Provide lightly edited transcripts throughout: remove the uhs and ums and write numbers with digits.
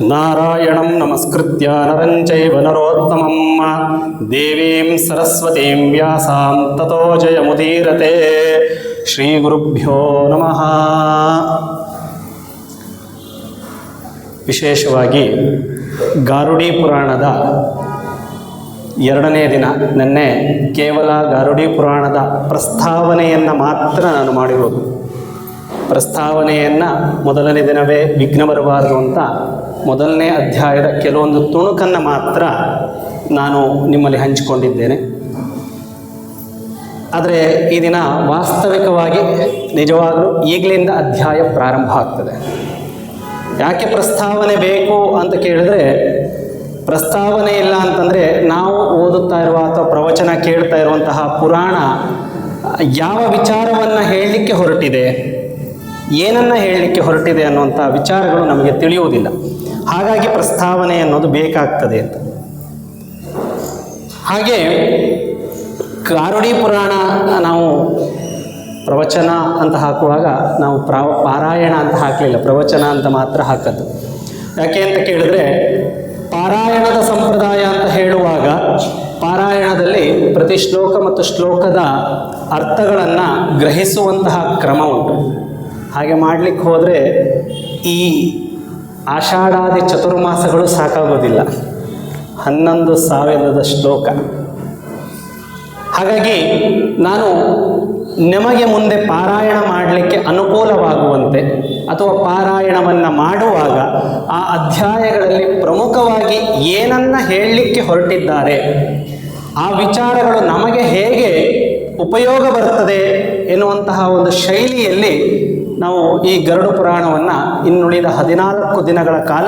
ನಾರಾಯಣಂ ನಮಸ್ಕೃತ್ಯ ನರಂ ಚೈವ ನರೋತ್ತಮಂ ದೇವೀಂ ಸರಸ್ವತೀಂ ವ್ಯಾಸಾಂ ತತೋ ಜಯಮುದೀರತೆ. ಶ್ರೀ ಗುರುಭ್ಯೋ ನಮಃ. ವಿಶೇಷವಾಗಿ ಗಾರುಡಿ ಪುರಾಣದ ಎರಡನೇ ದಿನ, ನಿನ್ನೆ ಕೇವಲ ಗಾರುಡಿ ಪುರಾಣದ ಪ್ರಸ್ತಾವನೆಯನ್ನು ಮಾತ್ರ ನಾನು ಮಾಡಿರೋದು. ಪ್ರಸ್ತಾವನೆಯನ್ನು ಮೊದಲನೇ ದಿನವೇ ವಿಘ್ನ ಬರಬಾರದು ಅಂತ ಮೊದಲನೇ ಅಧ್ಯಾಯದ ಕೆಲವೊಂದು ತುಣುಕನ್ನು ಮಾತ್ರ ನಾನು ನಿಮ್ಮಲ್ಲಿ ಹಂಚಿಕೊಂಡಿದ್ದೇನೆ. ಆದರೆ ಈ ದಿನ ವಾಸ್ತವಿಕವಾಗಿ ನಿಜವಾಗಲೂ ಈಗಲಿಂದ ಅಧ್ಯಾಯ ಪ್ರಾರಂಭ ಆಗ್ತದೆ. ಯಾಕೆ ಪ್ರಸ್ತಾವನೆ ಬೇಕು ಅಂತ ಕೇಳಿದ್ರೆ, ಪ್ರಸ್ತಾವನೆ ಇಲ್ಲ ಅಂತಂದರೆ ನಾವು ಓದುತ್ತಾ ಇರುವ ಅಥವಾ ಪ್ರವಚನ ಕೇಳ್ತಾ ಇರುವಂತಹ ಪುರಾಣ ಯಾವ ವಿಚಾರವನ್ನು ಹೇಳಲಿಕ್ಕೆ ಹೊರಟಿದೆ, ಏನನ್ನು ಹೇಳಲಿಕ್ಕೆ ಹೊರಟಿದೆ ಅನ್ನುವಂಥ ವಿಚಾರಗಳು ನಮಗೆ ತಿಳಿಯುವುದಿಲ್ಲ. ಹಾಗಾಗಿ ಪ್ರಸ್ತಾವನೆ ಅನ್ನೋದು ಬೇಕಾಗ್ತದೆ ಅಂತ. ಹಾಗೆ ಗಾರುಡಿ ಪುರಾಣ ನಾವು ಪ್ರವಚನ ಅಂತ ಹಾಕುವಾಗ ನಾವು ಪಾರಾಯಣ ಅಂತ ಹಾಕಲಿಲ್ಲ, ಪ್ರವಚನ ಅಂತ ಮಾತ್ರ ಹಾಕದ್ದು. ಯಾಕೆ ಅಂತ ಕೇಳಿದ್ರೆ, ಪಾರಾಯಣದ ಸಂಪ್ರದಾಯ ಅಂತ ಹೇಳುವಾಗ ಪಾರಾಯಣದಲ್ಲಿ ಪ್ರತಿ ಶ್ಲೋಕ ಮತ್ತು ಶ್ಲೋಕದ ಅರ್ಥಗಳನ್ನು ಗ್ರಹಿಸುವಂತಹ ಕ್ರಮ ಉಂಟು. ಹಾಗೆ ಮಾಡಲಿಕ್ಕೆ ಹೋದರೆ ಈ ಆಷಾಢಾದಿ ಚತುರ್ಮಾಸಗಳು ಸಾಕಾಗೋದಿಲ್ಲ, 11,000 ಶ್ಲೋಕ. ಹಾಗಾಗಿ ನಾನು ನಿಮಗೆ ಮುಂದೆ ಪಾರಾಯಣ ಮಾಡಲಿಕ್ಕೆ ಅನುಕೂಲವಾಗುವಂತೆ ಅಥವಾ ಪಾರಾಯಣವನ್ನು ಮಾಡುವಾಗ ಆ ಅಧ್ಯಾಯಗಳಲ್ಲಿ ಪ್ರಮುಖವಾಗಿ ಏನನ್ನು ಹೇಳಲಿಕ್ಕೆ ಹೊರಟಿದ್ದಾರೆ, ಆ ವಿಚಾರಗಳು ನಮಗೆ ಹೇಗೆ ಉಪಯೋಗ ಬರ್ತದೆ ಎನ್ನುವಂತಹ ಒಂದು ಶೈಲಿಯಲ್ಲಿ ನಾವು ಈ ಗರುಡ ಪುರಾಣವನ್ನು ಇನ್ನುಳಿದ 14 ದಿನಗಳ ಕಾಲ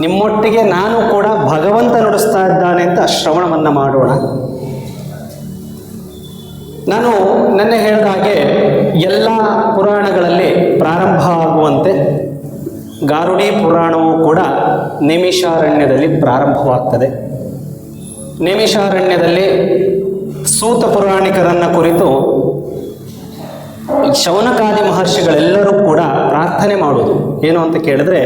ನಿಮ್ಮೊಟ್ಟಿಗೆ ನಾನು ಕೂಡ ಭಗವಂತ ನುಡಿಸ್ತಾ ಇದ್ದಾನೆ ಅಂತ ಶ್ರವಣವನ್ನು ಮಾಡೋಣ. ನಾನು ನೆನ್ನೆ ಹೇಳಿದ ಹಾಗೆ ಎಲ್ಲ ಪುರಾಣಗಳಲ್ಲಿ ಪ್ರಾರಂಭ ಆಗುವಂತೆ ಗಾರುಡಿ ಪುರಾಣವೂ ಕೂಡ ನೈಮಿಷಾರಣ್ಯದಲ್ಲಿ ಪ್ರಾರಂಭವಾಗ್ತದೆ. ನೈಮಿಷಾರಣ್ಯದಲ್ಲಿ ಸೂತ ಪುರಾಣಿಕರನ್ನು ಕುರಿತು ಶೌನಕಾದಿ ಮಹರ್ಷಿಗಳೆಲ್ಲರೂ ಕೂಡ ಪ್ರಾರ್ಥನೆ ಮಾಡುವುದು ಏನು ಅಂತ ಕೇಳಿದ್ರೆ,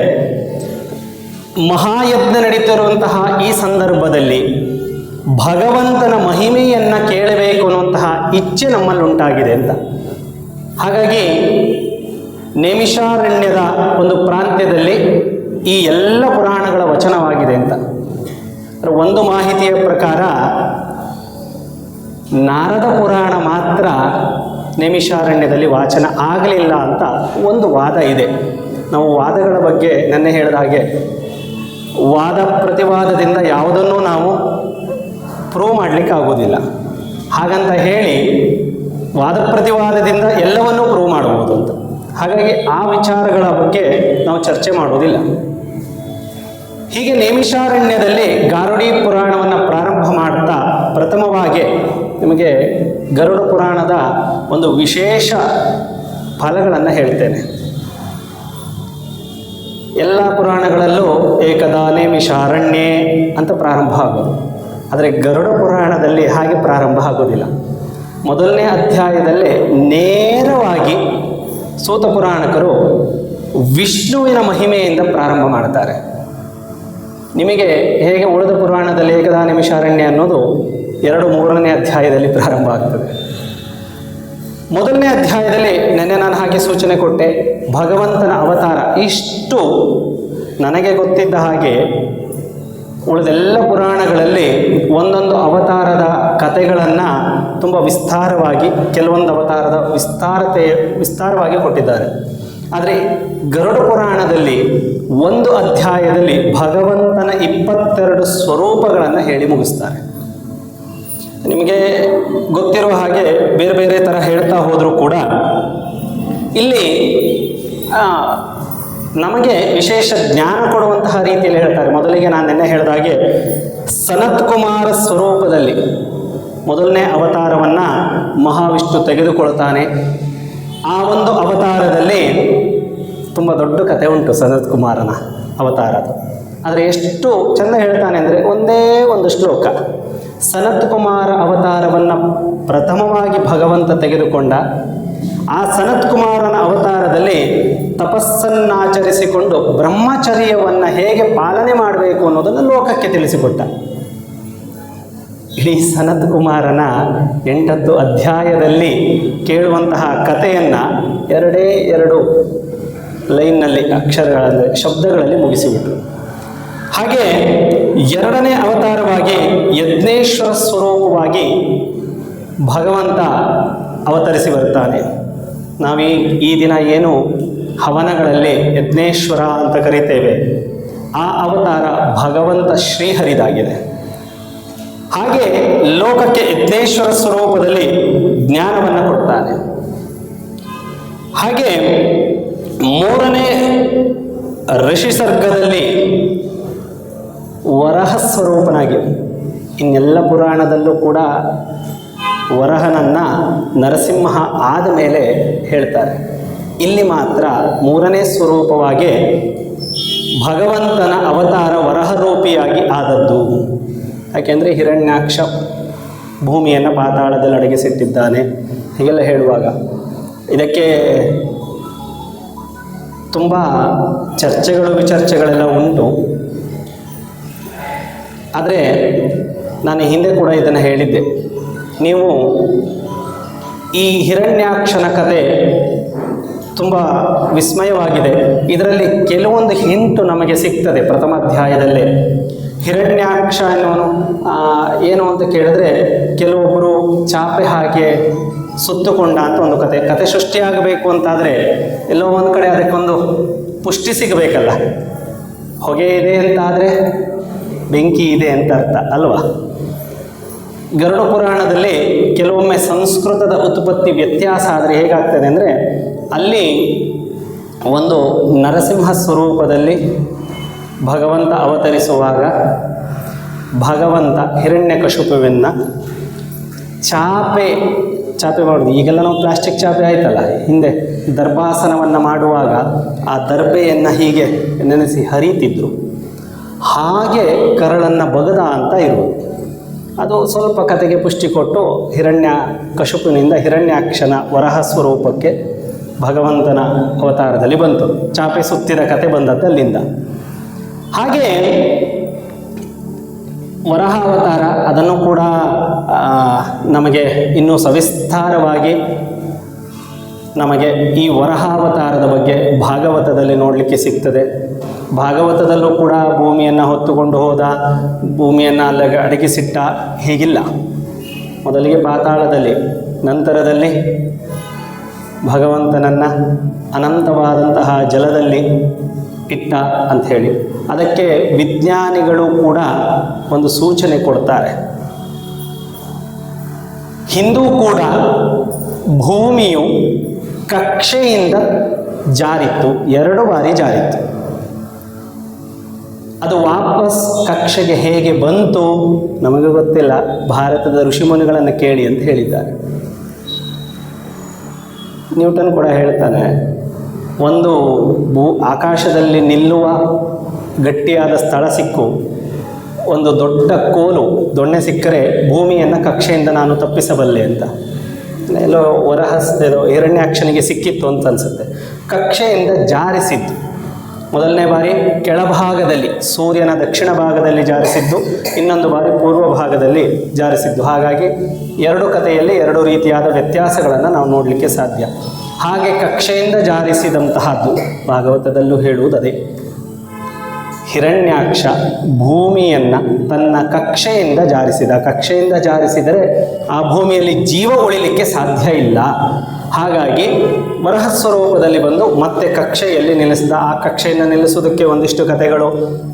ಮಹಾಯಜ್ಞ ನಡೀತಿರುವಂತಹ ಈ ಸಂದರ್ಭದಲ್ಲಿ ಭಗವಂತನ ಮಹಿಮೆಯನ್ನು ಕೇಳಬೇಕು ಅನ್ನುವಂತಹ ಇಚ್ಛೆ ನಮ್ಮಲ್ಲಿ ಉಂಟಾಗಿದೆ ಅಂತ. ಹಾಗಾಗಿ ನೈಮಿಷಾರಣ್ಯದ ಒಂದು ಪ್ರಾಂತ್ಯದಲ್ಲಿ ಈ ಎಲ್ಲ ಪುರಾಣಗಳ ವಚನವಾಗಿದೆ ಅಂತ. ಒಂದು ಮಾಹಿತಿಯ ಪ್ರಕಾರ ನಾರದ ಪುರಾಣ ಮಾತ್ರ ನೈಮಿಷಾರಣ್ಯದಲ್ಲಿ ವಾಚನ ಆಗಲಿಲ್ಲ ಅಂತ ಒಂದು ವಾದ ಇದೆ. ನಾವು ವಾದಗಳ ಬಗ್ಗೆ ನೆನ್ನೆ ಹೇಳಿದ ಹಾಗೆ ವಾದ ಪ್ರತಿವಾದದಿಂದ ಯಾವುದನ್ನೂ ನಾವು ಪ್ರೂವ್ ಮಾಡಲಿಕ್ಕೆ ಆಗೋದಿಲ್ಲ. ಹಾಗಂತ ಹೇಳಿ ವಾದ ಪ್ರತಿವಾದದಿಂದ ಎಲ್ಲವನ್ನೂ ಪ್ರೂವ್ ಮಾಡಬಹುದು ಅಂತ. ಹಾಗಾಗಿ ಆ ವಿಚಾರಗಳ ಬಗ್ಗೆ ನಾವು ಚರ್ಚೆ ಮಾಡೋದಿಲ್ಲ. ಹೀಗೆ ನೈಮಿಷಾರಣ್ಯದಲ್ಲಿ ಗಾರುಡಿ ಪುರಾಣವನ್ನು ಪ್ರಾರಂಭ ಮಾಡ್ತಾ ಪ್ರಥಮವಾಗಿ ನಿಮಗೆ ಗರುಡ ಪುರಾಣದ ಒಂದು ವಿಶೇಷ ಫಲಗಳನ್ನು ಹೇಳ್ತೇನೆ. ಎಲ್ಲ ಪುರಾಣಗಳಲ್ಲೂ ಏಕದಾ ನೈಮಿಷಾರಣ್ಯೇ ಅಂತ ಪ್ರಾರಂಭ ಆಗೋದು. ಆದರೆ ಗರುಡ ಪುರಾಣದಲ್ಲಿ ಹಾಗೆ ಪ್ರಾರಂಭ ಆಗೋದಿಲ್ಲ. ಮೊದಲನೇ ಅಧ್ಯಾಯದಲ್ಲೇ ನೇರವಾಗಿ ಸೂತ ಪುರಾಣಕರು ವಿಷ್ಣುವಿನ ಮಹಿಮೆಯಿಂದ ಪ್ರಾರಂಭ ಮಾಡ್ತಾರೆ. ನಿಮಗೆ ಹೇಗೆ ಉಳಿದ ಪುರಾಣದಲ್ಲಿ ಏಕದಾ ನೈಮಿಷಾರಣ್ಯ ಅನ್ನೋದು 2-3ನೇ ಅಧ್ಯಾಯದಲ್ಲಿ ಪ್ರಾರಂಭ ಆಗ್ತದೆ. ಮೊದಲನೇ ಅಧ್ಯಾಯದಲ್ಲಿ ನೆನ್ನೆ ನಾನು ಹಾಗೆ ಸೂಚನೆ ಕೊಟ್ಟೆ, ಭಗವಂತನ ಅವತಾರ ಇಷ್ಟು ನನಗೆ ಗೊತ್ತಿದ್ದ ಹಾಗೆ ಉಳಿದೆಲ್ಲ ಪುರಾಣಗಳಲ್ಲಿ ಒಂದೊಂದು ಅವತಾರದ ಕಥೆಗಳನ್ನು ತುಂಬ ವಿಸ್ತಾರವಾಗಿ, ಕೆಲವೊಂದು ಅವತಾರದ ವಿಸ್ತಾರವಾಗಿ ಕೊಟ್ಟಿದ್ದಾರೆ. ಆದರೆ ಗರುಡ ಪುರಾಣದಲ್ಲಿ ಒಂದು ಅಧ್ಯಾಯದಲ್ಲಿ ಭಗವಂತನ 22 ಸ್ವರೂಪಗಳನ್ನು ಹೇಳಿ ಮುಗಿಸ್ತಾರೆ. ನಿಮಗೆ ಗೊತ್ತಿರುವ ಹಾಗೆ ಬೇರೆ ಬೇರೆ ಥರ ಹೇಳ್ತಾ ಹೋದರೂ ಕೂಡ ಇಲ್ಲಿ ನಮಗೆ ವಿಶೇಷ ಜ್ಞಾನ ಕೊಡುವಂತಹ ರೀತಿಯಲ್ಲಿ ಹೇಳ್ತಾರೆ. ಮೊದಲಿಗೆ ನಾನು ನಿನ್ನೆ ಹೇಳಿದ ಹಾಗೆ ಸನತ್ ಕುಮಾರ ಸ್ವರೂಪದಲ್ಲಿ ಮೊದಲನೇ ಅವತಾರವನ್ನು ಮಹಾವಿಷ್ಣು ತೆಗೆದುಕೊಳ್ತಾನೆ. ಆ ಒಂದು ಅವತಾರದಲ್ಲಿ ತುಂಬ ದೊಡ್ಡ ಕಥೆ ಉಂಟು ಸನತ್ ಕುಮಾರನ ಅವತಾರದ. ಆದರೆ ಎಷ್ಟು ಚೆಂದ ಹೇಳ್ತಾನೆ ಅಂದರೆ ಒಂದೇ ಒಂದು ಶ್ಲೋಕ. ಸನತ್ ಕುಮಾರ ಅವತಾರವನ್ನು ಪ್ರಥಮವಾಗಿ ಭಗವಂತ ತೆಗೆದುಕೊಂಡ, ಆ ಸನತ್ ಕುಮಾರನ ಅವತಾರದಲ್ಲಿ ತಪಸ್ಸನ್ನಾಚರಿಸಿಕೊಂಡು ಬ್ರಹ್ಮಚರ್ಯವನ್ನು ಹೇಗೆ ಪಾಲನೆ ಮಾಡಬೇಕು ಅನ್ನೋದನ್ನು ಲೋಕಕ್ಕೆ ತಿಳಿಸಿಕೊಟ್ಟ. ಇಡೀ ಸನತ್ ಕುಮಾರನ 8 ಅಧ್ಯಾಯದಲ್ಲಿ ಕೇಳುವಂತಹ ಕಥೆಯನ್ನು 2 ಲೈನ್ನಲ್ಲಿ ಅಕ್ಷರಗಳಲ್ಲಿ ಶಬ್ದಗಳಲ್ಲಿ ಮುಗಿಸಿಬಿಟ್ರು. ಹಾಗೆ 2ನೇ ಅವತಾರವಾಗಿ ಯಜ್ಞೇಶ್ವರ ಸ್ವರೂಪವಾಗಿ ಭಗವಂತ ಅವತರಿಸಿ ಬರ್ತಾನೆ. ಈ ದಿನ ಏನು ಹವನಗಳಲ್ಲಿ ಯಜ್ಞೇಶ್ವರ ಅಂತ ಕರೀತೇವೆ, ಆ ಅವತಾರ ಭಗವಂತ ಶ್ರೀಹರಿದಾಗಿದೆ. ಹಾಗೆ ಲೋಕಕ್ಕೆ ಯಜ್ಞೇಶ್ವರ ಸ್ವರೂಪದಲ್ಲಿ ಜ್ಞಾನವನ್ನು ಕೊಡ್ತಾನೆ. ಹಾಗೆ 3ನೇ ಋಷಿ ಸರ್ಗದಲ್ಲಿ ವರಹ ಸ್ವರೂಪನಾಗಿದೆ. ಇನ್ನೆಲ್ಲ ಪುರಾಣದಲ್ಲೂ ಕೂಡ ವರಹನನ್ನು ನರಸಿಂಹ ಆದ ಮೇಲೆ ಹೇಳ್ತಾರೆ. ಇಲ್ಲಿ ಮಾತ್ರ 3ನೇ ಸ್ವರೂಪವಾಗಿ ಭಗವಂತನ ಅವತಾರ ವರಹರೂಪಿಯಾಗಿ ಆದದ್ದು. ಯಾಕೆಂದರೆ ಹಿರಣ್ಯಾಕ್ಷ ಭೂಮಿಯನ್ನು ಪಾತಾಳದಲ್ಲಿ ಅಡಗಿಸಿಟ್ಟಿದ್ದಾನೆ ಹೀಗೆಲ್ಲ ಹೇಳುವಾಗ ಇದಕ್ಕೆ ತುಂಬ ವಿಚರ್ಚೆಗಳೆಲ್ಲ ಉಂಟು. ಆದರೆ ನಾನು ಹಿಂದೆ ಕೂಡ ಇದನ್ನು ಹೇಳಿದ್ದೆ. ನೀವು ಈ ಹಿರಣ್ಯಾಕ್ಷನ ಕತೆ ತುಂಬ ವಿಸ್ಮಯವಾಗಿದೆ. ಇದರಲ್ಲಿ ಕೆಲವೊಂದು ಹಿಂಟು ನಮಗೆ ಸಿಗ್ತದೆ. ಪ್ರಥಮ ಅಧ್ಯಾಯದಲ್ಲೇ ಹಿರಣ್ಯಾಕ್ಷ ಅನ್ನೋನು ಏನು ಅಂತ ಕೇಳಿದ್ರೆ, ಕೆಲವೊಬ್ಬರು ಚಾಪೆ ಹಾಕಿ ಸುತ್ತುಕೊಂಡ ಅಂತ ಒಂದು ಕತೆ ಸೃಷ್ಟಿಯಾಗಬೇಕು ಅಂತಾದರೆ ಎಲ್ಲೋ ಒಂದು ಕಡೆ ಅದಕ್ಕೊಂದು ಪುಷ್ಟಿ ಸಿಗಬೇಕಲ್ಲ. ಹೊಗೆ ಇದೆ ಅಂತಾದರೆ ಬೆಂಕಿ ಇದೆ ಅಂತ ಅರ್ಥ ಅಲ್ವಾ? ಗರುಡ ಪುರಾಣದಲ್ಲಿ ಕೆಲವೊಮ್ಮೆ ಸಂಸ್ಕೃತದ ಉತ್ಪತ್ತಿ ವ್ಯತ್ಯಾಸ ಆದರೆ ಹೇಗಾಗ್ತದೆ ಅಂದರೆ, ಅಲ್ಲಿ ಒಂದು ನರಸಿಂಹ ಸ್ವರೂಪದಲ್ಲಿ ಭಗವಂತ ಅವತರಿಸುವಾಗ ಭಗವಂತ ಹಿರಣ್ಯಕಶಿಪುವನ್ನು ಚಾಪೆ ಮಾಡೋದು. ಈಗೆಲ್ಲ ನಾವು ಪ್ಲಾಸ್ಟಿಕ್ ಚಾಪೆ ಆಯ್ತಲ್ಲ, ಹಿಂದೆ ದರ್ಭಾಸನವನ್ನು ಮಾಡುವಾಗ ಆ ದರ್ಬೆಯನ್ನು ಹೀಗೆ ನೆನೆಸಿ ಹರಿತಿದ್ರು. ಹಾಗೆ ಕರಳನ್ನು ಬಗದ ಅಂತ ಇರುವುದು. ಅದು ಸ್ವಲ್ಪ ಕತೆಗೆ ಪುಷ್ಟಿ ಕೊಟ್ಟು ಹಿರಣ್ಯಕಶಿಪುವಿನಿಂದ ಹಿರಣ್ಯಾಕ್ಷನ ವರಹ ಸ್ವರೂಪಕ್ಕೆ ಭಗವಂತನ ಅವತಾರದಲ್ಲಿ ಬಂತು. ಚಾಪೆ ಸುತ್ತಿದ ಕತೆ ಬಂದದ್ದು ಅಲ್ಲಿಂದ. ಹಾಗೆ ವರಹ ಅವತಾರ ಅದನ್ನು ಕೂಡ ನಮಗೆ ಇನ್ನೂ ಸವಿಸ್ತಾರವಾಗಿ ನಮಗೆ ಈ ವರಹಾವತಾರದ ಬಗ್ಗೆ ಭಾಗವತದಲ್ಲಿ ನೋಡಲಿಕ್ಕೆ ಸಿಗ್ತದೆ. ಭಾಗವತದಲ್ಲೂ ಕೂಡ ಭೂಮಿಯನ್ನು ಹೊತ್ತುಕೊಂಡು ಹೋದ, ಭೂಮಿಯನ್ನು ಅಡಗಿಸಿಟ್ಟ ಹೀಗಿಲ್ಲ. ಮೊದಲಿಗೆ ಪಾತಾಳದಲ್ಲಿ, ನಂತರದಲ್ಲಿ ಭಗವಂತನನ್ನು ಅನಂತವಾದಂತಹ ಜಲದಲ್ಲಿ ಇಟ್ಟ ಅಂಥೇಳಿ ಅದಕ್ಕೆ ವಿಜ್ಞಾನಿಗಳು ಕೂಡ ಒಂದು ಸೂಚನೆ ಕೊಡ್ತಾರೆ. ಹಿಂದೂ ಕೂಡ ಭೂಮಿಯು ಕಕ್ಷೆಯಿಂದ ಜಾರಿತ್ತು, 2 ಬಾರಿ ಜಾರಿತ್ತು. ಅದು ವಾಪಸ್ ಕಕ್ಷೆಗೆ ಹೇಗೆ ಬಂತು ನಮಗೆ ಗೊತ್ತಿಲ್ಲ. ಭಾರತದ ಋಷಿಮುನಿಗಳನ್ನು ಕೇಳಿ ಅಂತ ಹೇಳಿದ್ದಾರೆ. ನ್ಯೂಟನ್ ಕೂಡ ಹೇಳ್ತಾನೆ, ಒಂದು ಆಕಾಶದಲ್ಲಿ ನಿಲ್ಲುವ ಗಟ್ಟಿಯಾದ ಸ್ಥಳ ಸಿಕ್ಕು, ಒಂದು ದೊಡ್ಡ ಕೋಲು ದೊಣ್ಣೆ ಸಿಕ್ಕರೆ ಭೂಮಿಯನ್ನು ಕಕ್ಷೆಯಿಂದ ನಾನು ತಪ್ಪಿಸಬಲ್ಲೆ ಅಂತ. ಎಲ್ಲೋ ವರಹಸ್ದೇನೋ ಹಿರಣ್ಯಾಕ್ಷನಿಗೆ ಸಿಕ್ಕಿತ್ತು ಅಂತ ಅನಿಸುತ್ತೆ. ಕಕ್ಷೆಯಿಂದ ಜಾರಿಸಿದ್ದು ಮೊದಲನೇ ಬಾರಿ ಕೆಳಭಾಗದಲ್ಲಿ, ಸೂರ್ಯನ ದಕ್ಷಿಣ ಭಾಗದಲ್ಲಿ ಜಾರಿಸಿದ್ದು, ಇನ್ನೊಂದು ಬಾರಿ ಪೂರ್ವ ಭಾಗದಲ್ಲಿ ಜಾರಿಸಿದ್ದು. ಹಾಗಾಗಿ 2 ಕಥೆಯಲ್ಲಿ 2 ರೀತಿಯಾದ ವ್ಯತ್ಯಾಸಗಳನ್ನು ನಾವು ನೋಡಲಿಕ್ಕೆ ಸಾಧ್ಯ. ಹಾಗೆ ಕಕ್ಷೆಯಿಂದ ಜಾರಿಸಿದಂತಹದ್ದು ಭಾಗವತದಲ್ಲೂ ಹೇಳುವುದದೇ. ಹಿರಣ್ಯಾಕ್ಷ ಭೂಮಿಯನ್ನು ತನ್ನ ಕಕ್ಷೆಯಿಂದ ಜಾರಿಸಿದರೆ ಆ ಭೂಮಿಯಲ್ಲಿ ಜೀವ ಉಳಿಲಿಕ್ಕೆ ಸಾಧ್ಯ ಇಲ್ಲ. ಹಾಗಾಗಿ ವರಹ ಸ್ವರೂಪದಲ್ಲಿ ಬಂದು ಮತ್ತೆ ಕಕ್ಷೆಯಲ್ಲಿ ನಿಲ್ಲಿಸಿದ. ಆ ಕಕ್ಷೆಯನ್ನು ನಿಲ್ಲಿಸೋದಕ್ಕೆ ಒಂದಿಷ್ಟು ಕಥೆಗಳು,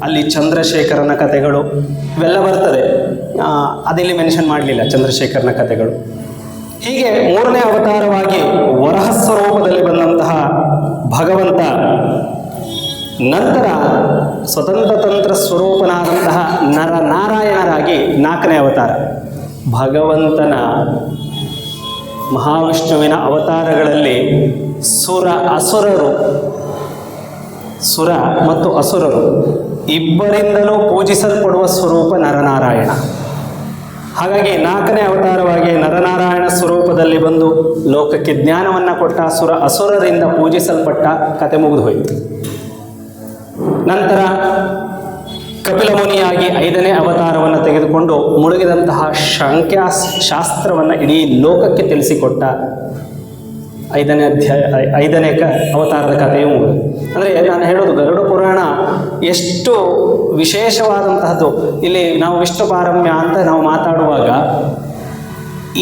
ಅಲ್ಲಿ ಚಂದ್ರಶೇಖರನ ಕಥೆಗಳು ಇವೆಲ್ಲ ಬರ್ತದೆ. ಅದಿಲ್ಲಿ ಮೆನ್ಷನ್ ಮಾಡಲಿಲ್ಲ ಚಂದ್ರಶೇಖರನ ಕಥೆಗಳು. ಹೀಗೆ 3ನೇ ಅವತಾರವಾಗಿ ವರಹ ಸ್ವರೂಪದಲ್ಲಿ ಬಂದಂತಹ ಭಗವಂತ ನಂತರ ಸ್ವತಂತ್ರ ತಂತ್ರ ಸ್ವರೂಪನಾದಂತಹ ನರನಾರಾಯಣರಾಗಿ 4ನೇ ಅವತಾರ. ಭಗವಂತನ ಮಹಾವಿಷ್ಣುವಿನ ಅವತಾರಗಳಲ್ಲಿ ಸುರ ಮತ್ತು ಅಸುರರು ಇಬ್ಬರಿಂದಲೂ ಪೂಜಿಸಲ್ಪಡುವ ಸ್ವರೂಪ ನರನಾರಾಯಣ. ಹಾಗಾಗಿ 4ನೇ ಅವತಾರವಾಗಿ ನರನಾರಾಯಣ ಸ್ವರೂಪದಲ್ಲಿ ಬಂದು ಲೋಕಕ್ಕೆ ಜ್ಞಾನವನ್ನು ಕೊಟ್ಟ ಅಸುರರಿಂದ ಪೂಜಿಸಲ್ಪಟ್ಟ ಕತೆ ಮುಗಿದು ಹೋಯಿತು. ನಂತರ ಕಪಿಲ ಮುನಿಯಾಗಿ 5ನೇ ಅವತಾರವನ್ನು ತೆಗೆದುಕೊಂಡು ಮುಳುಗಿದಂತಹ ಶಾಸ್ತ್ರವನ್ನು ಇಡೀ ಲೋಕಕ್ಕೆ ತಿಳಿಸಿಕೊಟ್ಟ 5ನೇ ಅವತಾರದ ಕಥೆಯೂ ಮುಗಿದು. ಅಂದರೆ ನಾನು ಹೇಳೋದು ಗರುಡ ಪುರಾಣ ಎಷ್ಟು ವಿಶೇಷವಾದಂತಹದ್ದು. ಇಲ್ಲಿ ನಾವು ವಿಷ್ಣು ಪಾರಮ್ಯ ಅಂತ ನಾವು ಮಾತಾಡುವಾಗ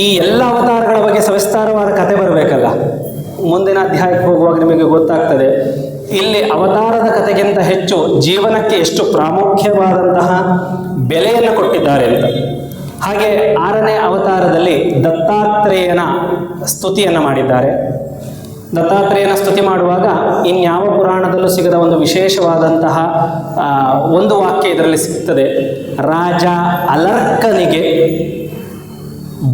ಈ ಎಲ್ಲ ಅವತಾರಗಳ ಬಗ್ಗೆ ಸವಿಸ್ತಾರವಾದ ಕಥೆ ಬರಬೇಕಲ್ಲ. ಮುಂದಿನ ಅಧ್ಯಾಯಕ್ಕೆ ಹೋಗುವಾಗ ನಿಮಗೆ ಗೊತ್ತಾಗ್ತದೆ ಇಲ್ಲಿ ಅವತಾರದ ಕಥೆಗಿಂತ ಹೆಚ್ಚು ಜೀವನಕ್ಕೆ ಎಷ್ಟು ಪ್ರಾಮುಖ್ಯವಾದಂತಹ ಬೆಲೆಯನ್ನು ಕೊಟ್ಟಿದ್ದಾರೆ ಅಂತ. ಹಾಗೆ 6ನೇ ಅವತಾರದಲ್ಲಿ ದತ್ತಾತ್ರೇಯನ ಸ್ತುತಿಯನ್ನು ಮಾಡಿದ್ದಾರೆ. ದತ್ತಾತ್ರೇಯನ ಸ್ತುತಿ ಮಾಡುವಾಗ ಇನ್ಯಾವ ಪುರಾಣದಲ್ಲೂ ಸಿಗದ ಒಂದು ವಿಶೇಷವಾದಂತಹ ಒಂದು ವಾಕ್ಯ ಇದರಲ್ಲಿ ಸಿಗ್ತದೆ. ರಾಜ ಅಲರ್ಕನಿಗೆ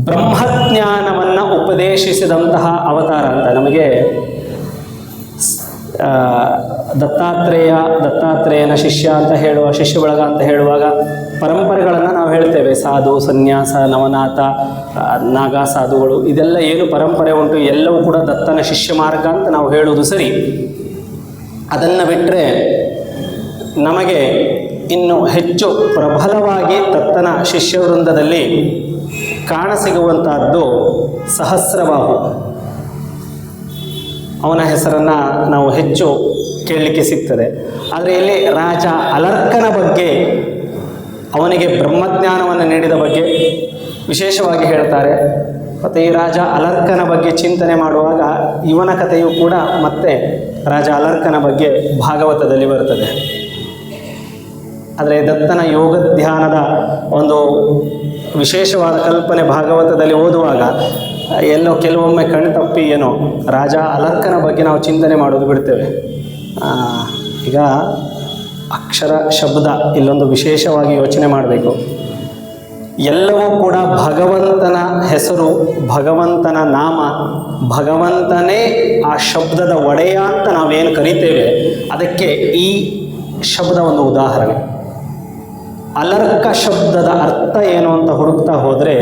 ಬ್ರಹ್ಮಜ್ಞಾನವನ್ನು ಉಪದೇಶಿಸಿದಂತಹ ಅವತಾರ ಅಂತ. ನಮಗೆ ದತ್ತಾತ್ರೇಯನ ಶಿಷ್ಯ ಅಂತ ಹೇಳುವ, ಶಿಷ್ಯ ಬಳಗ ಅಂತ ಹೇಳುವಾಗ ಪರಂಪರೆಗಳನ್ನು ನಾವು ಹೇಳ್ತೇವೆ. ಸಾಧು, ಸನ್ಯಾಸ, ನವನಾಥ, ನಾಗ ಸಾಧುಗಳು, ಇದೆಲ್ಲ ಏನು ಪರಂಪರೆ ಉಂಟು ಎಲ್ಲವೂ ಕೂಡ ದತ್ತನ ಶಿಷ್ಯ ಮಾರ್ಗ ಅಂತ ನಾವು ಹೇಳುವುದು ಸರಿ. ಅದನ್ನು ಬಿಟ್ಟರೆ ನಮಗೆ ಇನ್ನು ಹೆಚ್ಚು ಪ್ರಬಲವಾಗಿ ದತ್ತನ ಶಿಷ್ಯವೃಂದದಲ್ಲಿ ಕಾಣಸಿಗುವಂತಹದ್ದು ಸಹಸ್ರಬಾಹು. ಅವನ ಹೆಸರನ್ನು ನಾವು ಹೆಚ್ಚು ಕೇಳಲಿಕ್ಕೆ ಸಿಗ್ತದೆ. ಆದರೆ ಇಲ್ಲಿ ರಾಜ ಅಲರ್ಕನ ಬಗ್ಗೆ, ಅವನಿಗೆ ಬ್ರಹ್ಮಜ್ಞಾನವನ್ನು ನೀಡಿದ ಬಗ್ಗೆ ವಿಶೇಷವಾಗಿ ಹೇಳ್ತಾರೆ. ಮತ್ತು ಈ ರಾಜ ಅಲರ್ಕನ ಬಗ್ಗೆ ಚಿಂತನೆ ಮಾಡುವಾಗ ಇವನ ಕಥೆಯು ಕೂಡ ಮತ್ತೆ ರಾಜ ಅಲರ್ಕನ ಬಗ್ಗೆ ಭಾಗವತದಲ್ಲಿ ಬರ್ತದೆ. ಆದರೆ ದತ್ತನ ಯೋಗ ಧ್ಯಾನದ ಒಂದು ವಿಶೇಷವಾದ ಕಲ್ಪನೆ ಭಾಗವತದಲ್ಲಿ ಓದುವಾಗ ಎಲ್ಲೋ ಕೆಲವೊಮ್ಮೆ ಕಣ್ತಪ್ಪಿ ಏನೋ ರಾಜ ಅಲರ್ಕನ ಬಗ್ಗೆ ನಾವು ಚಿಂತನೆ ಮಾಡೋದು ಬಿಡ್ತೇವೆ. ಈಗ ಅಕ್ಷರ ಶಬ್ದ ಇಲ್ಲೊಂದು ವಿಶೇಷವಾಗಿ ಯೋಚನೆ ಮಾಡಬೇಕು. ಎಲ್ಲವೂ ಕೂಡ ಭಗವಂತನ ಹೆಸರು, ಭಗವಂತನ ನಾಮ, ಭಗವಂತನೇ ಆ ಶಬ್ದದ ಒಡೆಯ ಅಂತ ನಾವೇನು ಕರಿತೇವೆ, ಅದಕ್ಕೆ ಈ ಶಬ್ದ ಒಂದು ಉದಾಹರಣೆ. ಅಲರ್ಕ ಶಬ್ದದ ಅರ್ಥ ಏನು ಅಂತ ಹುಡುಕ್ತಾ ಹೋದರೆ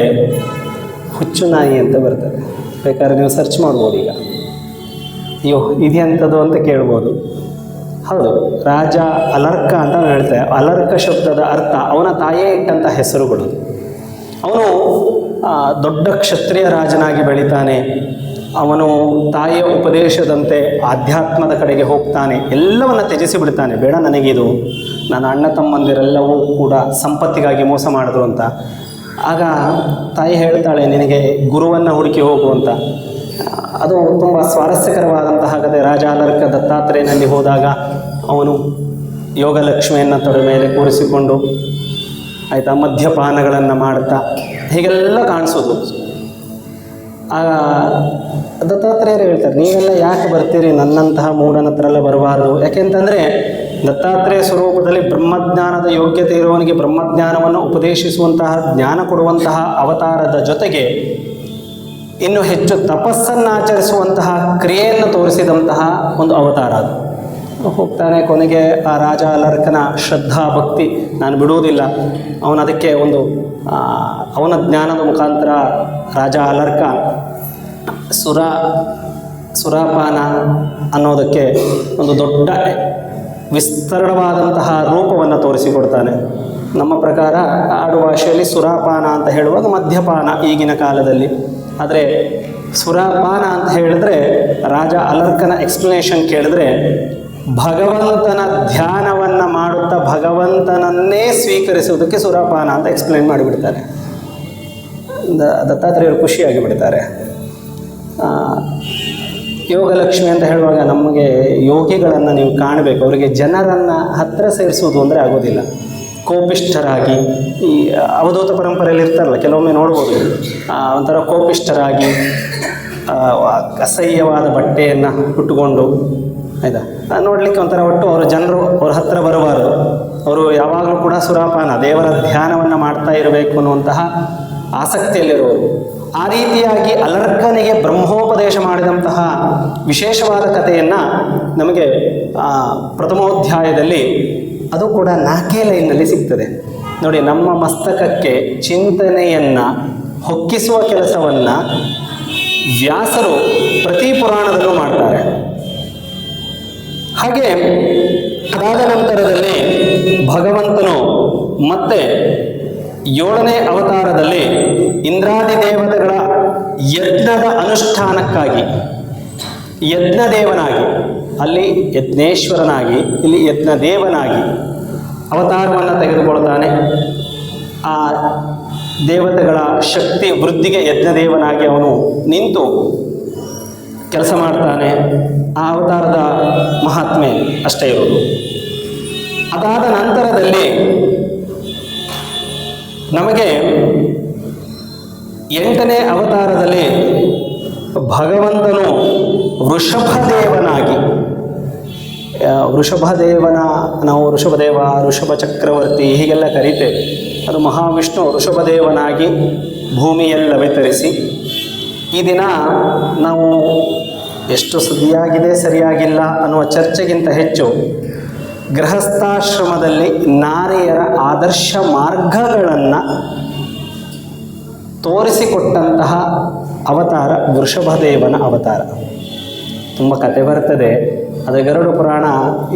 ಹುಚ್ಚು ನಾಯಿ ಅಂತ ಬರ್ತದೆ. ಬೇಕಾದ್ರೆ ನೀವು ಸರ್ಚ್ ಮಾಡ್ಬೋದು. ಈಗ ಅಯ್ಯೋ ಇದೆಂಥದ್ದು ಅಂತ ಕೇಳ್ಬೋದು. ಹೌದು, ರಾಜ ಅಲರ್ಕ ಅಂತ ಹೇಳ್ತೇವೆ. ಅಲರ್ಕ ಶಬ್ದದ ಅರ್ಥ ಅವನ ತಾಯೇ ಇಟ್ಟಂಥ ಹೆಸರುಗಳು. ಅವನು ದೊಡ್ಡ ಕ್ಷತ್ರಿಯ ರಾಜನಾಗಿ ಬೆಳಿತಾನೆ. ಅವನು ತಾಯಿಯ ಉಪದೇಶದಂತೆ ಆಧ್ಯಾತ್ಮದ ಕಡೆಗೆ ಹೋಗ್ತಾನೆ. ಎಲ್ಲವನ್ನು ತ್ಯಜಿಸಿ ಬಿಡ್ತಾನೆ. ಬೇಡ ನನಗಿದು, ನನ್ನ ಅಣ್ಣ ತಮ್ಮಂದಿರೆಲ್ಲವೂ ಕೂಡ ಸಂಪತ್ತಿಗಾಗಿ ಮೋಸ ಮಾಡಿದ್ರು ಅಂತ. ಆಗ ತಾಯಿ ಹೇಳ್ತಾಳೆ, ನಿನಗೆ ಗುರುವನ್ನು ಹುಡುಕಿ ಹೋಗು ಅಂತ. ಅದು ತುಂಬ ಸ್ವಾರಸ್ಯಕರವಾದಂತಹ ಕಥೆ. ರಾಜ ಅಲರ್ಕ ದತ್ತಾತ್ರೇಯನಲ್ಲಿ ಹೋದಾಗ ಅವನು ಯೋಗಲಕ್ಷ್ಮಿಯನ್ನು ತೊಡೆ ಮೇಲೆ ಕೂರಿಸಿಕೊಂಡು ಆಯಿತಾ ಮದ್ಯಪಾನಗಳನ್ನು ಮಾಡ್ತಾ ಹೀಗೆಲ್ಲ ಕಾಣಿಸೋದು. ಆಗ ದತ್ತಾತ್ರೇಯರು ಹೇಳ್ತಾರೆ, ನೀವೆಲ್ಲ ಯಾಕೆ ಬರ್ತೀರಿ, ನನ್ನಂತಹ ಮೂಢನ ಹತ್ರ ಎಲ್ಲ ಬರಬಾರ್ದು. ಯಾಕೆಂತಂದರೆ ದತ್ತಾತ್ರೇಯ ಸ್ವರೂಪದಲ್ಲಿ ಬ್ರಹ್ಮಜ್ಞಾನದ ಯೋಗ್ಯತೆ ಇರುವವನಿಗೆ ಬ್ರಹ್ಮಜ್ಞಾನವನ್ನು ಉಪದೇಶಿಸುವಂತಹ, ಜ್ಞಾನ ಕೊಡುವಂತಹ ಅವತಾರದ ಜೊತೆಗೆ ಇನ್ನು ಹೆಚ್ಚು ತಪಸ್ಸನ್ನು ಆಚರಿಸುವಂತಹ ಕ್ರಿಯೆಯನ್ನು ತೋರಿಸಿದಂತಹ ಒಂದು ಅವತಾರ ಅದು. ಹೋಗ್ತಾನೆ. ಕೊನೆಗೆ ಆ ರಾಜ ಅಲರ್ಕನ ಶ್ರದ್ಧಾ ಭಕ್ತಿ ನಾನು ಬಿಡುವುದಿಲ್ಲ. ಅವನದಕ್ಕೆ ಒಂದು ಅವನ ಜ್ಞಾನದ ಮುಖಾಂತರ ರಾಜ ಅಲರ್ಕ ಸುರಾಪಾನ ಅನ್ನೋದಕ್ಕೆ ಒಂದು ದೊಡ್ಡ ವಿಸ್ತರಣವಾದಂತಹ ರೂಪವನ್ನು ತೋರಿಸಿಕೊಡ್ತಾನೆ. ನಮ್ಮ ಪ್ರಕಾರ ಆಡು ಭಾಷೆಯಲ್ಲಿ ಸುರಾಪಾನ ಅಂತ ಹೇಳುವಾಗ ಮದ್ಯಪಾನ ಈಗಿನ ಕಾಲದಲ್ಲಿ. ಆದರೆ ಸುರಾಪಾನ ಅಂತ ಹೇಳಿದ್ರೆ ರಾಜ ಅಲರ್ಕನ ಎಕ್ಸ್ಪ್ಲನೇಷನ್ ಕೇಳಿದ್ರೆ ಭಗವಂತನ ಧ್ಯಾನವನ್ನು ಮಾಡುತ್ತಾ ಭಗವಂತನನ್ನೇ ಸ್ವೀಕರಿಸುವುದಕ್ಕೆ ಸುರಾಪಾನ ಅಂತ ಎಕ್ಸ್ಪ್ಲೇನ್ ಮಾಡಿಬಿಡ್ತಾರೆ. ದತ್ತಾತ್ರೇಯರು ಖುಷಿಯಾಗಿ ಬಿಡ್ತಾರೆ. ಯೋಗಲಕ್ಷ್ಮಿ ಅಂತ ಹೇಳುವಾಗ ನಮಗೆ ಯೋಗಿಗಳನ್ನು ನೀವು ಕಾಣಬೇಕು. ಅವರಿಗೆ ಜನರನ್ನು ಹತ್ತಿರ ಸೇರಿಸುವುದು ಅಂದರೆ ಆಗೋದಿಲ್ಲ. ಕೋಪಿಷ್ಠರಾಗಿ, ಈ ಅವಧೂತ ಪರಂಪರೆಯಲ್ಲಿ ಇರ್ತಾರಲ್ಲ, ಕೆಲವೊಮ್ಮೆ ನೋಡ್ಬೋದು, ಒಂಥರ ಕೋಪಿಷ್ಠರಾಗಿ ಅಸಹ್ಯವಾದ ಬಟ್ಟೆಯನ್ನು ಉಟ್ಟುಕೊಂಡು ಆಯಿತಾ ನೋಡಲಿಕ್ಕೆ ಒಂಥರ ಒಟ್ಟು ಅವರ ಜನರು ಅವ್ರ ಹತ್ತಿರ ಬರಬಾರದು. ಅವರು ಯಾವಾಗಲೂ ಕೂಡ ಸುರಾಪಾನ, ದೇವರ ಧ್ಯಾನವನ್ನು ಮಾಡ್ತಾ ಇರಬೇಕು ಅನ್ನುವಂತಹ ಆಸಕ್ತಿಯಲ್ಲಿರುವರು. ಆ ರೀತಿಯಾಗಿ ಅಲರ್ಕನಿಗೆ ಬ್ರಹ್ಮೋಪದೇಶ ಮಾಡಿದಂತಹ ವಿಶೇಷವಾದ ಕಥೆಯನ್ನು ನಮಗೆ ಪ್ರಥಮೋಧ್ಯಾಯದಲ್ಲಿ ಅದು ಕೂಡ 4 ಲೈನ್ನಲ್ಲಿ ಸಿಗ್ತದೆ ನೋಡಿ. ನಮ್ಮ ಮಸ್ತಕಕ್ಕೆ ಚಿಂತನೆಯನ್ನು ಹೊಕ್ಕಿಸುವ ಕೆಲಸವನ್ನು ವ್ಯಾಸರು ಪ್ರತಿ ಪುರಾಣದಲ್ಲೂ ಮಾಡ್ತಾರೆ. ಹಾಗೆ ಅದಾದ ನಂತರದಲ್ಲಿ ಭಗವಂತನು ಮತ್ತೆ 7ನೇ ಅವತಾರದಲ್ಲಿ ಇಂದ್ರಾದಿ ದೇವತೆಗಳ ಯಜ್ಞದ ಅನುಷ್ಠಾನಕ್ಕಾಗಿ ಯಜ್ಞದೇವನಾಗಿ, ಅಲ್ಲಿ ಯಜ್ಞೇಶ್ವರನಾಗಿ, ಇಲ್ಲಿ ಯಜ್ಞದೇವನಾಗಿ ಅವತಾರವನ್ನು ತೆಗೆದುಕೊಳ್ತಾನೆ. ಆ ದೇವತೆಗಳ ಶಕ್ತಿ ವೃದ್ಧಿಗೆ ಯಜ್ಞದೇವನಾಗಿ ಅವನು ನಿಂತು ಕೆಲಸ ಮಾಡ್ತಾನೆ. ಆ ಅವತಾರದ ಮಹಾತ್ಮೆ ಅಷ್ಟೇ ಇರೋದು. ಅದಾದ ನಂತರದಲ್ಲಿ ನಮಗೆ 8ನೇ ಅವತಾರದಲ್ಲಿ ಭಗವಂತನು ವೃಷಭದೇವನಾಗಿ, ವೃಷಭದೇವನ ನಾವು ವೃಷಭದೇವ, ವೃಷಭ ಚಕ್ರವರ್ತಿ ಹೀಗೆಲ್ಲ ಕರೀತೇವೆ. ಅದು ಮಹಾವಿಷ್ಣು ವೃಷಭದೇವನಾಗಿ ಭೂಮಿಯಲ್ಲಿ ಅವತರಿಸಿ, ಈ ದಿನ ನಾವು ಎಷ್ಟು ಸರಿಯಾಗಿದೆ ಸರಿಯಾಗಿಲ್ಲ ಅನ್ನುವ ಚರ್ಚೆಗಿಂತ ಹೆಚ್ಚು ಗೃಹಸ್ಥಾಶ್ರಮದಲ್ಲಿ ನಾರಿಯರ ಆದರ್ಶ ಮಾರ್ಗಗಳನ್ನು ತೋರಿಸಿಕೊಟ್ಟಂತಹ ಅವತಾರ ವೃಷಭದೇವನ ಅವತಾರ. ತುಂಬ ಕತೆ ಬರ್ತದೆ, ಅದು ಗರುಡ ಪುರಾಣ,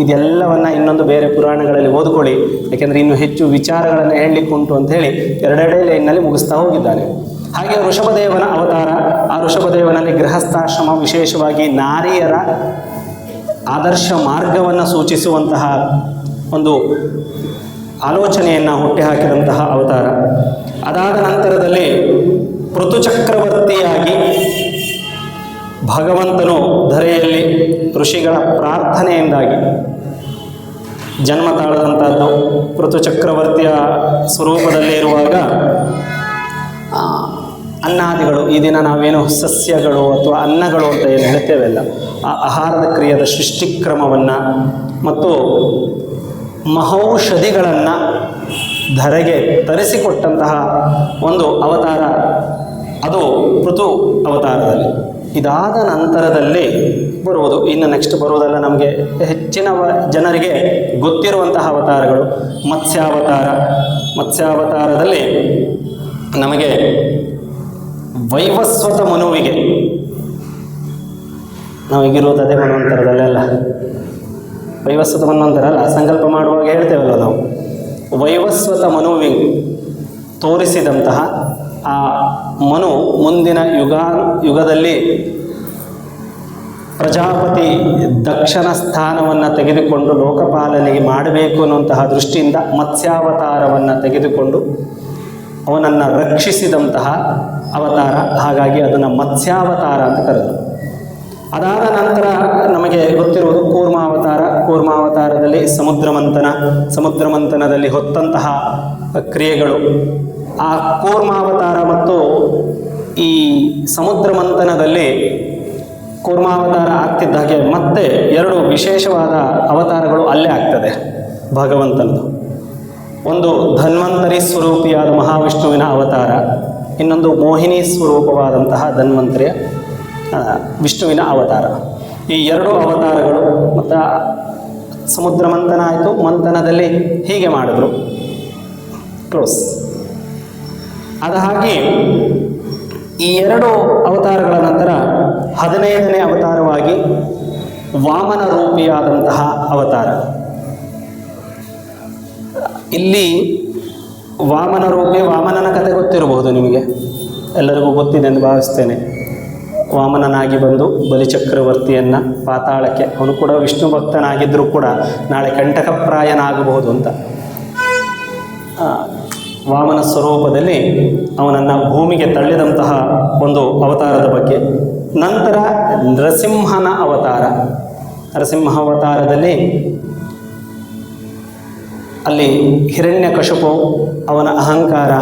ಇದೆಲ್ಲವನ್ನು ಇನ್ನೊಂದು ಬೇರೆ ಪುರಾಣಗಳಲ್ಲಿ ಓದ್ಕೊಳ್ಳಿ, ಯಾಕೆಂದರೆ ಇನ್ನೂ ಹೆಚ್ಚು ವಿಚಾರಗಳನ್ನು ಹೇಳಲಿಕ್ಕೆ ಉಂಟು ಅಂತ ಹೇಳಿ 2 ಲೈನ್ನಲ್ಲಿ ಮುಗಿಸ್ತಾ ಹೋಗಿದ್ದಾನೆ. ಹಾಗೆ ವೃಷಭದೇವನ ಅವತಾರ, ಆ ವೃಷಭದೇವನಲ್ಲಿ ಗೃಹಸ್ಥಾಶ್ರಮ, ವಿಶೇಷವಾಗಿ ನಾರಿಯರ ಆದರ್ಶ ಮಾರ್ಗವನ್ನು ಸೂಚಿಸುವಂತಹ ಒಂದು ಆಲೋಚನೆಯನ್ನು ಹುಟ್ಟಿಹಾಕಿದಂತಹ ಅವತಾರ. ಅದಾದ ನಂತರದಲ್ಲಿ ಋತುಚಕ್ರವರ್ತಿಯಾಗಿ ಭಗವಂತನು ಧರೆಯಲ್ಲಿ ಋಷಿಗಳ ಪ್ರಾರ್ಥನೆಯಿಂದಾಗಿ ಜನ್ಮ ತಾಳದಂಥದ್ದು. ಋತುಚಕ್ರವರ್ತಿಯ ಸ್ವರೂಪದಲ್ಲಿ ಇರುವಾಗ ಅನ್ನಾದಿಗಳು, ಈ ದಿನ ನಾವೇನು ಸಸ್ಯಗಳು ಅಥವಾ ಅನ್ನಗಳು ಅಂತ ಏನು ಹೇಳ್ತೇವೆಲ್ಲ, ಆ ಆಹಾರದ ಕ್ರಿಯೆಯ ಸೃಷ್ಟಿಕ್ರಮವನ್ನು ಮತ್ತು ಮಹೌಷಧಿಗಳನ್ನು ಧರೆಗೆ ತರಿಸಿಕೊಟ್ಟಂತಹ ಒಂದು ಅವತಾರ ಅದು ಋತು ಅವತಾರದಲ್ಲಿ. ಇದಾದ ನಂತರದಲ್ಲಿ ಬರುವುದು, ಇನ್ನು ನೆಕ್ಸ್ಟ್ ಬರುವುದೆಲ್ಲ ನಮಗೆ ಹೆಚ್ಚಿನ ಜನರಿಗೆ ಗೊತ್ತಿರುವಂತಹ ಅವತಾರಗಳು. ಮತ್ಸ್ಯಾವತಾರ. ಮತ್ಸ್ಯಾವತಾರದಲ್ಲಿ ನಮಗೆ ವೈವಸ್ವತ ಮನುವಿಗೆ, ನಾವೀಗಿರೋದು ಅದೇ ಮನ್ವಂತರದಲ್ಲೆಲ್ಲ ವೈವಸ್ವತ ಮನ್ವಂತರ ಅಲ್ಲ, ಸಂಕಲ್ಪ ಮಾಡುವಾಗ ಹೇಳ್ತೇವಲ್ಲ ನಾವು, ವೈವಸ್ವತ ಮನುವಿಗೆ ತೋರಿಸಿದಂತಹ ಆ ಮನು ಮುಂದಿನ ಯುಗದಲ್ಲಿ ಪ್ರಜಾಪತಿ ದಕ್ಷನ ಸ್ಥಾನವನ್ನು ತೆಗೆದುಕೊಂಡು ಲೋಕಪಾಲನೆಗೆ ಮಾಡಬೇಕು ಅನ್ನುವಂತಹ ದೃಷ್ಟಿಯಿಂದ ಮತ್ಸ್ಯಾವತಾರವನ್ನು ತೆಗೆದುಕೊಂಡು ಅವನನ್ನು ರಕ್ಷಿಸಿದಂತಹ ಅವತಾರ. ಹಾಗಾಗಿ ಅದನ್ನು ಮತ್ಸ್ಯಾವತಾರ ಅಂತ ಕರೆದರು. ಅದಾದ ನಂತರ ನಮಗೆ ಗೊತ್ತಿರುವುದು ಕೂರ್ಮಾವತಾರ. ಕೂರ್ಮಾವತಾರದಲ್ಲಿ ಸಮುದ್ರಮಂಥನದಲ್ಲಿ ಹೊತ್ತಂತಹ ಕ್ರಿಯೆಗಳು. ಆ ಕೂರ್ಮಾವತಾರ ಮತ್ತು ಈ ಸಮುದ್ರಮಂಥನದಲ್ಲಿ ಕೂರ್ಮಾವತಾರ ಆಗ್ತಿದ್ದ ಹಾಗೆ ಮತ್ತೆ 2 ವಿಶೇಷವಾದ ಅವತಾರಗಳು ಅಲ್ಲೇ ಆಗ್ತದೆ ಭಗವಂತನದು. ಒಂದು ಧನ್ವಂತರಿ ಸ್ವರೂಪಿಯಾದ ಮಹಾವಿಷ್ಣುವಿನ ಅವತಾರ, ಇನ್ನೊಂದು ಮೋಹಿನಿ ಸ್ವರೂಪವಾದಂತಹ ಧನ್ವಂತರಿಯ ವಿಷ್ಣುವಿನ ಅವತಾರ. ಈ 2 ಅವತಾರಗಳು ಮತ್ತು ಸಮುದ್ರ ಮಂಥನ ಆಯಿತು. ಮಂಥನದಲ್ಲಿ ಹೀಗೆ ಮಾಡಿದ್ರು, ಕ್ಲೋಸ್. ಅದ ಹಾಗೆ ಈ 2 ಅವತಾರಗಳ ನಂತರ 15ನೇ ಅವತಾರವಾಗಿ ವಾಮನ ರೂಪಿಯಾದಂತಹ ಅವತಾರ. ಇಲ್ಲಿ ವಾಮನ ರೂಪಿ, ವಾಮನನ ಕಥೆ ಗೊತ್ತಿರಬಹುದು ನಿಮಗೆ, ಎಲ್ಲರಿಗೂ ಗೊತ್ತಿದೆ ಎಂದು ಭಾವಿಸ್ತೇನೆ. ವಾಮನನಾಗಿ ಬಂದು ಬಲಿಚಕ್ರವರ್ತಿಯನ್ನು ಪಾತಾಳಕ್ಕೆ, ಅವನು ಕೂಡ ವಿಷ್ಣು ಭಕ್ತನಾಗಿದ್ದರೂ ಕೂಡ ನಾಳೆ ಕಂಟಕಪ್ರಾಯನಾಗಬಹುದು ಅಂತ ವಾಮನ ಸ್ವರೂಪದಲ್ಲಿ ಅವನನ್ನು ಭೂಮಿಗೆ ತಳ್ಳಿದಂತಹ ಒಂದು ಅವತಾರದ ಬಗ್ಗೆ. ನಂತರ ನರಸಿಂಹನ ಅವತಾರ. ನರಸಿಂಹ ಅವತಾರದಲ್ಲಿ ಅಲ್ಲಿ ಹಿರಣ್ಯಕಶಿಪು ಅವನ ಅಹಂಕಾರ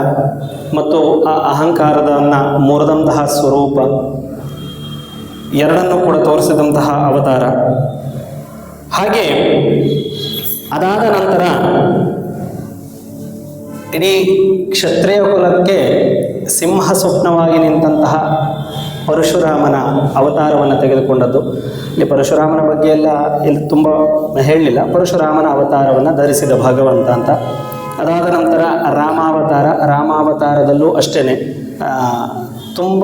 ಮತ್ತು ಆ ಅಹಂಕಾರದನ್ನು ಮುರಿದಂತಹ ಸ್ವರೂಪ ಎರಡನ್ನೂ ಕೂಡ ತೋರಿಸಿದಂತಹ ಅವತಾರ. ಹಾಗೆ ಅದಾದ ನಂತರ ಇಡೀ ಕ್ಷತ್ರಿಯ ಕುಲಕ್ಕೆ ಸಿಂಹ ಸ್ವಪ್ನವಾಗಿ ನಿಂತಹ ಪರಶುರಾಮನ ಅವತಾರವನ್ನು ತೆಗೆದುಕೊಂಡದ್ದು. ಇಲ್ಲಿ ಪರಶುರಾಮನ ಬಗ್ಗೆ ಎಲ್ಲ ಇಲ್ಲಿ ತುಂಬ ಹೇಳಲಿಲ್ಲ. ಪರಶುರಾಮನ ಅವತಾರವನ್ನು ಧರಿಸಿದ ಭಗವಂತ ಅಂತ. ಅದಾದ ನಂತರ ರಾಮಾವತಾರದಲ್ಲೂ ಅಷ್ಟೇ ತುಂಬ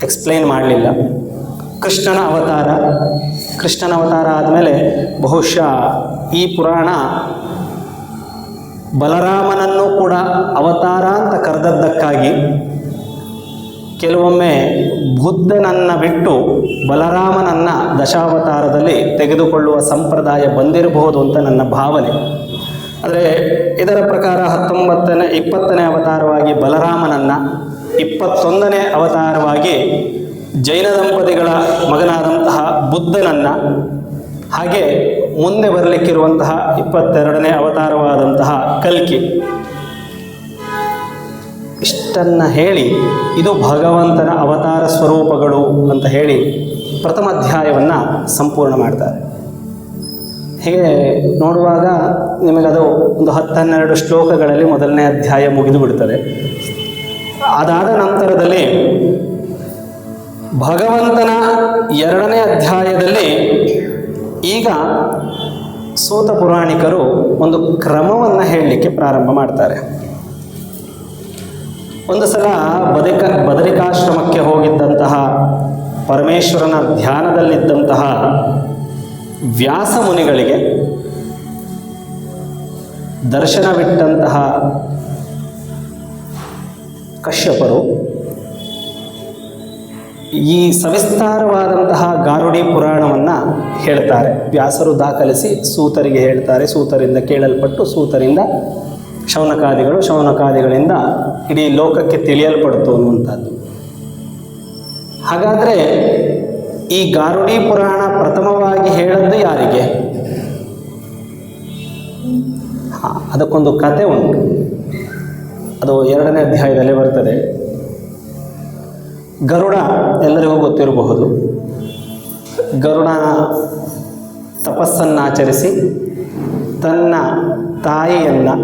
ಎಕ್ಸ್ಪ್ಲೈನ್ ಮಾಡಲಿಲ್ಲ. ಕೃಷ್ಣನ ಅವತಾರ ಆದಮೇಲೆ ಬಹುಶಃ ಈ ಪುರಾಣ ಬಲರಾಮನನ್ನು ಕೂಡ ಅವತಾರ ಅಂತ ಕರೆದದ್ದಕ್ಕಾಗಿ ಕೆಲವೊಮ್ಮೆ ಬುದ್ಧನನ್ನು ಬಿಟ್ಟು ಬಲರಾಮನನ್ನು ದಶಾವತಾರದಲ್ಲಿ ತೆಗೆದುಕೊಳ್ಳುವ ಸಂಪ್ರದಾಯ ಬಂದಿರಬಹುದು ಅಂತ ನನ್ನ ಭಾವನೆ. ಆದರೆ ಇದರ ಪ್ರಕಾರ 20ನೇ ಅವತಾರವಾಗಿ ಬಲರಾಮನನ್ನು, 21ನೇ ಅವತಾರವಾಗಿ ಜೈನ ದಂಪತಿಗಳ ಮಗನಾದಂತಹ ಬುದ್ಧನನ್ನು, ಹಾಗೆ ಮುಂದೆ ಬರಲಿಕ್ಕಿರುವಂತಹ 22ನೇ ಅವತಾರವಾದಂತಹ ಕಲ್ಕಿ, ಇಷ್ಟನ್ನು ಹೇಳಿ ಇದು ಭಗವಂತನ ಅವತಾರ ಸ್ವರೂಪಗಳು ಅಂತ ಹೇಳಿ ಪ್ರಥಮ ಅಧ್ಯಾಯವನ್ನು ಸಂಪೂರ್ಣ ಮಾಡ್ತಾರೆ. ಹೀಗೆ ನೋಡುವಾಗ ನಿಮಗದು ಒಂದು 10-12 ಶ್ಲೋಕಗಳಲ್ಲಿ ಮೊದಲನೇ ಅಧ್ಯಾಯ ಮುಗಿದು ಬಿಡ್ತದೆ. ಅದಾದ ನಂತರದಲ್ಲಿ ಭಗವಂತನ 2ನೇ ಅಧ್ಯಾಯದಲ್ಲಿ ಈಗ ಸೂತ ಪುರಾಣಿಕರು ಒಂದು ಕ್ರಮವನ್ನು ಹೇಳಲಿಕ್ಕೆ ಪ್ರಾರಂಭ ಮಾಡ್ತಾರೆ. ಒಂದು ಸಲ ಬದರಿಕಾಶ್ರಮಕ್ಕೆ ಹೋಗಿದ್ದಂತಹ ಪರಮೇಶ್ವರನ ಧ್ಯಾನದಲ್ಲಿದ್ದಂತಹ ವ್ಯಾಸ ಮುನಿಗಳಿಗೆ ದರ್ಶನವಿಟ್ಟಂತಹ ಕಶ್ಯಪರು ಈ ಸವಿಸ್ತಾರವಾದಂತಹ ಗಾರುಡಿ ಪುರಾಣವನ್ನು ಹೇಳ್ತಾರೆ. ವ್ಯಾಸರು ದಾಖಲಿಸಿ ಸೂತರಿಗೆ ಹೇಳ್ತಾರೆ. ಸೂತರಿಂದ ಕೇಳಲ್ಪಟ್ಟು ಸೂತರಿಂದ ಶೌನಕಾದಿಗಳಿಂದ ಇಡೀ ಲೋಕಕ್ಕೆ ತಿಳಿಯಲ್ಪಡ್ತು ಅನ್ನುವಂಥದ್ದು. ಹಾಗಾದರೆ ಈ ಗಾರುಡಿ ಪುರಾಣ ಪ್ರಥಮವಾಗಿ ಹೇಳದ್ದು ಯಾರಿಗೆ? ಅದಕ್ಕೊಂದು ಕತೆ ಉಂಟು. ಅದು 2ನೇ ಅಧ್ಯಾಯದಲ್ಲಿ ಬರ್ತದೆ. ಗರುಡ ಎಲ್ಲರಿಗೂ ಗೊತ್ತಿರಬಹುದು. ಗರುಡನ ತಪಸ್ಸನ್ನಾಚರಿಸಿ ತನ್ನ ತಾಯಿಯನ್ನು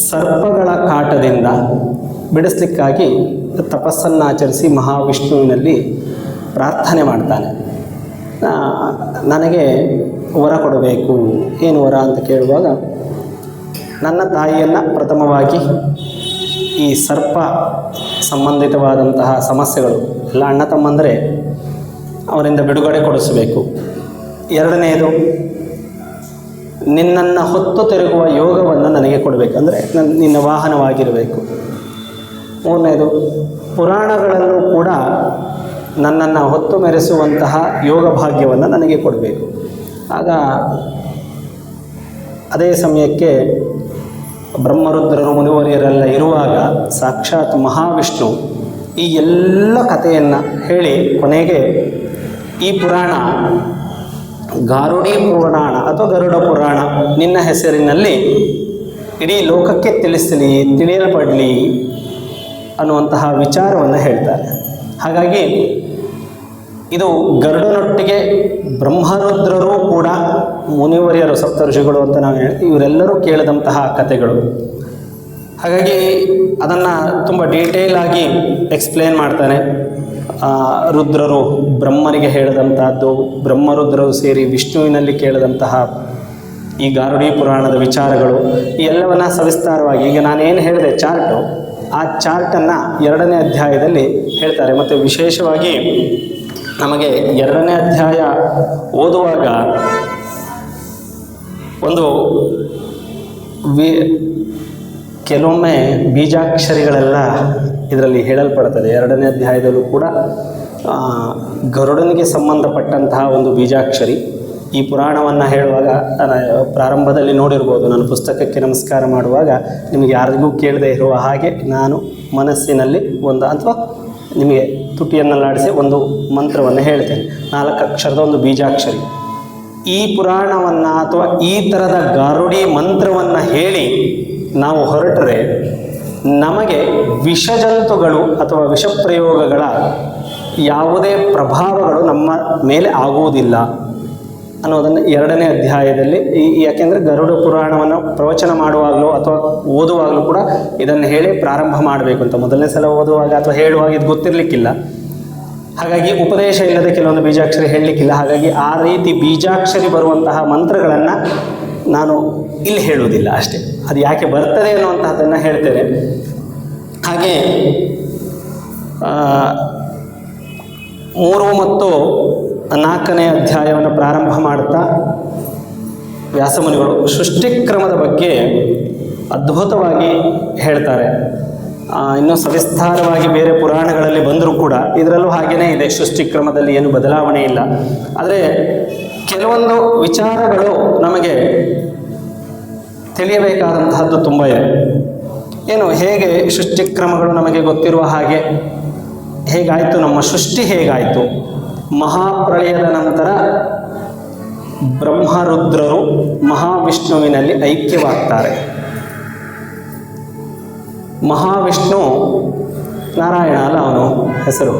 ಸರ್ಪಗಳ ಕಾಟದಿಂದ ಬಿಡಿಸ್ಲಿಕ್ಕಾಗಿ ತಪಸ್ಸನ್ನಾಚರಿಸಿ ಮಹಾವಿಷ್ಣುವಿನಲ್ಲಿ ಪ್ರಾರ್ಥನೆ ಮಾಡ್ತಾನೆ. ನನಗೆ ವರ ಕೊಡಬೇಕು. ಏನು ವರ ಅಂತ ಕೇಳುವಾಗ, ನನ್ನ ತಾಯಿಯನ್ನು ಪ್ರಥಮವಾಗಿ ಈ ಸರ್ಪ ಸಂಬಂಧಿತವಾದಂತಹ ಸಮಸ್ಯೆಗಳು ಎಲ್ಲ ಅಣ್ಣ ತಮ್ಮಂದರೆ ಅವರಿಂದ ಬಿಡುಗಡೆ ಕೊಡಿಸಬೇಕು. 2ನೇದು, ನಿನ್ನನ್ನು ಹೊತ್ತು ತಿರುಗುವ ಯೋಗವನ್ನು ನನಗೆ ಕೊಡಬೇಕು, ಅಂದರೆ ನಿನ್ನ ವಾಹನವಾಗಿರಬೇಕು. 3ನೇದು, ಪುರಾಣಗಳಲ್ಲೂ ಕೂಡ ನನ್ನನ್ನು ಹೊತ್ತು ಮೆರೆಸುವಂತಹ ಯೋಗ ಭಾಗ್ಯವನ್ನು ನನಗೆ ಕೊಡಬೇಕು. ಆಗ ಅದೇ ಸಮಯಕ್ಕೆ ಬ್ರಹ್ಮರುದ್ರರು ಮುನಿವರಿಯರೆಲ್ಲ ಇರುವಾಗ ಸಾಕ್ಷಾತ್ ಮಹಾವಿಷ್ಣು ಈ ಎಲ್ಲ ಕಥೆಯನ್ನು ಹೇಳಿ ಕೊನೆಗೆ ಈ ಪುರಾಣ ಗಾರುಡಿ ಪುರಾಣ ಅಥವಾ ಗರುಡ ಪುರಾಣ ನಿನ್ನ ಹೆಸರಿನಲ್ಲಿ ಇಡೀ ಲೋಕಕ್ಕೆ ತಿಳಿಯಲ್ಪಡಲಿ ಅನ್ನುವಂತಹ ವಿಚಾರವನ್ನು ಹೇಳ್ತಾರೆ. ಹಾಗಾಗಿ ಇದು ಗರುಡನೊಟ್ಟಿಗೆ ಬ್ರಹ್ಮರುದ್ರರು ಕೂಡ ಮುನಿವರಿಯರು, ಸಪ್ತಋಷಿಗಳು ಅಂತ ನಾವು ಹೇಳ್ತೀವಿ, ಇವರೆಲ್ಲರೂ ಕೇಳಿದಂತಹ ಕಥೆಗಳು. ಹಾಗಾಗಿ ಅದನ್ನು ತುಂಬ ಡೀಟೇಲ್ ಆಗಿ ಎಕ್ಸ್ಪ್ಲೇನ್ ಮಾಡ್ತಾನೆ. ರುದ್ರರು ಬ್ರಹ್ಮನಿಗೆ ಹೇಳಿದಂತಹದ್ದು, ಬ್ರಹ್ಮರುದ್ರರು ಸೇರಿ ವಿಷ್ಣುವಿನಲ್ಲಿ ಕೇಳಿದಂತಹ ಈ ಗಾರುಡಿ ಪುರಾಣದ ವಿಚಾರಗಳು, ಈ ಎಲ್ಲವನ್ನ ಸವಿಸ್ತಾರವಾಗಿ ಈಗ ನಾನೇನು ಹೇಳಿದೆ ಚಾರ್ಟು, ಆ ಚಾರ್ಟನ್ನು 2ನೇ ಅಧ್ಯಾಯದಲ್ಲಿ ಹೇಳ್ತಾರೆ. ಮತ್ತು ವಿಶೇಷವಾಗಿ ನಮಗೆ 2ನೇ ಅಧ್ಯಾಯ ಓದುವಾಗ ಒಂದು ಕೆಲವೊಮ್ಮೆ ಬೀಜಾಕ್ಷರಿಗಳೆಲ್ಲ ಇದರಲ್ಲಿ ಹೇಳಲ್ಪಡುತ್ತದೆ. 2ನೇ ಅಧ್ಯಾಯದಲ್ಲೂ ಕೂಡ ಗರುಡನಿಗೆ ಸಂಬಂಧಪಟ್ಟಂತಹ ಒಂದು ಬೀಜಾಕ್ಷರಿ. ಈ ಪುರಾಣವನ್ನು ಹೇಳುವಾಗ ಪ್ರಾರಂಭದಲ್ಲಿ ನೋಡಿರ್ಬೋದು, ನಾನು ಪುಸ್ತಕಕ್ಕೆ ನಮಸ್ಕಾರ ಮಾಡುವಾಗ ನಿಮಗೆ ಯಾರಿಗೂ ಕೇಳದೆ ಇರುವ ಹಾಗೆ ನಾನು ಮನಸ್ಸಿನಲ್ಲಿ ಒಂದು ಅಥವಾ ನಿಮಗೆ ತುಟಿಯನ್ನಲ್ಲಾಡಿಸಿ ಒಂದು ಮಂತ್ರವನ್ನು ಹೇಳ್ತೇನೆ. 4 ಅಕ್ಷರದ ಒಂದು ಬೀಜಾಕ್ಷರಿ. ಈ ಪುರಾಣವನ್ನು ಅಥವಾ ಈ ಥರದ ಗಾರುಡಿ ಮಂತ್ರವನ್ನು ಹೇಳಿ ನಾವು ಹೊರಟರೆ ನಮಗೆ ವಿಷಜಂತುಗಳು ಅಥವಾ ವಿಷಪ್ರಯೋಗಗಳ ಯಾವುದೇ ಪ್ರಭಾವಗಳು ನಮ್ಮ ಮೇಲೆ ಆಗುವುದಿಲ್ಲ. ಅನ್ನೋದನ್ನು 2ನೇ ಅಧ್ಯಾಯದಲ್ಲಿ ಯಾಕೆಂದರೆ ಗರುಡ ಪುರಾಣವನ್ನು ಪ್ರವಚನ ಮಾಡುವಾಗಲೂ ಅಥವಾ ಓದುವಾಗಲೂ ಕೂಡ ಇದನ್ನು ಹೇಳಿ ಪ್ರಾರಂಭ ಮಾಡಬೇಕು ಅಂತ. ಮೊದಲನೇ ಸಲ ಓದುವಾಗ ಅಥವಾ ಹೇಳುವಾಗ ಇದು ಗೊತ್ತಿರಲಿಕ್ಕಿಲ್ಲ. ಹಾಗಾಗಿ ಉಪದೇಶ ಇಲ್ಲದೆ ಕೆಲವೊಂದು ಬೀಜಾಕ್ಷರಿ ಹೇಳಲಿಕ್ಕಿಲ್ಲ. ಹಾಗಾಗಿ ಆ ರೀತಿ ಬೀಜಾಕ್ಷರಿ ಬರುವಂತಹ ಮಂತ್ರಗಳನ್ನು ನಾನು ಇಲ್ಲಿ ಹೇಳುವುದಿಲ್ಲ ಅಷ್ಟೇ. ಅದು ಯಾಕೆ ಬರ್ತದೆ ಅನ್ನುವಂತಹದ್ದನ್ನು ಹೇಳ್ತೇನೆ. ಹಾಗೆ 3 ಮತ್ತು 4ನೇ ಅಧ್ಯಾಯವನ್ನು ಪ್ರಾರಂಭ ಮಾಡುತ್ತಾ ವ್ಯಾಸಮುನಿಗಳು ಸೃಷ್ಟಿಕ್ರಮದ ಬಗ್ಗೆ ಅದ್ಭುತವಾಗಿ ಹೇಳ್ತಾರೆ. ಇನ್ನೂ ಸವಿಸ್ತಾರವಾಗಿ ಬೇರೆ ಪುರಾಣಗಳಲ್ಲಿ ಬಂದರೂ ಕೂಡ ಇದರಲ್ಲೂ ಹಾಗೆಯೇ ಇದೆ. ಸೃಷ್ಟಿಕ್ರಮದಲ್ಲಿ ಏನು ಬದಲಾವಣೆ ಇಲ್ಲ. ಆದರೆ ಕೆಲವೊಂದು ವಿಚಾರಗಳು ನಮಗೆ ತಿಳಿಯಬೇಕಾದಂತಹದ್ದು ತುಂಬ ಇದೆ. ಏನು ಹೇಗೆ ಸೃಷ್ಟಿಕ್ರಮಗಳು ನಮಗೆ ಗೊತ್ತಿರುವ ಹಾಗೆ ಹೇಗಾಯಿತು, ನಮ್ಮ ಸೃಷ್ಟಿ ಹೇಗಾಯಿತು, ಮಹಾಪ್ರಳಯದ ನಂತರ ಬ್ರಹ್ಮರುದ್ರರು ಮಹಾವಿಷ್ಣುವಿನಲ್ಲಿ ಐಕ್ಯವಾಗ್ತಾರೆ. ಮಹಾವಿಷ್ಣು ನಾರಾಯಣ ಅಲ್ಲ ಅವನು ಹೆಸರು.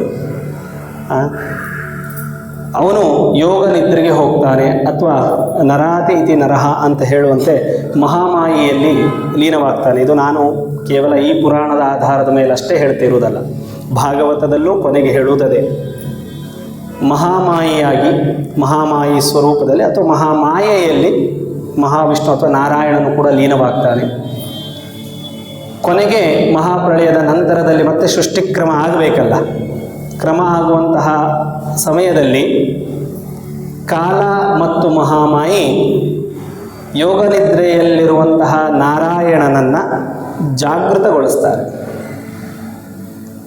ಅವನು ಯೋಗ ನಿದ್ರೆಗೆ ಹೋಗ್ತಾನೆ, ಅಥವಾ ನರಾತಿ ಇತಿ ನರಹ ಅಂತ ಹೇಳುವಂತೆ ಮಹಾಮಾಯಿಯಲ್ಲಿ ಲೀನವಾಗ್ತಾನೆ. ಇದು ನಾನು ಕೇವಲ ಈ ಪುರಾಣದ ಆಧಾರದ ಮೇಲೆ ಅಷ್ಟೇ ಹೇಳ್ತಿರುವುದಲ್ಲ, ಭಾಗವತದಲ್ಲೂ ಕೊನೆಗೆ ಹೇಳುವುದೇ. ಮಹಾಮಾಯಿಯಾಗಿ ಮಹಾಮಾಯಿ ಸ್ವರೂಪದಲ್ಲಿ ಅಥವಾ ಮಹಾಮಾಯೆಯಲ್ಲಿ ಮಹಾವಿಷ್ಣು ಅಥವಾ ನಾರಾಯಣನು ಕೂಡ ಲೀನವಾಗ್ತಾನೆ. ಕೊನೆಗೆ ಮಹಾಪ್ರಳಯದ ನಂತರದಲ್ಲಿ ಮತ್ತೆ ಸೃಷ್ಟಿಕ್ರಮ ಆಗಬೇಕಲ್ಲ. ಕ್ರಮ ಆಗುವಂತಹ ಸಮಯದಲ್ಲಿ ಕಾಲ ಮತ್ತು ಮಹಾಮಾಯಿ ಯೋಗನಿದ್ರೆಯಲ್ಲಿರುವಂತಹ ನಾರಾಯಣನನ್ನು ಜಾಗೃತಗೊಳಿಸ್ತಾರೆ.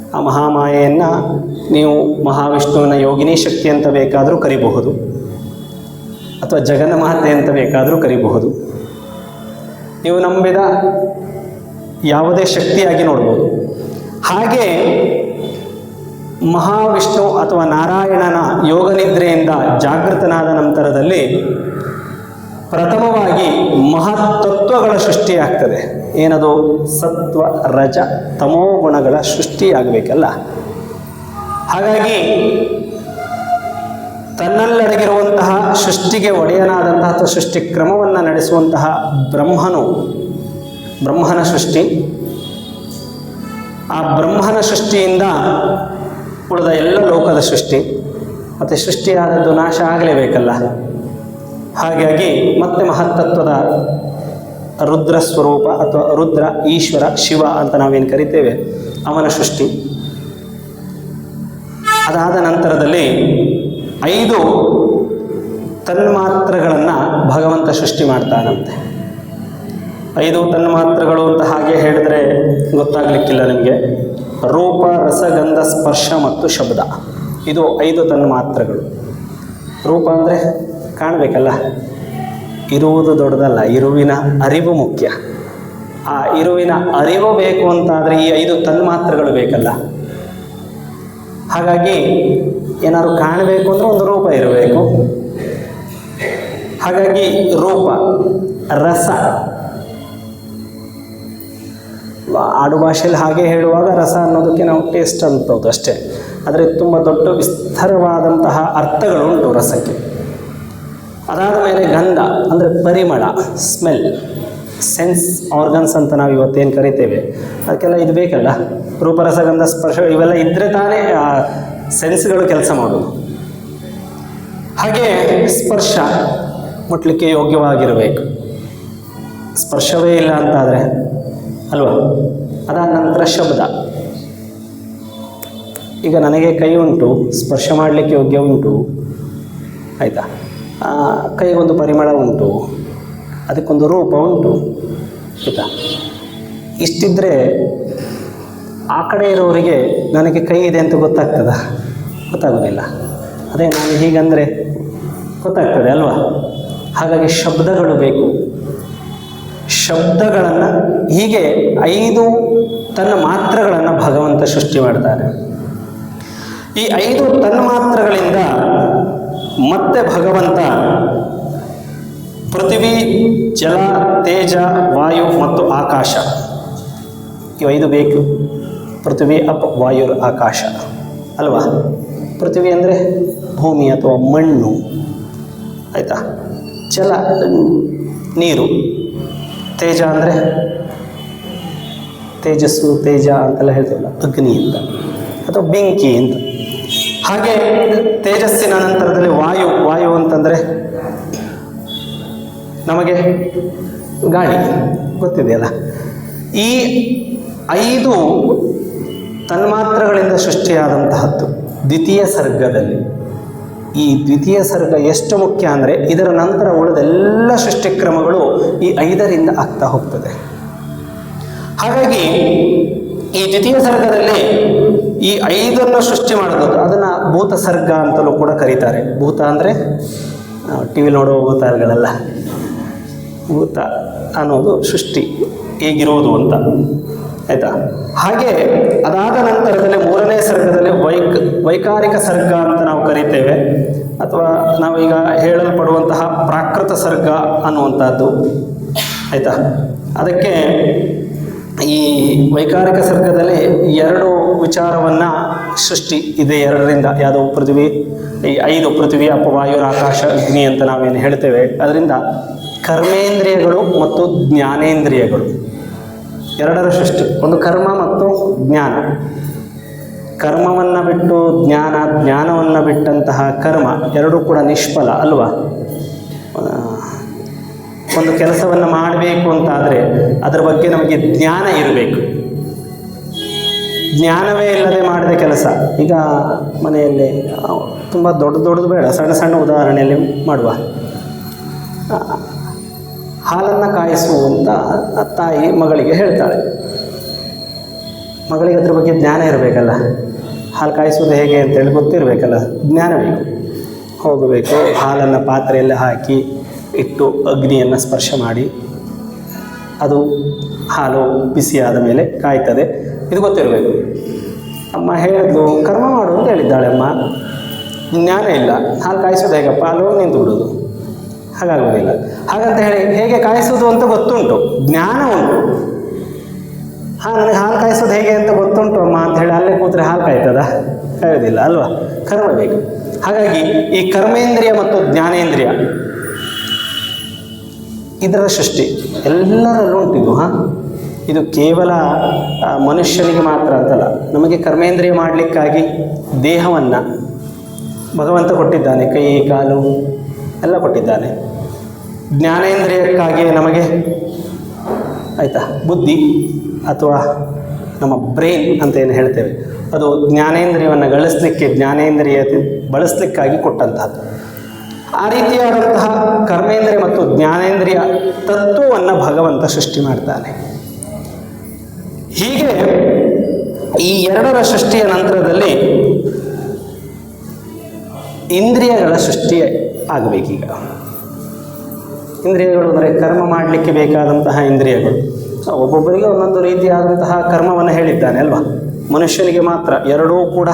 ಆ ಮಹಾಮಾಯೆಯನ್ನು ನೀವು ಮಹಾವಿಷ್ಣುವಿನ ಯೋಗಿನಿ ಶಕ್ತಿ ಅಂತ ಬೇಕಾದರೂ ಕರಿಬಹುದು, ಅಥವಾ ಜಗನ್ಮಾತೆ ಅಂತ ಬೇಕಾದರೂ ಕರಿಬಹುದು. ನೀವು ನಂಬಿದ ಯಾವುದೇ ಶಕ್ತಿಯಾಗಿ ನೋಡ್ಬೋದು. ಹಾಗೆ ಮಹಾವಿಷ್ಣು ಅಥವಾ ನಾರಾಯಣನ ಯೋಗನಿದ್ರೆಯಿಂದ ಜಾಗೃತನಾದ ನಂತರದಲ್ಲಿ ಪ್ರಥಮವಾಗಿ ಮಹತ್ತತ್ವಗಳ ಸೃಷ್ಟಿಯಾಗ್ತದೆ. ಏನದು? ಸತ್ವ ರಜ ತಮೋ ಗುಣಗಳ ಸೃಷ್ಟಿಯಾಗಬೇಕಲ್ಲ. ಹಾಗಾಗಿ ತನ್ನಲ್ಲಡಗಿರುವಂತಹ ಸೃಷ್ಟಿಗೆ ಒಡೆಯನಾದಂತಹ ಅಥವಾ ಸೃಷ್ಟಿ ಕ್ರಮವನ್ನು ನಡೆಸುವಂತಹ ಬ್ರಹ್ಮನ ಸೃಷ್ಟಿ, ಆ ಬ್ರಹ್ಮನ ಸೃಷ್ಟಿಯಿಂದ ಉಳಿದ ಎಲ್ಲ ಲೋಕದ ಸೃಷ್ಟಿ, ಮತ್ತು ಸೃಷ್ಟಿಯಾದದ್ದು ನಾಶ ಆಗಲೇಬೇಕಲ್ಲ. ಹಾಗಾಗಿ ಮತ್ತೆ ಮಹತ್ತತ್ವದ ರುದ್ರ ಸ್ವರೂಪ ಅಥವಾ ರುದ್ರ ಈಶ್ವರ ಶಿವ ಅಂತ ನಾವೇನು ಕರಿತೇವೆ, ಅವನ ಸೃಷ್ಟಿ. ಅದಾದ ನಂತರದಲ್ಲಿ 5 ತನ್ಮಾತ್ರಗಳನ್ನು ಭಗವಂತ ಸೃಷ್ಟಿ ಮಾಡ್ತಾನಂತೆ. 5 ತನ್ಮಾತ್ರಗಳು ಅಂತ ಹಾಗೆ ಹೇಳಿದ್ರೆ ಗೊತ್ತಾಗಲಿಕ್ಕಿಲ್ಲ ನಿಮಗೆ. ರೂಪ, ರಸಗಂಧ, ಸ್ಪರ್ಶ ಮತ್ತು ಶಬ್ದ, ಇದು 5 ತನ್ಮಾತ್ರಗಳು. ರೂಪ ಅಂದರೆ ಕಾಣಬೇಕಲ್ಲ, ಇರುವುದು ದೊಡ್ಡದಲ್ಲ, ಇರುವಿನ ಅರಿವು ಮುಖ್ಯ. ಆ ಇರುವಿನ ಅರಿವು ಬೇಕು ಅಂತಾದರೆ ಈ 5 ತನ್ಮಾತ್ರಗಳು ಬೇಕಲ್ಲ. ಹಾಗಾಗಿ ಏನಾದ್ರು ಕಾಣಬೇಕು ಅಂದರೆ ಒಂದು ರೂಪ ಇರಬೇಕು. ಹಾಗಾಗಿ ರೂಪ, ರಸ, ಆಡು ಭಾಷೆಯಲ್ಲಿ ಹಾಗೆ ಹೇಳುವಾಗ ರಸ ಅನ್ನೋದಕ್ಕೆ ನಾವು ಟೇಸ್ಟ್ ಅಂತದ್ದು ಅಷ್ಟೇ. ಆದರೆ ತುಂಬ ದೊಡ್ಡ ವಿಸ್ತಾರವಾದಂತಹ ಅರ್ಥಗಳುಂಟು ರಸಕ್ಕೆ. ಅದಾದ ಮೇಲೆ ಗಂಧ ಅಂದರೆ ಪರಿಮಳ, ಸ್ಮೆಲ್, ಸೆನ್ಸ್ ಆರ್ಗನ್ಸ್ ಅಂತ ನಾವು ಇವತ್ತೇನು ಕರಿತೇವೆ, ಅದಕ್ಕೆಲ್ಲ ಇದು ಬೇಕಲ್ಲ. ರೂಪರಸಗಂಧ ಸ್ಪರ್ಶ ಇವೆಲ್ಲ ಇದ್ದರೆ ತಾನೇ ಆ ಸೆನ್ಸ್ಗಳು ಕೆಲಸ ಮಾಡೋದು. ಹಾಗೆ ಸ್ಪರ್ಶ ಮುಟ್ಲಿಕ್ಕೆ ಯೋಗ್ಯವಾಗಿರಬೇಕು. ಸ್ಪರ್ಶವೇ ಇಲ್ಲ ಅಂತಾದರೆ ಅಲ್ವಾ. ಅದಾದ ನಂತರ ಶಬ್ದ. ಈಗ ನನಗೆ ಕೈ ಉಂಟು, ಸ್ಪರ್ಶ ಮಾಡಲಿಕ್ಕೆ ಯೋಗ್ಯ ಉಂಟು, ಆಯಿತಾ. ಕೈಗೊಂದು ಪರಿಮಳ ಉಂಟು, ಅದಕ್ಕೊಂದು ರೂಪ ಉಂಟು, ಆಯಿತಾ. ಇಷ್ಟಿದ್ದರೆ ಆ ಕಡೆ ಇರೋರಿಗೆ ನನಗೆ ಕೈ ಇದೆ ಅಂತ ಗೊತ್ತಾಗ್ತದ? ಗೊತ್ತಾಗೋದಿಲ್ಲ. ಅದೇ ನಾನು ಹೀಗಂದರೆ ಗೊತ್ತಾಗ್ತದೆ ಅಲ್ವಾ. ಹಾಗಾಗಿ ಶಬ್ದಗಳು ಬೇಕು. ಶಬ್ದಗಳನ್ನು ಹೀಗೆ 5 ತನ್ಮಾತ್ರಗಳನ್ನು ಭಗವಂತ ಸೃಷ್ಟಿ ಮಾಡ್ತಾನೆ. ಈ 5 ತನ್ಮಾತ್ರಗಳಿಂದ ಮತ್ತೆ ಭಗವಂತ ಪೃಥ್ವಿ, ಜಲ, ತೇಜ, ವಾಯು ಮತ್ತು ಆಕಾಶ, ಇವು 5 ಬೇಕು. ಪೃಥ್ವಿ, ಅಪ್, ವಾಯು, ಆಕಾಶ ಅಲ್ವಾ. ಪೃಥ್ವಿ ಅಂದರೆ ಭೂಮಿ ಅಥವಾ ಮಣ್ಣು ಆಯಿತಾ. ಜಲ ನೀರು, ತೇಜ ಅಂದರೆ ತೇಜಸ್ಸು, ತೇಜ ಅಂತೆಲ್ಲ ಹೇಳ್ತೀವಲ್ಲ, ಅಗ್ನಿ ಅಂತ ಅಥವಾ ಬೆಂಕಿ ಅಂತ. ಹಾಗೆ ತೇಜಸ್ಸಿನ ನಂತರದಲ್ಲಿ ವಾಯು. ವಾಯು ಅಂತಂದರೆ ನಮಗೆ ಗಾಳಿ ಗೊತ್ತಿದೆಯಲ್ಲ. ಈ 5 ತನ್ಮಾತ್ರಗಳಿಂದ ಸೃಷ್ಟಿಯಾದಂತಹದ್ದು ದ್ವಿತೀಯ ಸರ್ಗದಲ್ಲಿ. ಈ ದ್ವಿತೀಯ ಸರ್ಗ ಎಷ್ಟು ಮುಖ್ಯ ಅಂದರೆ ಇದರ ನಂತರ ಉಳಿದೆಲ್ಲ ಸೃಷ್ಟಿಕ್ರಮಗಳು ಈ 5ರಿಂದ ಆಗ್ತಾ ಹೋಗ್ತದೆ. ಹಾಗಾಗಿ ಈ ದ್ವಿತೀಯ ಸರ್ಗದಲ್ಲಿ ಈ 5ಅನ್ನು ಸೃಷ್ಟಿ ಮಾಡೋದು, ಅದನ್ನು ಭೂತ ಸರ್ಗ ಅಂತಲೂ ಕೂಡ ಕರೀತಾರೆ. ಭೂತ ಅಂದರೆ ಟಿ ವಿ ನೋಡುವ ಭೂತಗಳೆಲ್ಲ, ಭೂತ ಅನ್ನೋದು ಸೃಷ್ಟಿ ಹೇಗಿರುವುದು ಅಂತ, ಆಯಿತಾ. ಹಾಗೆ ಅದಾದ ನಂತರದಲ್ಲಿ 3ನೇ ಸರ್ಗದಲ್ಲಿ ವೈಕಾರಿಕ ಸರ್ಗ ಅಂತ ನಾವು ಕರಿತೇವೆ, ಅಥವಾ ನಾವೀಗ ಹೇಳಲ್ಪಡುವಂತಹ ಪ್ರಾಕೃತ ಸರ್ಗ ಅನ್ನುವಂಥದ್ದು, ಆಯಿತಾ. ಅದಕ್ಕೆ ಈ ವೈಕಾರಿಕ ಸರ್ಗದಲ್ಲಿ 2 ವಿಚಾರವನ್ನು ಸೃಷ್ಟಿ ಇದೆ. 2ರಿಂದ ಯಾವುದೋ ಪೃಥ್ವಿ, ಈ 5 ಪೃಥ್ವಿ, ಅಪವಾಯು, ಆಕಾಶ, ಅಗ್ನಿ ಅಂತ ನಾವೇನು ಹೇಳ್ತೇವೆ. ಅದರಿಂದ ಕರ್ಮೇಂದ್ರಿಯಗಳು ಮತ್ತು ಜ್ಞಾನೇಂದ್ರಿಯಗಳು 2ರ ಸೃಷ್ಟಿ. ಒಂದು ಕರ್ಮ ಮತ್ತು ಜ್ಞಾನ. ಕರ್ಮವನ್ನು ಬಿಟ್ಟು ಜ್ಞಾನ, ಜ್ಞಾನವನ್ನು ಬಿಟ್ಟಂತಹ ಕರ್ಮ ಎರಡೂ ಕೂಡ ನಿಷ್ಫಲ ಅಲ್ವಾ. ಒಂದು ಕೆಲಸವನ್ನು ಮಾಡಬೇಕು ಅಂತಾದರೆ ಅದರ ಬಗ್ಗೆ ನಮಗೆ ಜ್ಞಾನ ಇರಬೇಕು. ಜ್ಞಾನವೇ ಇಲ್ಲದೆ ಮಾಡಿದ ಕೆಲಸ, ಈಗ ಮನೆಯಲ್ಲಿ ತುಂಬ ದೊಡ್ಡದು ಬೇಡ, ಸಣ್ಣ ಸಣ್ಣ ಉದಾಹರಣೆಯಲ್ಲಿ ಮಾಡುವ. ಹಾಲನ್ನು ಕಾಯಿಸುವಂತ ತಾಯಿ ಮಗಳಿಗೆ ಹೇಳ್ತಾಳೆ. ಮಗಳಿಗೆ ಅದ್ರ ಬಗ್ಗೆ ಜ್ಞಾನ ಇರಬೇಕಲ್ಲ, ಹಾಲು ಕಾಯಿಸುವುದು ಹೇಗೆ ಅಂತೇಳಿ ಗೊತ್ತಿರಬೇಕಲ್ಲ, ಜ್ಞಾನ ಬೇಕು. ಹೋಗಬೇಕು, ಹಾಲನ್ನು ಪಾತ್ರೆಯಲ್ಲಿ ಹಾಕಿ ಇಟ್ಟು ಅಗ್ನಿಯನ್ನು ಸ್ಪರ್ಶ ಮಾಡಿ ಅದು ಹಾಲು ಬಿಸಿಯಾದ ಮೇಲೆ ಕಾಯ್ತದೆ, ಇದು ಗೊತ್ತಿರಬೇಕು. ಅಮ್ಮ ಹೇಳಿದ್ಲು, ಕರ್ಮ ಮಾಡು ಅಂತ ಹೇಳಿದ್ದಾಳೆ ಅಮ್ಮ. ಜ್ಞಾನ ಇಲ್ಲ, ಹಾಲು ಕಾಯಿಸೋದು ಹೇಗಪ್ಪ, ಹಾಲು ನಿಂತು ಬಿಡೋದು, ಹಾಗಾಗೋದಿಲ್ಲ. ಹಾಗಂತ ಹೇಳಿ ಹೇಗೆ ಕಾಯಿಸೋದು ಅಂತ ಗೊತ್ತುಂಟು, ಜ್ಞಾನ ಉಂಟು. ನನಗೆ ಹಾಲು ಕಾಯಿಸೋದು ಹೇಗೆ ಅಂತ ಗೊತ್ತುಂಟು ಅಮ್ಮ ಅಂತ ಹೇಳಿ ಅಲ್ಲೇ ಕೂತ್ರೆ ಹಾಲು ಕಾಯ್ತದ? ಕಾಯೋದಿಲ್ಲ ಅಲ್ವಾ, ಕರ್ಮ ಬೇಕು. ಹಾಗಾಗಿ ಈ ಕರ್ಮೇಂದ್ರಿಯ ಮತ್ತು ಜ್ಞಾನೇಂದ್ರಿಯ ಇದರ ಸೃಷ್ಟಿ ಎಲ್ಲರಲ್ಲೂ ಉಂಟಿದು. ಇದು ಕೇವಲ ಮನುಷ್ಯನಿಗೆ ಮಾತ್ರ ಅಂತಲ್ಲ, ನಮಗೆ ಕರ್ಮೇಂದ್ರಿಯ ಮಾಡಲಿಕ್ಕಾಗಿ ದೇಹವನ್ನು ಭಗವಂತ ಕೊಟ್ಟಿದ್ದಾನೆ, ಕೈ ಕಾಲು ಎಲ್ಲ ಕೊಟ್ಟಿದ್ದಾನೆ. ಜ್ಞಾನೇಂದ್ರಿಯಕ್ಕಾಗಿ ನಮಗೆ ಆಯಿತಾ ಬುದ್ಧಿ ಅಥವಾ ನಮ್ಮ ಬ್ರೈನ್ ಅಂತ ಏನು ಹೇಳ್ತೇವೆ, ಅದು ಜ್ಞಾನೇಂದ್ರಿಯವನ್ನು ಗಳಿಸಲಿಕ್ಕೆ, ಜ್ಞಾನೇಂದ್ರಿಯ ಬಳಸಲಿಕ್ಕಾಗಿ ಕೊಟ್ಟಂತಹದ್ದು. ಆ ರೀತಿಯಾದಂತಹ ಕರ್ಮೇಂದ್ರಿಯ ಮತ್ತು ಜ್ಞಾನೇಂದ್ರಿಯ ತತ್ವವನ್ನು ಭಗವಂತ ಸೃಷ್ಟಿ ಮಾಡ್ತಾನೆ. ಹೀಗೆ ಈ 2ರ ಸೃಷ್ಟಿಯ ನಂತರದಲ್ಲಿ ಇಂದ್ರಿಯಗಳ ಸೃಷ್ಟಿ ಆಗಬೇಕೀಗ. ಇಂದ್ರಿಯಗಳು ಅಂದರೆ ಕರ್ಮ ಮಾಡಲಿಕ್ಕೆ ಬೇಕಾದಂತಹ ಇಂದ್ರಿಯಗಳು. ಒಬ್ಬೊಬ್ಬರಿಗೆ ಒಂದೊಂದು ರೀತಿಯಾದಂತಹ ಕರ್ಮವನ್ನು ಹೇಳಿದ್ದಾನೆ ಅಲ್ವಾ. ಮನುಷ್ಯನಿಗೆ ಮಾತ್ರ ಎರಡೂ ಕೂಡ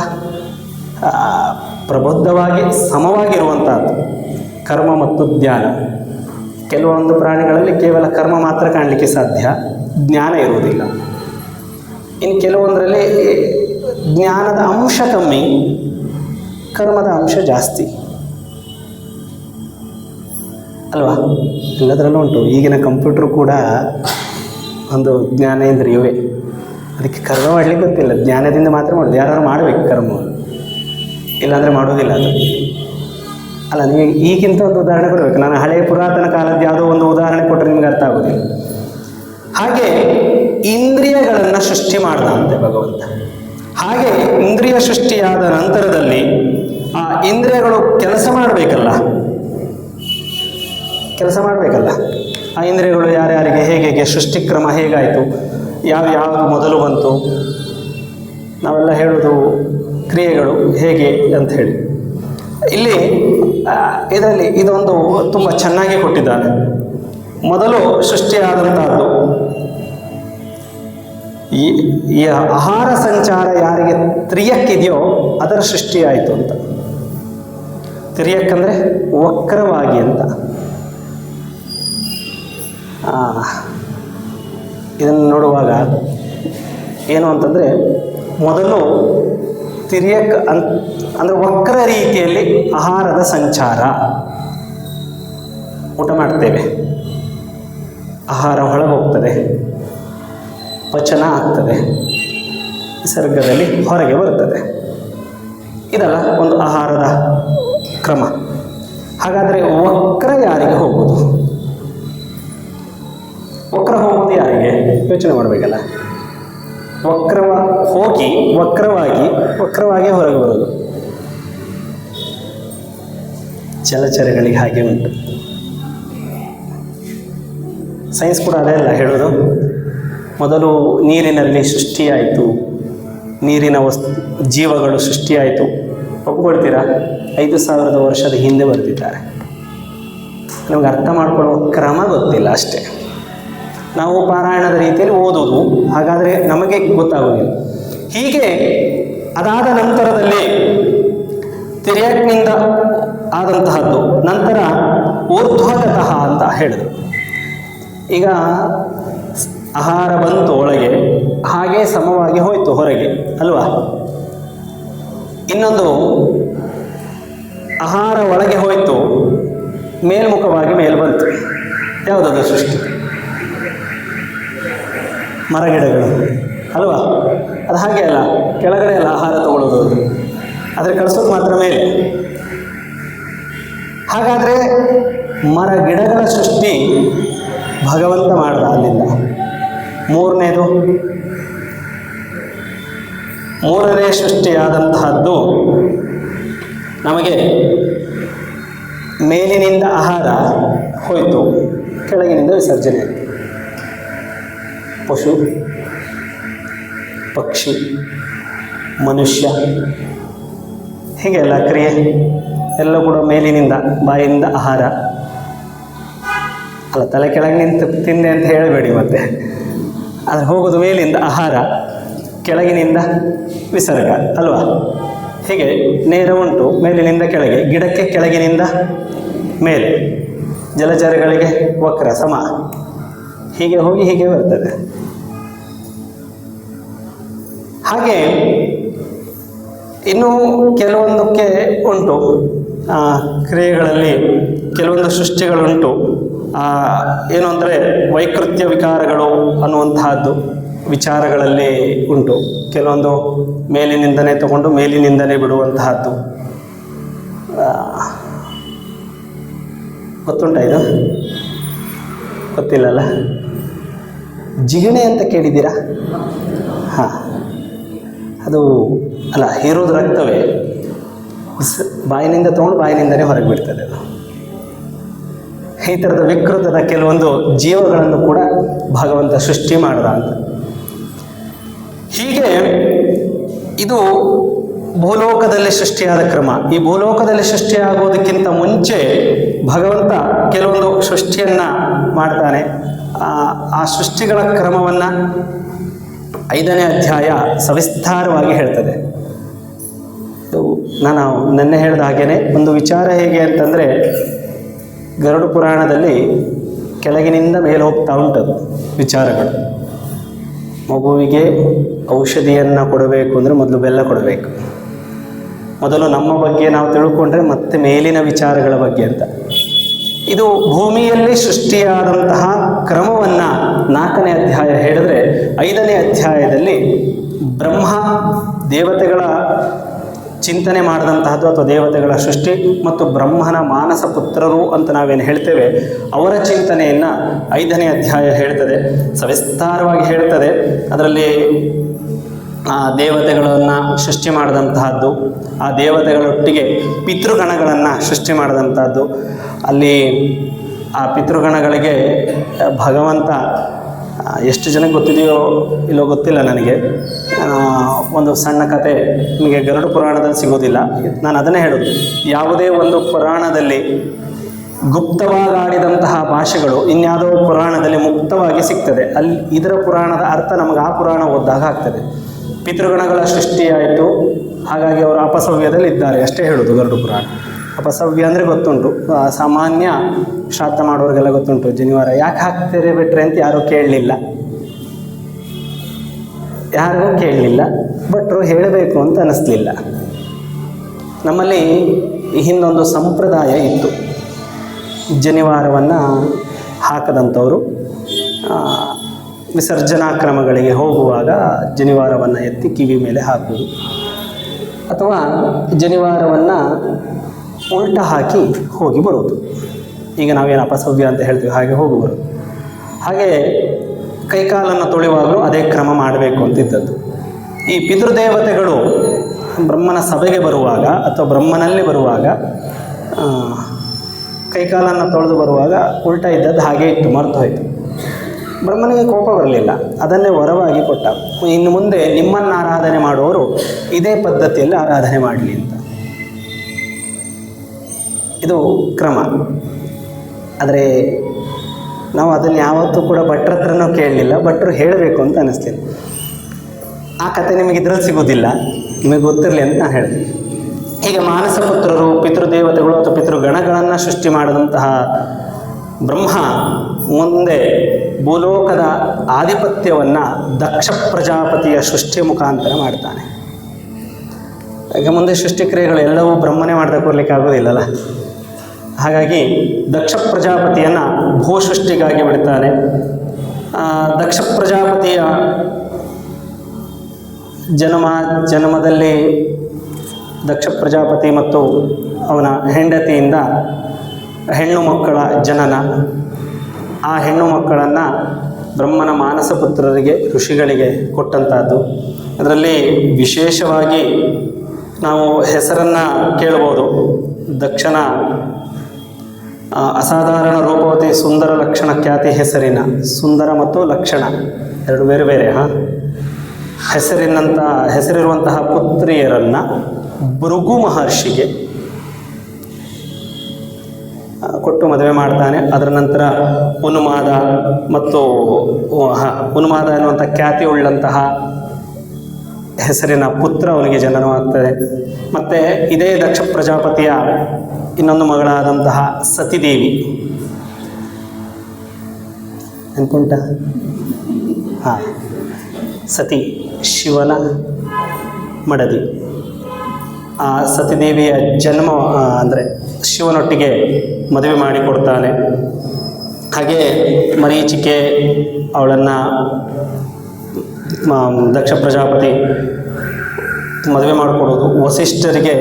ಪ್ರಬುದ್ಧವಾಗಿ ಸಮವಾಗಿರುವಂತಹದ್ದು ಕರ್ಮ ಮತ್ತು ಜ್ಞಾನ. ಕೆಲವೊಂದು ಪ್ರಾಣಿಗಳಲ್ಲಿ ಕೇವಲ ಕರ್ಮ ಮಾತ್ರ ಕಾಣಲಿಕ್ಕೆ ಸಾಧ್ಯ, ಜ್ಞಾನ ಇರುವುದಿಲ್ಲ. ಇನ್ನು ಕೆಲವೊಂದರಲ್ಲಿ ಜ್ಞಾನದ ಅಂಶ ಕಮ್ಮಿ, ಕರ್ಮದ ಅಂಶ ಜಾಸ್ತಿ ಅಲ್ವಾ. ಎಲ್ಲದರಲ್ಲೂ ಉಂಟು. ಈಗಿನ ಕಂಪ್ಯೂಟ್ರು ಕೂಡ ಒಂದು ಜ್ಞಾನೇಂದ್ರಿಯವೇ. ಅದಕ್ಕೆ ಕರ್ಮ ಮಾಡಲಿಕ್ಕೆ ಗೊತ್ತಿಲ್ಲ, ಜ್ಞಾನದಿಂದ ಮಾತ್ರ ಮಾಡೋದು. ಯಾರು ಮಾಡಬೇಕು ಕರ್ಮ, ಇಲ್ಲಾಂದರೆ ಮಾಡೋದಿಲ್ಲ ಅದು ಅಲ್ಲ. ನಿಮಗೆ ಈಗಿಂತ ಒಂದು ಉದಾಹರಣೆ ಕೊಡಬೇಕು. ನಾನು ಹಳೆಯ ಪುರಾತನ ಕಾಲದ ಯಾವುದೋ ಒಂದು ಉದಾಹರಣೆ ಕೊಟ್ಟರೆ ನಿಮ್ಗೆ ಅರ್ಥ ಆಗೋದಿಲ್ಲ. ಹಾಗೆ ಇಂದ್ರಿಯಗಳನ್ನು ಸೃಷ್ಟಿ ಮಾಡ್ದಂತೆ ಭಗವಂತ. ಹಾಗೆ ಇಂದ್ರಿಯ ಸೃಷ್ಟಿಯಾದ ನಂತರದಲ್ಲಿ ಆ ಇಂದ್ರಿಯಗಳು ಕೆಲಸ ಮಾಡಬೇಕಲ್ಲ. ಆ ಇಂದ್ರಿಯಗಳು ಯಾರ್ಯಾರಿಗೆ ಹೇಗೆ ಸೃಷ್ಟಿಕ್ರಮ ಹೇಗಾಯಿತು, ಯಾವುದು ಮೊದಲು ಬಂತು, ನಾವೆಲ್ಲ ಹೇಳೋದು ಕ್ರಿಯೆಗಳು ಹೇಗೆ ಅಂತ ಹೇಳಿ. ಇಲ್ಲಿ ಇದರಲ್ಲಿ ಇದೊಂದು ತುಂಬ ಚೆನ್ನಾಗಿ ಕೊಟ್ಟಿದ್ದಾನೆ. ಮೊದಲು ಸೃಷ್ಟಿಯಾದಂತಹದ್ದು ಈ ಆಹಾರ ಸಂಚಾರ ಯಾರಿಗೆ ತಿರ್ಯಕ್ಕಿದೆಯೋ ಅದರ ಸೃಷ್ಟಿಯಾಯಿತು ಅಂತ. ತಿರ್ಯಕ್ಕಂದರೆ ವಕ್ರವಾಗಿ ಅಂತ. ಇದನ್ನು ನೋಡುವಾಗ ಏನು ಅಂತಂದರೆ, ಮೊದಲು ತಿರ್ಯಕ್ ಅಂದರೆ ವಕ್ರ ರೀತಿಯಲ್ಲಿ ಆಹಾರದ ಸಂಚಾರ. ಊಟ ಮಾಡ್ತೇವೆ, ಆಹಾರ ಹೊರಗೆ ಹೋಗ್ತದೆ, ಪಚನ ಆಗ್ತದೆ, ವಿಸರ್ಗದಲ್ಲಿ ಹೊರಗೆ ಬರುತ್ತದೆ. ಇದಲ್ಲ ಒಂದು ಆಹಾರದ ಕ್ರಮ. ಹಾಗಾದರೆ ವಕ್ರ ಯಾರಿಗೆ ಹೋಗುವುದು? ವಕ್ರ ಹೋಗುವುದು ಯಾರಿಗೆ? ಯೋಚನೆ ಮಾಡಬೇಕಲ್ಲ. ವಕ್ರವಾಗಿ ಹೊರಗೆ ಬರೋದು ಜಲಚರಗಳಿಗೆ ಹಾಗೆ ಉಂಟು. ಸೈನ್ಸ್ ಕೂಡ ಅದೇ ಅಲ್ಲ ಹೇಳೋದು. ಮೊದಲು ನೀರಿನಲ್ಲಿ ಸೃಷ್ಟಿಯಾಯಿತು, ನೀರಿನ ಜೀವಗಳು ಸೃಷ್ಟಿಯಾಯಿತು. ಒಪ್ಕೊಳ್ತೀರಾ? 5,000 ವರ್ಷದ ಹಿಂದೆ ಬರೆದಿದ್ದಾರೆ. ನಮಗೆ ಅರ್ಥ ಮಾಡ್ಕೊಳ್ಳುವ ಕ್ರಮ ಗೊತ್ತಿಲ್ಲ ಅಷ್ಟೇ. ನಾವು ಪಾರಾಯಣದ ರೀತಿಯಲ್ಲಿ ಓದೋದು, ಹಾಗಾದರೆ ನಮಗೆ ಗೊತ್ತಾಗೋದಿಲ್ಲ. ಹೀಗೆ ಅದಾದ ನಂತರದಲ್ಲಿ ತಿರ್ಯಕ್ನಿಂದ ಆದಂತಹದ್ದು, ನಂತರ ಊರ್ಧ್ವಗತಃ ಅಂತ ಹೇಳಿದರು. ಈಗ ಆಹಾರ ಬಂತು ಒಳಗೆ, ಹಾಗೆ ಸಮವಾಗಿ ಹೋಯಿತು ಹೊರಗೆ ಅಲ್ವಾ? ಇನ್ನೊಂದು ಆಹಾರ ಒಳಗೆ ಹೋಯಿತು, ಮೇಲ್ಮುಖವಾಗಿ ಮೇಲೆ ಬಂತು. ಯಾವುದದು ಸೃಷ್ಟಿ? ಮರಗಿಡಗಳು ಅಲ್ವಾ? ಅದು ಹಾಗೆ ಅಲ್ಲ, ಕೆಳಗಡೆ ಅಲ್ಲ ಆಹಾರ ತಗೊಳ್ಳೋದು, ಆದರೆ ಕಳಿಸೋದು ಮಾತ್ರ ಮೇಲೆ. ಹಾಗಾದರೆ ಮರ ಗಿಡಗಳ ಸೃಷ್ಟಿ ಭಗವಂತ ಮಾಡ್ದ ಅಲ್ಲಿಂದ. ಮೂರನೇ ಸೃಷ್ಟಿಯಾದಂತಹದ್ದು ನಮಗೆ ಮೇಲಿನಿಂದ ಆಹಾರ ಹೋಯಿತು, ಕೆಳಗಿನಿಂದ ವಿಸರ್ಜನೆ. ಪಶು, ಪಕ್ಷಿ, ಮನುಷ್ಯ, ಹೀಗೆಲ್ಲ ಕ್ರಿಯೆ ಎಲ್ಲ ಕೂಡ ಮೇಲಿನಿಂದ, ಬಾಯಿಂದ ಆಹಾರ ಅಲ್ಲ, ತಲೆ ಕೆಳಗೆ ನಿಂತು ತಿಂದೆ ಅಂತ ಹೇಳಬೇಡಿ ಮತ್ತೆ. ಆದರೆ ಹೋಗೋದು ಮೇಲಿಂದ ಆಹಾರ, ಕೆಳಗಿನಿಂದ ವಿಸರ್ಗ ಅಲ್ವಾ? ಹೀಗೆ ನೇರ ಉಂಟು, ಮೇಲಿನಿಂದ ಕೆಳಗೆ, ಗಿಡಕ್ಕೆ ಕೆಳಗಿನಿಂದ ಮೇಲೆ, ಜಲಚರಗಳಿಗೆ ವಕ್ರ ಸಮ, ಹೀಗೆ ಹೋಗಿ ಹೀಗೆ ಬರ್ತದೆ. ಹಾಗೆ ಇನ್ನೂ ಕೆಲವೊಂದಕ್ಕೆ ಉಂಟು ಕ್ರಿಯೆಗಳಲ್ಲಿ, ಕೆಲವೊಂದು ಸೃಷ್ಟಿಗಳುಂಟು. ಏನು ಅಂದರೆ ವೈಕೃತ್ಯ ವಿಕಾರಗಳು ಅನ್ನುವಂತಹದ್ದು ವಿಚಾರಗಳಲ್ಲಿ ಉಂಟು. ಕೆಲವೊಂದು ಮೇಲಿನಿಂದನೇ ತಗೊಂಡು ಮೇಲಿನಿಂದನೇ ಬಿಡುವಂತಹದ್ದು. ಗೊತ್ತುಂಟ ಇದು? ಗೊತ್ತಿಲ್ಲಲ್ಲ? ಜಿಗಣೆ ಅಂತ ಕೇಳಿದ್ದೀರಾ? ಹಾಂ, ಅದು ಅಲ್ಲ, ಹೀರೋದು ರಕ್ತವೇ ಬಾಯಿನಿಂದ ತಗೊಂಡು ಬಾಯಿನಿಂದನೇ ಹೊರಗೆ ಬಿಡ್ತದೆ. ಅದು ಈ ಥರದ ವಿಕೃತದ ಕೆಲವೊಂದು ಜೀವಗಳನ್ನು ಕೂಡ ಭಗವಂತ ಸೃಷ್ಟಿ ಮಾಡಿದ ಅಂತ. ಹೀಗೆ ಇದು ಭೂಲೋಕದಲ್ಲಿ ಸೃಷ್ಟಿಯಾದ ಕ್ರಮ. ಈ ಭೂಲೋಕದಲ್ಲಿ ಸೃಷ್ಟಿಯಾಗೋದಕ್ಕಿಂತ ಮುಂಚೆ ಭಗವಂತ ಕೆಲವೊಂದು ಸೃಷ್ಟಿಯನ್ನು ಮಾಡ್ತಾನೆ. ಆ ಸೃಷ್ಟಿಗಳ ಕ್ರಮವನ್ನು 5ನೇ ಅಧ್ಯಾಯ ಸವಿಸ್ತಾರವಾಗಿ ಹೇಳ್ತದೆ. ನಾನು ನೆನ್ನೆ ಹೇಳಿದ ಹಾಗೇನೆ ಒಂದು ವಿಚಾರ ಹೇಗೆ ಅಂತಂದರೆ, ಗರುಡ ಪುರಾಣದಲ್ಲಿ ಕೆಳಗಿನಿಂದ ಮೇಲೆ ಹೋಗ್ತಾ ಉಂಟದು ವಿಚಾರಗಳು. ಮಗುವಿಗೆ ಔಷಧಿಯನ್ನು ಕೊಡಬೇಕು ಅಂದರೆ ಮೊದಲು ಬೆಲ್ಲ ಕೊಡಬೇಕು. ಮೊದಲು ನಮ್ಮ ಬಗ್ಗೆ ನಾವು ತಿಳ್ಕೊಂಡ್ರೆ ಮತ್ತೆ ಮೇಲಿನ ವಿಚಾರಗಳ ಬಗ್ಗೆ ಅಂತ. ಇದು ಭೂಮಿಯಲ್ಲಿ ಸೃಷ್ಟಿಯಾದಂತಹ ಕ್ರಮವನ್ನು 4ನೇ ಅಧ್ಯಾಯ ಹೇಳಿದ್ರೆ, 5ನೇ ಅಧ್ಯಾಯದಲ್ಲಿ ಬ್ರಹ್ಮ ದೇವತೆಗಳ ಚಿಂತನೆ ಮಾಡಿದಂತಹದ್ದು ಅಥವಾ ದೇವತೆಗಳ ಸೃಷ್ಟಿ ಮತ್ತು ಬ್ರಹ್ಮನ ಮಾನಸ ಪುತ್ರರು ಅಂತ ನಾವೇನು ಹೇಳ್ತೇವೆ, ಅವರ ಚಿಂತನೆಯನ್ನು 5ನೇ ಅಧ್ಯಾಯ ಹೇಳ್ತದೆ, ಸವಿಸ್ತಾರವಾಗಿ ಹೇಳ್ತದೆ. ಅದರಲ್ಲಿ ದೇವತೆಗಳನ್ನು ಸೃಷ್ಟಿ ಮಾಡಿದಂತಹದ್ದು, ಆ ದೇವತೆಗಳೊಟ್ಟಿಗೆ ಪಿತೃಗಣಗಳನ್ನು ಸೃಷ್ಟಿ ಮಾಡಿದಂಥದ್ದು. ಅಲ್ಲಿ ಆ ಪಿತೃಗಣಗಳಿಗೆ ಭಗವಂತ ಎಷ್ಟು ಜನಕ್ಕೆ ಗೊತ್ತಿದೆಯೋ ಇಲ್ಲೋ ಗೊತ್ತಿಲ್ಲ ನನಗೆ. ಒಂದು ಸಣ್ಣ ಕತೆ ನಿಮಗೆ ಗರುಡ ಪುರಾಣದಲ್ಲಿ ಸಿಗೋದಿಲ್ಲ. ನಾನು ಅದನ್ನೇ ಹೇಳೋದು, ಯಾವುದೇ ಒಂದು ಪುರಾಣದಲ್ಲಿ ಗುಪ್ತವಾಗಿ ಆಡಿದಂತಹ ಭಾಷೆಗಳು ಇನ್ಯಾವುದೋ ಪುರಾಣದಲ್ಲಿ ಮುಕ್ತವಾಗಿ ಸಿಗ್ತದೆ. ಅಲ್ಲಿ ಇದರ ಪುರಾಣದ ಅರ್ಥ ನಮಗೆ ಆ ಪುರಾಣ ಓದಿದಾಗ ಆಗ್ತದೆ. ಪಿತೃಗಣಗಳ ಸೃಷ್ಟಿಯಾಯಿತು, ಹಾಗಾಗಿ ಅವರು ಅಪಸವ್ಯದಲ್ಲಿ ಇದ್ದಾರೆ ಅಷ್ಟೇ ಹೇಳೋದು ಗರುಡ ಪುರಾಣ. ಅಪಸವ್ಯ ಅಂದರೆ ಗೊತ್ತುಂಟು, ಸಾಮಾನ್ಯ ಶ್ರಾದ್ದ ಮಾಡೋರಿಗೆಲ್ಲ ಗೊತ್ತುಂಟು. ಜನಿವಾರ ಯಾಕೆ ಹಾಕ್ತೀರಿ ಬಿಟ್ರೆ ಅಂತ ಯಾರೂ ಕೇಳಲಿಲ್ಲ, ಯಾರಿಗೂ ಕೇಳಲಿಲ್ಲ, ಭಟ್ರು ಹೇಳಬೇಕು ಅಂತ ಅನ್ನಿಸ್ಲಿಲ್ಲ. ನಮ್ಮಲ್ಲಿ ಹಿಂದೊಂದು ಸಂಪ್ರದಾಯ ಇತ್ತು. ಜನಿವಾರವನ್ನು ಹಾಕದಂಥವರು ವಿಸರ್ಜನಾ ಕ್ರಮಗಳಿಗೆ ಹೋಗುವಾಗ ಜನಿವಾರವನ್ನು ಎತ್ತಿ ಕಿವಿ ಮೇಲೆ ಹಾಕುವುದು, ಅಥವಾ ಜನಿವಾರವನ್ನು ಉಲ್ಟ ಹಾಕಿ ಹೋಗಿ ಬರುವುದು. ಈಗ ನಾವೇನು ಅಪಸವ್ಯ ಅಂತ ಹೇಳ್ತೀವಿ ಹಾಗೆ ಹೋಗಿ ಬರೋದು. ಹಾಗೆ ಕೈಕಾಲನ್ನು ತೊಳೆಯುವಾಗಲೂ ಅದೇ ಕ್ರಮ ಮಾಡಬೇಕು ಅಂತಿದ್ದದ್ದು. ಈ ಪಿತೃದೇವತೆಗಳು ಬ್ರಹ್ಮನ ಸಭೆಗೆ ಬರುವಾಗ ಅಥವಾ ಬ್ರಹ್ಮನಲ್ಲಿ ಬರುವಾಗ ಕೈಕಾಲನ್ನು ತೊಳೆದು ಬರುವಾಗ ಉಲ್ಟ ಇದ್ದದ್ದು ಹಾಗೆ ಇತ್ತು, ಮರೆತು ಹೋಯಿತು. ಬ್ರಹ್ಮನಿಗೆ ಕೋಪ ಬರಲಿಲ್ಲ, ಅದನ್ನೇ ವರವಾಗಿ ಕೊಟ್ಟ. ಇನ್ನು ಮುಂದೆ ನಿಮ್ಮನ್ನು ಆರಾಧನೆ ಮಾಡುವವರು ಇದೇ ಪದ್ಧತಿಯಲ್ಲಿ ಆರಾಧನೆ ಮಾಡಲಿ ಅಂತ. ಇದು ಕ್ರಮ. ಆದರೆ ನಾವು ಅದನ್ನು ಯಾವತ್ತೂ ಕೂಡ ಭಟ್ರ ಹತ್ರನೂ ಕೇಳಲಿಲ್ಲ, ಭಟ್ರು ಹೇಳಬೇಕು ಅಂತ ಅನ್ನಿಸ್ತೀನಿ. ಆ ಕಥೆ ನಿಮಗೆ ಇದ್ರಲ್ಲಿ ಸಿಗೋದಿಲ್ಲ, ನಿಮಗೆ ಗೊತ್ತಿರಲಿ ಅಂತ ನಾನು ಹೇಳಿದೆ. ಈಗ ಮಾನಸ ಪುತ್ರರು, ಪಿತೃದೇವತೆಗಳು ಅಥವಾ ಪಿತೃಗಣಗಳನ್ನು ಸೃಷ್ಟಿ ಮಾಡಿದಂತಹ ಬ್ರಹ್ಮ ಮುಂದೆ ಭೂಲೋಕದ ಆಧಿಪತ್ಯವನ್ನು ದಕ್ಷ ಪ್ರಜಾಪತಿಯ ಸೃಷ್ಟಿಯ ಮುಖಾಂತರ ಮಾಡ್ತಾನೆ. ಈಗ ಮುಂದೆ ಸೃಷ್ಟಿಕ್ರಿಯೆಗಳು ಎಲ್ಲವೂ ಬ್ರಹ್ಮನೇ ಮಾಡದೆ ಕೊಡಲಿಕ್ಕೆ ಆಗೋದಿಲ್ಲಲ್ಲ. ಹಾಗಾಗಿ ದಕ್ಷ ಪ್ರಜಾಪತಿಯನ್ನು ಭೂ ಸೃಷ್ಟಿಗಾಗಿ ಬಿಡ್ತಾನೆ. ದಕ್ಷ ಪ್ರಜಾಪತಿಯ ಜನ್ಮದಲ್ಲಿ ದಕ್ಷ ಪ್ರಜಾಪತಿ ಮತ್ತು ಅವನ ಹೆಂಡತಿಯಿಂದ ಹೆಣ್ಣು ಮಕ್ಕಳ ಜನನ. ಆ ಹೆಣ್ಣು ಮಕ್ಕಳನ್ನು ಬ್ರಹ್ಮನ ಮಾನಸ ಪುತ್ರರಿಗೆ, ಋಷಿಗಳಿಗೆ ಕೊಟ್ಟಂಥದ್ದು. ಅದರಲ್ಲಿ ವಿಶೇಷವಾಗಿ ನಾವು ಹೆಸರನ್ನು ಕೇಳ್ಬೋದು. ದಕ್ಷನ ಅಸಾಧಾರಣ ರೂಪವತಿ ಸುಂದರ ಲಕ್ಷಣ ಖ್ಯಾತಿ ಹೆಸರಿನ, ಸುಂದರ ಮತ್ತು ಲಕ್ಷಣ ಎರಡು ಬೇರೆ ಬೇರೆ ಹೆಸರಿರುವಂತಹ ಪುತ್ರಿಯರನ್ನು ಭೃಗು ಮಹರ್ಷಿಗೆ ಕೊಟ್ಟು ಮದುವೆ ಮಾಡ್ತಾನೆ. ಅದರ ನಂತರ ಉನ್ಮಾದ ಮತ್ತು ಉನ್ಮಾದ ಎನ್ನುವಂಥ ಖ್ಯಾತಿ ಉಳ್ಳಂತಹ ಹೆಸರಿನ ಪುತ್ರ ಅವನಿಗೆ ಜನನವಾಗ್ತದೆ. ಮತ್ತು ಇದೇ ದಕ್ಷ ಪ್ರಜಾಪತಿಯ ಇನ್ನೊಂದು ಮಗಳಾದಂತಹ ಸತಿದೇವಿ, ನೆನ್ಪುಂಟ? ಸತಿ ಶಿವನ ಮಡದಿ. ಆ ಸತಿದೇವಿಯ ಜನ್ಮ ಅಂದರೆ ಶಿವನೊಟ್ಟಿಗೆ ಮದುವೆ ಮಾಡಿಕೊಡ್ತಾನೆ. ಹಾಗೆ ಮರೀಚಿಕೆ ಅವಳನ್ನು ದಕ್ಷ ಪ್ರಜಾಪತಿ ಮದುವೆ ಮಾಡಿಕೊಡೋದು, ವಸಿಷ್ಠರಿಗೆ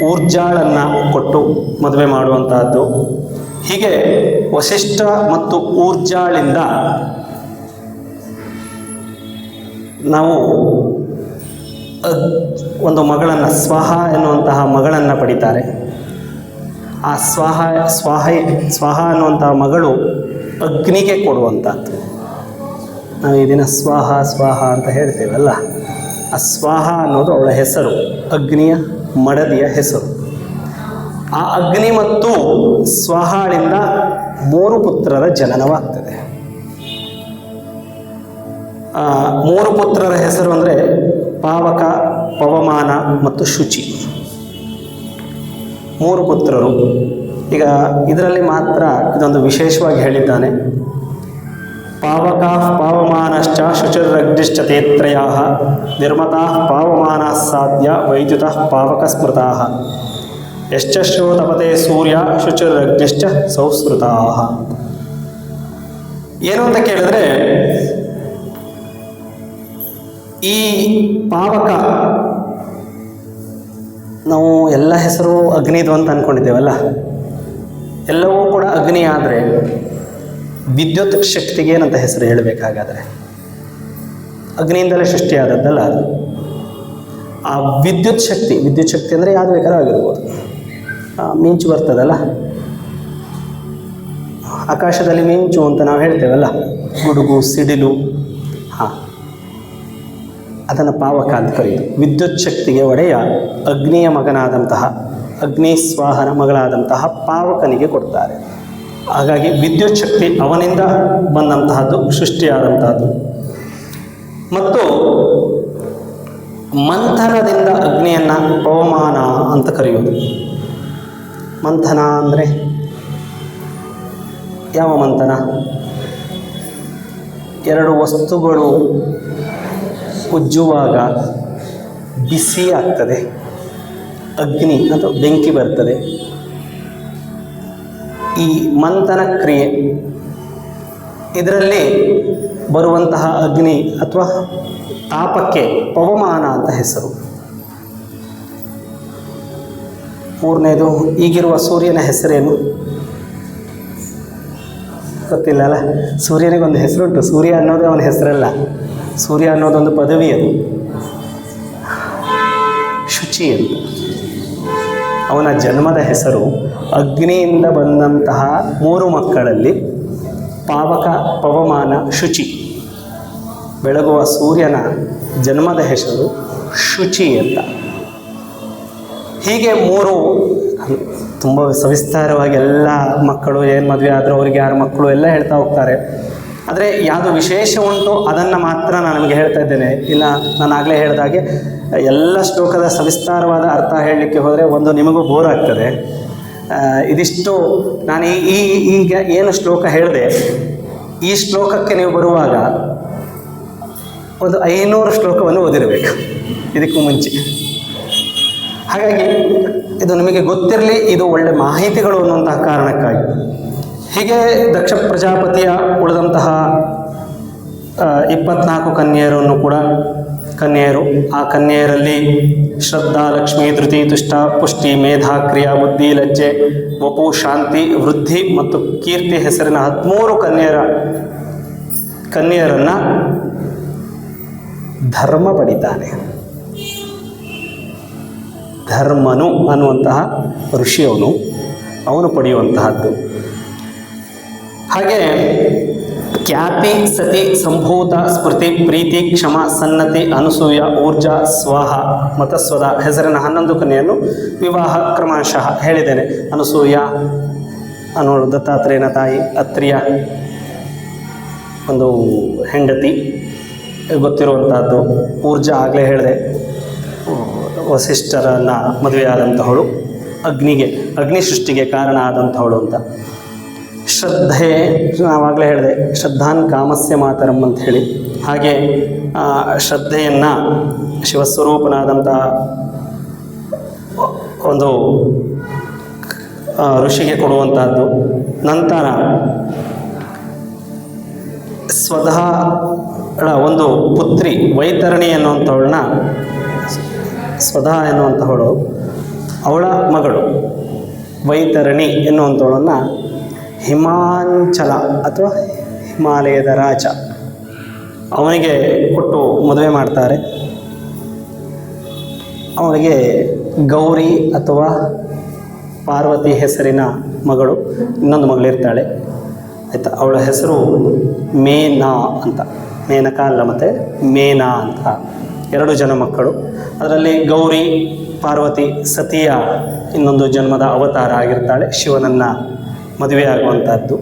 ಊರ್ಜಾಳನ್ನು ಕೊಟ್ಟು ಮದುವೆ ಮಾಡುವಂತಹದ್ದು. ಹೀಗೆ ವಸಿಷ್ಠ ಮತ್ತು ಊರ್ಜಾಳಿಂದ ನಾವು ಒಂದು ಮಗಳನ್ನು, ಸ್ವಾಹ ಎನ್ನುವಂತಹ ಮಗಳನ್ನು ಪಡಿತಾರೆ. ಆ ಸ್ವಾಹ ಅನ್ನುವಂತಹ ಮಗಳು ಅಗ್ನಿಗೆ ಕೊಡುವಂಥದ್ದು. ನಾವು ಈ ದಿನ ಸ್ವಾಹ ಅಂತ ಹೇಳ್ತೇವಲ್ಲ, ಆ ಸ್ವಾಹ ಅನ್ನೋದು ಅವಳ ಹೆಸರು, ಅಗ್ನಿಯ ಮಡದಿಯ ಹೆಸರು. ಆ ಅಗ್ನಿ ಮತ್ತು ಸ್ವಾಹಾಳಿಂದ 3 ಪುತ್ರರ ಜನನವಾಗ್ತದೆ. 3 ಪುತ್ರರ ಹೆಸರು ಅಂದರೆ ಪಾವಕ, ಪವಮಾನ ಮತ್ತು ಶುಚಿ. 3 ಪುತ್ರರು. ಈಗ ಇದರಲ್ಲಿ ಮಾತ್ರ ಇದೊಂದು ವಿಶೇಷವಾಗಿ ಹೇಳಿದ್ದಾನೆ. ಪಾವಕಾಃ ಪಾವಮಾನಶ್ಚ ಶುಚಿರಗ್ನಿಶ್ಚ ತೇತ್ರಯಾಃ ನಿರ್ಮತಾಃ ಪಾವಮಾನಾಃ ಸಾಧ್ಯ ವೈದ್ಯುತಃ ಪಾವಕಸ್ಮೃತಾಃ ಯಶ್ಚ ಶ್ರೋತಪತೆ ಸೂರ್ಯ ಶುಚಿರಗ್ನಿಶ್ಚ ಸಂಸ್ಮೃತಾಃ. ಏನು ಅಂತ ಕೇಳಿದ್ರೆ, ಈ ಪಾವಕ, ನಾವು ಎಲ್ಲ ಹೆಸರು ಅಗ್ನಿದು ಅಂತ ಅಂದ್ಕೊಂಡಿದ್ದೇವಲ್ಲ, ಎಲ್ಲವೂ ಕೂಡ ಅಗ್ನಿ. ಆದರೆ ವಿದ್ಯುತ್ ಶಕ್ತಿಗೆ ಏನಂತ ಹೆಸರು ಹೇಳಬೇಕಾಗಾದರೆ, ಅಗ್ನಿಯಿಂದಲೇ ಸೃಷ್ಟಿಯಾದದ್ದಲ್ಲ ಅದು. ಆ ವಿದ್ಯುತ್ ಶಕ್ತಿ ಅಂದರೆ ಯಾವುದು ಬೇಕಾದ್ರೂ ಆಗಿರ್ಬೋದು. ಮಿಂಚು ಬರ್ತದಲ್ಲ, ಆಕಾಶದಲ್ಲಿ ಮಿಂಚು ಅಂತ ನಾವು ಹೇಳ್ತೇವಲ್ಲ, ಗುಡುಗು, ಸಿಡಿಲು, ಅದನ್ನು ಪಾವಕ ಅಂತ ಕರೆಯುವುದು. ವಿದ್ಯುತ್ ಶಕ್ತಿಗೆ ಒಡೆಯ ಅಗ್ನಿಯ ಮಗನಾದಂತಹ, ಅಗ್ನಿ ಸ್ವಾಹನ ಮಗಳಾದಂತಹ ಪಾವಕನಿಗೆ ಕೊಡ್ತಾರೆ. ಹಾಗಾಗಿ ವಿದ್ಯುತ್ ಶಕ್ತಿ ಅವನಿಂದ ಬಂದಂತಹದ್ದು, ಸೃಷ್ಟಿಯಾದಂತಹದ್ದು. ಮತ್ತು ಮಂಥನದಿಂದ ಅಗ್ನಿಯನ್ನು ಪವಮಾನ ಅಂತ ಕರೆಯುವುದು. ಮಂಥನ ಅಂದರೆ ಯಾವ ಮಂಥನ? 2 ವಸ್ತುಗಳು ಉಜ್ಜುವಾಗ ಬಿಸಿ ಆಗ್ತದೆ, ಅಗ್ನಿ ಅಥವಾ ಬೆಂಕಿ ಬರ್ತದೆ. ಈ ಮಂಥನ ಕ್ರಿಯೆ ಇದರಲ್ಲಿ ಬರುವಂತಹ ಅಗ್ನಿ ಅಥವಾ ತಾಪಕ್ಕೆ ಪವಮಾನ ಅಂತ ಹೆಸರು. ಮೂರನೇದು, ಈಗಿರುವ ಸೂರ್ಯನ ಹೆಸರೇನು ಗೊತ್ತಿಲ್ಲ ಅಲ್ಲ? ಸೂರ್ಯನಿಗೊಂದು ಹೆಸರುಂಟು. ಸೂರ್ಯ ಅನ್ನೋದು ಅವನ ಹೆಸರಲ್ಲ, ಸೂರ್ಯ ಅನ್ನೋದೊಂದು ಪದವಿ. ಅದು ಶುಚಿ ಅಂತ. ಅವನ ಜನ್ಮದ ಹೆಸರು. ಅಗ್ನಿಯಿಂದ ಬಂದಂತಹ 3 ಮಕ್ಕಳಲ್ಲಿ ಪಾವಕ, ಪವಮಾನ, ಶುಚಿ. ಬೆಳಗುವ ಸೂರ್ಯನ ಜನ್ಮದ ಹೆಸರು ಶುಚಿ ಅಂತ. ಹೀಗೆ 3 ತುಂಬ ಸವಿಸ್ತಾರವಾಗಿ ಎಲ್ಲ ಮಕ್ಕಳು ಏನು ಮದುವೆ ಆದರೂ ಅವ್ರಿಗೆ 6 ಮಕ್ಕಳು ಎಲ್ಲ ಹೇಳ್ತಾ ಹೋಗ್ತಾರೆ. ಆದರೆ ಯಾವುದು ವಿಶೇಷ ಉಂಟು ಅದನ್ನು ಮಾತ್ರ ನಾನು ನಿಮಗೆ ಹೇಳ್ತಾ ಇದ್ದೇನೆ. ಇಲ್ಲ, ನಾನು ಆಗಲೇ ಹೇಳಿದಾಗೆ ಎಲ್ಲ ಶ್ಲೋಕದ ಸವಿಸ್ತಾರವಾದ ಅರ್ಥ ಹೇಳಲಿಕ್ಕೆ ಹೋದರೆ ಒಂದು ನಿಮಗೂ ಬೋರ್ ಆಗ್ತದೆ. ಇದಿಷ್ಟು ನಾನು ಈಗ ಏನು ಶ್ಲೋಕ ಹೇಳಿದೆ, ಈ ಶ್ಲೋಕಕ್ಕೆ ನೀವು ಬರುವಾಗ ಒಂದು 500 ಶ್ಲೋಕವನ್ನು ಓದಿರಬೇಕು ಇದಕ್ಕೂ ಮುಂಚೆ. ಹಾಗಾಗಿ ಇದು ನಿಮಗೆ ಗೊತ್ತಿರಲಿ, ಇದು ಒಳ್ಳೆ ಮಾಹಿತಿಗಳು ಅನ್ನುವಂತಹ ಕಾರಣಕ್ಕಾಗಿ. ಹೀಗೆ ದಕ್ಷ ಪ್ರಜಾಪತಿಯ ಉಳಿದಂತಹ 24 ಕನ್ಯೆಯರನ್ನು ಕೂಡ ಕನ್ಯೆಯರು, ಆ ಕನ್ಯೆಯರಲ್ಲಿ ಶ್ರದ್ಧಾ, ಲಕ್ಷ್ಮೀ, ಧೃತಿ, ತುಷ್ಟ, ಪುಷ್ಟಿ, ಮೇಧಾ, ಕ್ರಿಯಾ, ಬುದ್ಧಿ, ಲಜ್ಜೆ, ವಪು, ಶಾಂತಿ, ವೃದ್ಧಿ ಮತ್ತು ಕೀರ್ತಿ ಹೆಸರಿನ 13 ಕನ್ಯೆಯರನ್ನು ಧರ್ಮ ಪಡಿತಾನೆ. ಧರ್ಮನು ಅನ್ನುವಂತಹ ಋಷಿಯವನು, ಅವನು ಪಡೆಯುವಂತಹದ್ದು. ಹಾಗೆ ಖ್ಯಾತಿ, ಸತಿ, ಸಂಭೂತ, ಸ್ಮೃತಿ, ಪ್ರೀತಿ, ಕ್ಷಮ, ಸನ್ನತಿ, ಅನಸೂಯ, ಊರ್ಜಾ, ಸ್ವಾಹ, ಮತಸ್ವದ ಹೆಸರಿನ 11 ಕನ್ಯೆಯನ್ನು ವಿವಾಹ ಕ್ರಮಶಃ ಹೇಳಿದ್ದೇನೆ. ಅನಸೂಯ ಅನ್ನೋಳು ದತ್ತಾತ್ರೇಯನ ತಾಯಿ, ಅತ್ರಿಯ ಒಂದು ಹೆಂಡತಿ ಗೊತ್ತಿರುವಂತಹದ್ದು. ಊರ್ಜಾ ಆಗಲೇ ಹೇಳಿದೆ, ವಸಿಷ್ಠರನ್ನು ಮದುವೆಯಾದಂಥವಳು, ಅಗ್ನಿ ಸೃಷ್ಟಿಗೆ ಕಾರಣ ಆದಂಥವಳು ಅಂತ. ಶ್ರದ್ಧೆ ನಾವಾಗಲೇ ಹೇಳಿದೆ, ಶ್ರದ್ಧಾನ್ ಕಾಮಸ್ಯ ಮಾತರಂ ಅಂತ ಹೇಳಿ. ಹಾಗೆ ಶ್ರದ್ಧೆಯನ್ನು ಶಿವಸ್ವರೂಪನಾದಂಥ ಒಂದು ಋಷಿಗೆ ಕೊಡುವಂತಹದ್ದು. ನಂತರ ಸ್ವಧಾಳ ಒಂದು ಪುತ್ರಿ ವೈತರಣಿ ಎನ್ನುವಂಥವಳನ್ನ, ಸ್ವಧಾ ಎನ್ನುವಂಥವಳು ಅವಳ ಮಗಳು ವೈತರಣಿ ಎನ್ನುವಂಥವಳನ್ನು ಹಿಮಾಂಚಲ ಅಥವಾ ಹಿಮಾಲಯದ ರಾಜ ಅವನಿಗೆ ಕೊಟ್ಟು ಮದುವೆ ಮಾಡ್ತಾರೆ. ಅವನಿಗೆ ಗೌರಿ ಅಥವಾ ಪಾರ್ವತಿ ಹೆಸರಿನ ಮಗಳು, ಇನ್ನೊಂದು ಮಗಳಿರ್ತಾಳೆ ಆಯಿತಾ. ಅವಳ ಹೆಸರು ಮೇನಾ ಅಂತ. ಮೇನಕ ಅಲ್ಲ, ಮತ್ತು ಮೇನಾ ಅಂತ 2 ಜನ ಮಕ್ಕಳು. ಅದರಲ್ಲಿ ಗೌರಿ ಪಾರ್ವತಿ ಸತಿಯ ಇನ್ನೊಂದು ಜನ್ಮದ ಅವತಾರ ಆಗಿರ್ತಾಳೆ, ಶಿವನನ್ನು ಮದುವೆ ಆಗುವಂಥದ್ದು.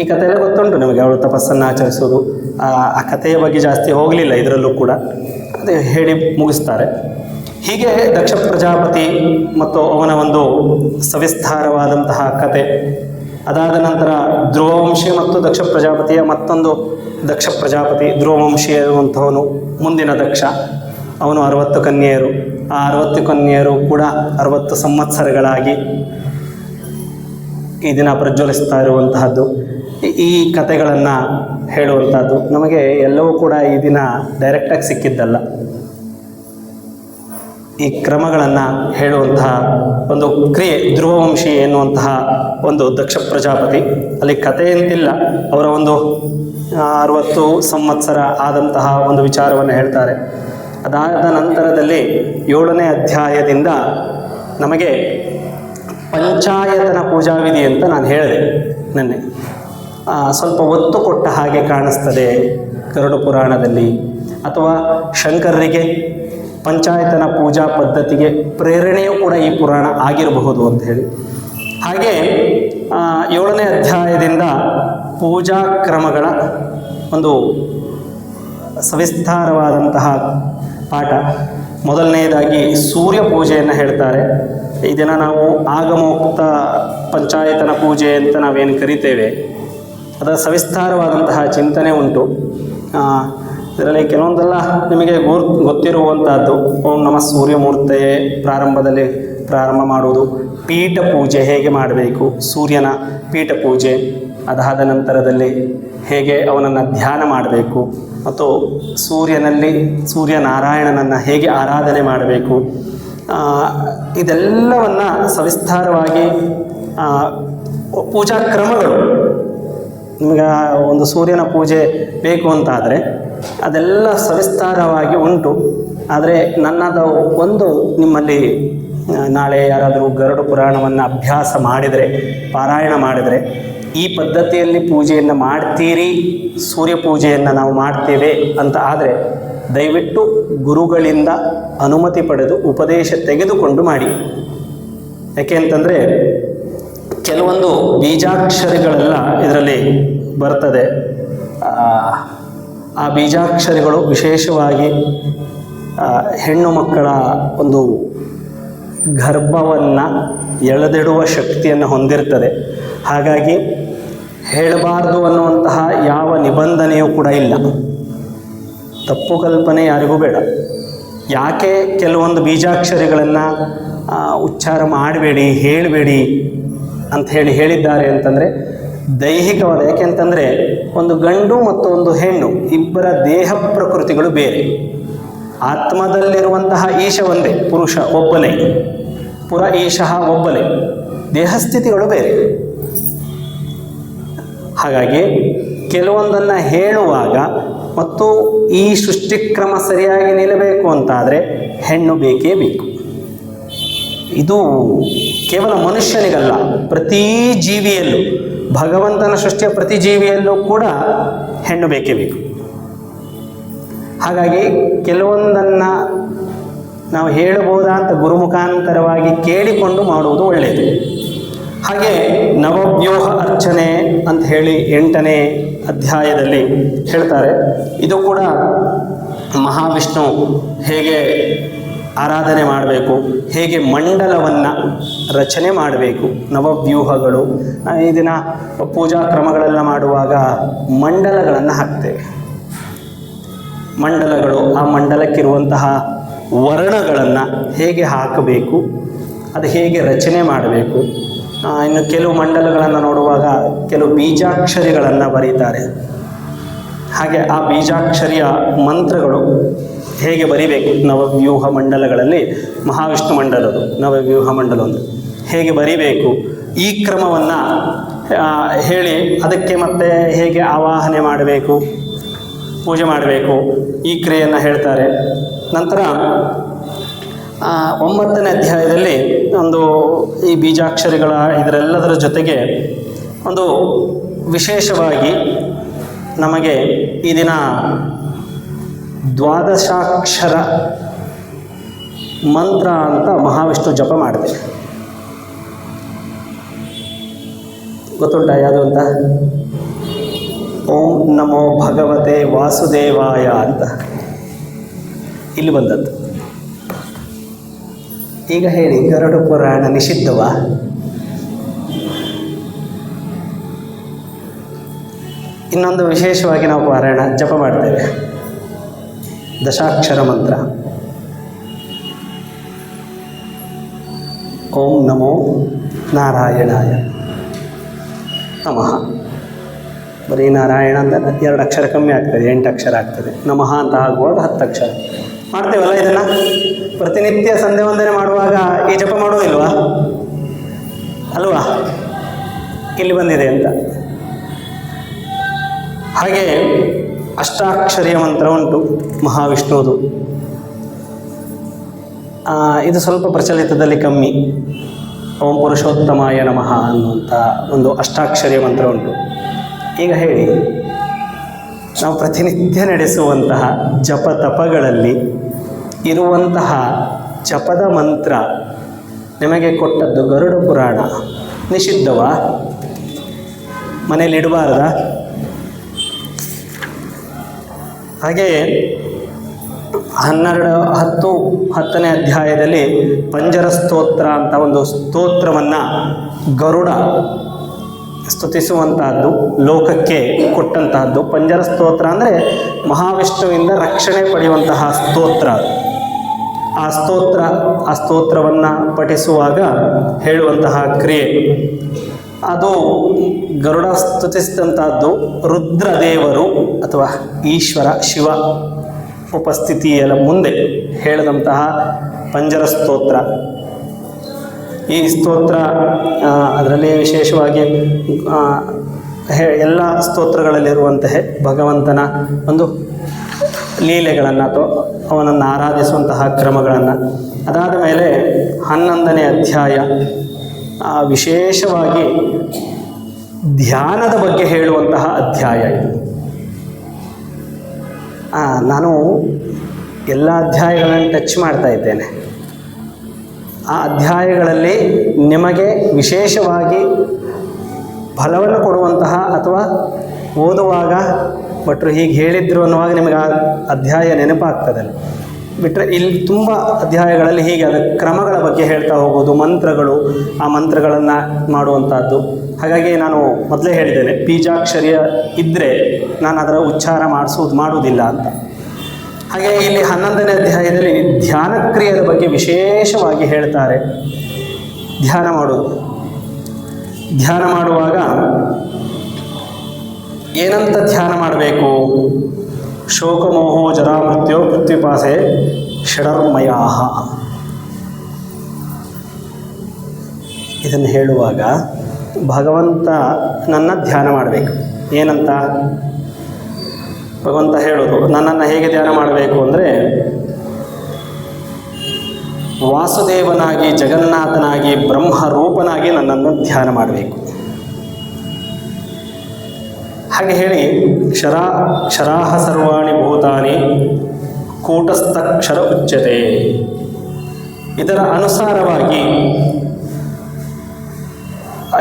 ಈ ಕಥೆಯೆಲ್ಲ ಗೊತ್ತುಂಟು ನಿಮಗೆ. ಅವಳು ತಪಸ್ಸನ್ನು ಆಚರಿಸೋದು, ಆ ಕಥೆಯ ಬಗ್ಗೆ ಜಾಸ್ತಿ ಹೋಗಲಿಲ್ಲ ಇದರಲ್ಲೂ ಕೂಡ, ಅದೇ ಹೇಳಿ ಮುಗಿಸ್ತಾರೆ. ಹೀಗೆ ದಕ್ಷ ಪ್ರಜಾಪತಿ ಮತ್ತು ಅವನ ಒಂದು ಸವಿಸ್ತಾರವಾದಂತಹ ಕತೆ. ಅದಾದ ನಂತರ ಧ್ರುವವಂಶಿ ಮತ್ತು ದಕ್ಷ ಪ್ರಜಾಪತಿಯ ಮತ್ತೊಂದು ದಕ್ಷ ಪ್ರಜಾಪತಿ ಧ್ರುವವಂಶಿ ಅನ್ನುವಂಥವನು ಮುಂದಿನ ದಕ್ಷ. ಅವನು 60 ಕನ್ಯೆಯರು. ಆ 60 ಕನ್ಯೆಯರು ಕೂಡ 60 ಸಂವತ್ಸರಗಳಾಗಿ ಈ ದಿನ ಪ್ರಜ್ವಲಿಸ್ತಾ ಇರುವಂತಹದ್ದು. ಈ ಕಥೆಗಳನ್ನು ಹೇಳುವಂಥದ್ದು ನಮಗೆ ಎಲ್ಲವೂ ಕೂಡ ಈ ದಿನ ಡೈರೆಕ್ಟಾಗಿ ಸಿಕ್ಕಿದ್ದಲ್ಲ. ಈ ಕ್ರಮಗಳನ್ನು ಹೇಳುವಂತಹ ಒಂದು ಕ್ರಿಯೆ ಧ್ರುವವಂಶಿ ಎನ್ನುವಂತಹ ಒಂದು ದಕ್ಷ ಪ್ರಜಾಪತಿ. ಅಲ್ಲಿ ಕಥೆ ಅಂತಿಲ್ಲ, ಅವರ ಒಂದು 60 ಸಂವತ್ಸರ ಆದಂತಹ ಒಂದು ವಿಚಾರವನ್ನು ಹೇಳ್ತಾರೆ. ಅದಾದ ನಂತರದಲ್ಲಿ 7ನೇ ಅಧ್ಯಾಯದಿಂದ ನಮಗೆ ಪಂಚಾಯತನ ಪೂಜಾವಿಧಿ ಅಂತ ನಾನು ಹೇಳಿದೆ ನಿನ್ನೆ. ಸ್ವಲ್ಪ ಒತ್ತು ಕೊಟ್ಟ ಹಾಗೆ ಕಾಣಿಸ್ತದೆ ಗರುಡ ಪುರಾಣದಲ್ಲಿ, ಅಥವಾ ಶಂಕರರಿಗೆ ಪಂಚಾಯತನ ಪೂಜಾ ಪದ್ಧತಿಗೆ ಪ್ರೇರಣೆಯೂ ಕೂಡ ಈ ಪುರಾಣ ಆಗಿರಬಹುದು ಅಂತ ಹೇಳಿ. ಹಾಗೆ 7ನೇ ಅಧ್ಯಾಯದಿಂದ ಪೂಜಾ ಕ್ರಮಗಳ ಒಂದು ಸವಿಸ್ತಾರವಾದಂತಹ ಪಾಠ. ಮೊದಲನೆಯದಾಗಿ ಸೂರ್ಯ ಪೂಜೆಯನ್ನು ಹೇಳ್ತಾರೆ. ಈ ದಿನ ನಾವು ಆಗಮೋಕ್ತ ಪಂಚಾಯತನ ಪೂಜೆ ಅಂತ ನಾವೇನು ಕರಿತೇವೆ, ಅದರ ಸವಿಸ್ತಾರವಾದಂತಹ ಚಿಂತನೆ ಉಂಟು. ಇದರಲ್ಲಿ ಕೆಲವೊಂದೆಲ್ಲ ನಿಮಗೆ ಗೊತ್ತಿರುವಂಥದ್ದು. ಓಂ ನಮಃ ಸೂರ್ಯಮೂರ್ತೆಯೇ ಪ್ರಾರಂಭದಲ್ಲಿ ಪ್ರಾರಂಭ ಮಾಡುವುದು. ಪೀಠ ಪೂಜೆ ಹೇಗೆ ಮಾಡಬೇಕು, ಸೂರ್ಯನ ಪೀಠ ಪೂಜೆ, ಅದಾದ ನಂತರದಲ್ಲಿ ಹೇಗೆ ಅವನನ್ನು ಧ್ಯಾನ ಮಾಡಬೇಕು ಮತ್ತು ಸೂರ್ಯನಾರಾಯಣನನ್ನು ಹೇಗೆ ಆರಾಧನೆ ಮಾಡಬೇಕು, ಇದೆಲ್ಲವನ್ನು ಸವಿಸ್ತಾರವಾಗಿ ಪೂಜಾ ಕ್ರಮಗಳು, ನಿಮಗೆ ಒಂದು ಸೂರ್ಯನ ಪೂಜೆ ಬೇಕು ಅಂತಾದರೆ ಅದೆಲ್ಲ ಸವಿಸ್ತಾರವಾಗಿ ಉಂಟು. ಆದರೆ ನನ್ನದು ಒಂದು ನಿಮ್ಮಲ್ಲಿ ನಾಳೆ ಯಾರಾದರೂ ಗರುಡ ಪುರಾಣವನ್ನು ಅಭ್ಯಾಸ ಮಾಡಿದರೆ, ಪಾರಾಯಣ ಮಾಡಿದರೆ, ಈ ಪದ್ಧತಿಯಲ್ಲಿ ಪೂಜೆಯನ್ನು ಮಾಡ್ತೀರಿ, ಸೂರ್ಯ ಪೂಜೆಯನ್ನು ನಾವು ಮಾಡ್ತೇವೆ ಅಂತ ಆದರೆ ದಯವಿಟ್ಟು ಗುರುಗಳಿಂದ ಅನುಮತಿ ಪಡೆದು ಉಪದೇಶ ತೆಗೆದುಕೊಂಡು ಮಾಡಿ. ಯಾಕೆ ಅಂತಂದರೆ ಕೆಲವೊಂದು ಬೀಜಾಕ್ಷರಿಗಳೆಲ್ಲ ಇದರಲ್ಲಿ ಬರ್ತದೆ. ಆ ಬೀಜಾಕ್ಷರಿಗಳು ವಿಶೇಷವಾಗಿ ಹೆಣ್ಣು ಮಕ್ಕಳ ಒಂದು ಗರ್ಭವನ್ನು ಎಳೆದಿಡುವ ಶಕ್ತಿಯನ್ನು ಹೊಂದಿರ್ತದೆ. ಹಾಗಾಗಿ ಹೇಳಬಾರ್ದು ಅನ್ನುವಂತಹ ಯಾವ ನಿಬಂಧನೆಯೂ ಕೂಡ ಇಲ್ಲ. ತಪ್ಪು ಕಲ್ಪನೆ ಯಾರಿಗೂ ಬೇಡ. ಯಾಕೆ ಕೆಲವೊಂದು ಬೀಜಾಕ್ಷರಿಗಳನ್ನು ಉಚ್ಚಾರ ಮಾಡಬೇಡಿ, ಹೇಳಬೇಡಿ ಅಂಥೇಳಿ ಹೇಳಿದ್ದಾರೆ ಅಂತಂದರೆ ದೈಹಿಕವಾದ, ಯಾಕೆಂತಂದರೆ ಒಂದು ಗಂಡು ಮತ್ತು ಒಂದು ಹೆಣ್ಣು ಇಬ್ಬರ ದೇಹ ಪ್ರಕೃತಿಗಳು ಬೇರೆ. ಆತ್ಮದಲ್ಲಿರುವಂತಹ ಈಶ ಒಂದೇ, ಪುರುಷ ಒಬ್ಬನೇ, ಪುರ ಈಶಃ ಒಬ್ಬನೇ, ದೇಹಸ್ಥಿತಿಗಳು ಬೇರೆ. ಹಾಗಾಗಿ ಕೆಲವೊಂದನ್ನು ಹೇಳುವಾಗ ಮತ್ತು ಈ ಸೃಷ್ಟಿಕ್ರಮ ಸರಿಯಾಗಿ ನಿಲ್ಲಬೇಕು ಅಂತಾದರೆ ಹೆಣ್ಣು ಬೇಕೇ ಬೇಕು. ಇದು ಕೇವಲ ಮನುಷ್ಯನಿಗಲ್ಲ, ಪ್ರತಿ ಜೀವಿಯಲ್ಲೂ, ಭಗವಂತನ ಸೃಷ್ಟಿಯ ಪ್ರತಿ ಜೀವಿಯಲ್ಲೂ ಕೂಡ ಹೆಣ್ಣು ಬೇಕೇ ಬೇಕು. ಹಾಗಾಗಿ ಕೆಲವೊಂದನ್ನು ನಾವು ಹೇಳಬಹುದಾ ಅಂತ ಗುರುಮುಖಾಂತರವಾಗಿ ಕೇಳಿಕೊಂಡು ಮಾಡುವುದು ಒಳ್ಳೆಯದು. ಹಾಗೆ ನವವ್ಯೂಹ ಅರ್ಚನೆ ಅಂತ ಹೇಳಿ 8ನೇ ಅಧ್ಯಾಯದಲ್ಲಿ ಹೇಳ್ತಾರೆ. ಇದು ಕೂಡ ಮಹಾವಿಷ್ಣು ಹೇಗೆ ಆರಾಧನೆ ಮಾಡಬೇಕು, ಹೇಗೆ ಮಂಡಲವನ್ನು ರಚನೆ ಮಾಡಬೇಕು, ನವವ್ಯೂಹಗಳು. ಈ ದಿನ ಪೂಜಾ ಕ್ರಮಗಳೆಲ್ಲ ಮಾಡುವಾಗ ಮಂಡಲಗಳನ್ನು ಹಾಕ್ತೇವೆ. ಮಂಡಲಗಳು, ಆ ಮಂಡಲಕ್ಕಿರುವಂತಹ ವರ್ಣಗಳನ್ನು ಹೇಗೆ ಹಾಕಬೇಕು, ಅದು ಹೇಗೆ ರಚನೆ ಮಾಡಬೇಕು. ಇನ್ನು ಕೆಲವು ಮಂಡಲಗಳನ್ನು ನೋಡುವಾಗ ಕೆಲವು ಬೀಜಾಕ್ಷರಿಗಳನ್ನು ಬರೀತಾರೆ. ಹಾಗೆ ಆ ಬೀಜಾಕ್ಷರಿಯ ಮಂತ್ರಗಳು ಹೇಗೆ ಬರಿಬೇಕು, ನವವ್ಯೂಹ ಮಂಡಲಗಳಲ್ಲಿ ಮಹಾವಿಷ್ಣು ಮಂಡಲದು ನವವ್ಯೂಹ ಮಂಡಲ ಒಂದು ಹೇಗೆ ಬರಿಬೇಕು, ಈ ಕ್ರಮವನ್ನು ಹೇಳಿ ಅದಕ್ಕೆ ಮತ್ತೆ ಹೇಗೆ ಆವಾಹನೆ ಮಾಡಬೇಕು, ಪೂಜೆ ಮಾಡಬೇಕು, ಈ ಕ್ರಿಯೆಯನ್ನು ಹೇಳ್ತಾರೆ. ನಂತರ 9ನೇ ಅಧ್ಯಾಯದಲ್ಲಿ ಒಂದು ಈ ಬೀಜಾಕ್ಷರಿಗಳ ಇದರೆಲ್ಲದರ ಜೊತೆಗೆ ಒಂದು ವಿಶೇಷವಾಗಿ ನಮಗೆ ಈ ದಿನ ದ್ವಾದಶಾಕ್ಷರ ಮಂತ್ರ ಅಂತ ಮಹಾವಿಷ್ಣು ಜಪ ಮಾಡಿದೆ. ಗೊತ್ತುಂಟ ಯಾವುದು ಅಂತ? ಓಂ ನಮೋ ಭಗವತೆ ವಾಸುದೇವಾಯ ಅಂತ ಇಲ್ಲಿ ಬಂದದ್ದು. ಈಗ ಹೇಳಿ, ಗರುಡ ಪುರಾಣ ನಿಷಿದ್ಧವಾ? ಇನ್ನೊಂದು ವಿಶೇಷವಾಗಿ ನಾವು ಪಾರಾಯಣ ಜಪ ಮಾಡ್ತೇವೆ, ದಶಾಕ್ಷರ ಮಂತ್ರ. ಓಂ ನಮೋ ನಾರಾಯಣಾಯ ನಮಃ. ಬರೀ ನಾರಾಯಣ ಅಂತ 2 ಅಕ್ಷರ ಕಮ್ಮಿ ಆಗ್ತದೆ, 8 ಅಕ್ಷರ ಆಗ್ತದೆ. ನಮಃ ಅಂತ ಆಗುವಾಗ 10 ಅಕ್ಷರ ಮಾಡ್ತೇವಲ್ಲ. ಇದನ್ನು ಪ್ರತಿನಿತ್ಯ ಸಂಧ್ಯಾ ವಂದನೆ ಮಾಡುವಾಗ ಈ ಜಪ ಮಾಡೋದಿಲ್ವಾ ಅಲ್ವಾ? ಇಲ್ಲಿ ಬಂದಿದೆ ಅಂತ. ಹಾಗೆ ಅಷ್ಟಾಕ್ಷರಿಯ ಮಂತ್ರ ಉಂಟು ಮಹಾವಿಷ್ಣುವುದು. ಇದು ಸ್ವಲ್ಪ ಪ್ರಚಲಿತದಲ್ಲಿ ಕಮ್ಮಿ. ಓಂ ಪುರುಷೋತ್ತಮಾಯ ನಮಃ ಅನ್ನುವಂಥ ಒಂದು ಅಷ್ಟಾಕ್ಷರಿಯ ಮಂತ್ರ ಉಂಟು. ಈಗ ಹೇಳಿ, ನಾವು ಪ್ರತಿನಿತ್ಯ ನಡೆಸುವಂತಹ ಜಪ ತಪಗಳಲ್ಲಿ ಇರುವಂತಹ ಜಪದ ಮಂತ್ರ ನಿಮಗೆ ಕೊಟ್ಟದ್ದು ಗರುಡ ಪುರಾಣ ನಿಷಿದ್ಧವಾ? ಮನೇಲಿ ಇಡಬಾರ್ದ? ಹಾಗೆಯೇ 10ನೇ ಅಧ್ಯಾಯದಲ್ಲಿ ಪಂಜರ ಸ್ತೋತ್ರ ಅಂತ ಒಂದು ಸ್ತೋತ್ರವನ್ನು ಗರುಡ ಸ್ತುತಿಸುವಂತಹದ್ದು, ಲೋಕಕ್ಕೆ ಕೊಟ್ಟಂತಹದ್ದು. ಪಂಜರ ಸ್ತೋತ್ರ ಅಂದರೆ ಮಹಾವಿಷ್ಣುವಿಂದ ರಕ್ಷಣೆ ಪಡೆಯುವಂತಹ ಸ್ತೋತ್ರ. ಆ ಸ್ತೋತ್ರವನ್ನು ಪಠಿಸುವಾಗ ಹೇಳುವಂತಹ ಕ್ರಿಯೆ ಅದು ಗರುಡ ಸ್ತುತಿಸಿದಂಥದ್ದು ರುದ್ರದೇವರು ಅಥವಾ ಈಶ್ವರ ಶಿವ ಉಪಸ್ಥಿತಿಯ ಮುಂದೆ ಹೇಳಿದಂತಹ ಪಂಜರ ಸ್ತೋತ್ರ. ಈ ಸ್ತೋತ್ರ ಅದರಲ್ಲಿ ವಿಶೇಷವಾಗಿ ಎಲ್ಲ ಸ್ತೋತ್ರಗಳಲ್ಲಿರುವಂತಹ ಭಗವಂತನ ಒಂದು ಲೀಲೆಗಳನ್ನು ಅಥವಾ ಅವನನ್ನು ಆರಾಧಿಸುವಂತಹ ಕ್ರಮಗಳನ್ನು. ಅದಾದ ಮೇಲೆ 11ನೇ ಅಧ್ಯಾಯ ವಿಶೇಷವಾಗಿ ಧ್ಯಾನದ ಬಗ್ಗೆ ಹೇಳುವಂತಹ ಅಧ್ಯಾಯ ಇದು. ನಾನು ಎಲ್ಲ ಅಧ್ಯಾಯಗಳನ್ನು ಟಚ್ ಮಾಡ್ತಾ ಇದ್ದೇನೆ. ಆ ಅಧ್ಯಾಯಗಳಲ್ಲಿ ನಿಮಗೆ ವಿಶೇಷವಾಗಿ ಫಲವನ್ನು ಕೊಡುವಂತಹ ಅಥವಾ ಓದುವಾಗ ಭಟ್ರು ಹೀಗೆ ಹೇಳಿದ್ರು ಅನ್ನುವಾಗ ನಿಮಗೆ ಆ ಅಧ್ಯಾಯ ನೆನಪಾಗ್ತದೆ. ಬಿಟ್ಟರೆ ಇಲ್ಲಿ ತುಂಬ ಅಧ್ಯಾಯಗಳಲ್ಲಿ ಹೀಗೆ ಅದರ ಕ್ರಮಗಳ ಬಗ್ಗೆ ಹೇಳ್ತಾ ಹೋಗೋದು, ಮಂತ್ರಗಳು, ಆ ಮಂತ್ರಗಳನ್ನು ಮಾಡುವಂಥದ್ದು. ಹಾಗಾಗಿ ನಾನು ಮೊದಲೇ ಹೇಳಿದ್ದೇನೆ, ಬೀಜಾಕ್ಷರಿಯ ಇದ್ದರೆ ನಾನು ಅದರ ಉಚ್ಚಾರ ಮಾಡುವುದಿಲ್ಲ ಅಂತ. ಹಾಗೆ ಇಲ್ಲಿ 11ನೇ ಅಧ್ಯಾಯದಲ್ಲಿ ಧ್ಯಾನ ಕ್ರಿಯೆಯ ಬಗ್ಗೆ ವಿಶೇಷವಾಗಿ ಹೇಳ್ತಾರೆ. ಧ್ಯಾನ ಮಾಡೋದು, ಧ್ಯಾನ ಮಾಡುವಾಗ ಏನಂತ ಧ್ಯಾನ ಮಾಡಬೇಕು? ಶೋಕಮೋಹೋ ಜರಾಮೃತ್ಯೋ ಪೃಥ್ವಿಪಾಸೆ ಷಡರ್ಮಯಾಹ. ಇದನ್ನು ಹೇಳುವಾಗ ಭಗವಂತ ನನ್ನ ಧ್ಯಾನ ಮಾಡಬೇಕು. ಏನಂತ ಭಗವಂತ ಹೇಳೋದು, ನನ್ನನ್ನು ಹೇಗೆ ಧ್ಯಾನ ಮಾಡಬೇಕು ಅಂದರೆ ವಾಸುದೇವನಾಗಿ, ಜಗನ್ನಾಥನಾಗಿ, ಬ್ರಹ್ಮರೂಪನಾಗಿ ನನ್ನನ್ನು ಧ್ಯಾನ ಮಾಡಬೇಕು. ಹಾಗೆ ಹೇಳಿ ಕ್ಷರಾಹ ಸರ್ವಾಣಿ ಭೂತಾನಿ ಕೂಟಸ್ಥಕ್ಷರ ಉಚ್ಯತೆ. ಇದರ ಅನುಸಾರವಾಗಿ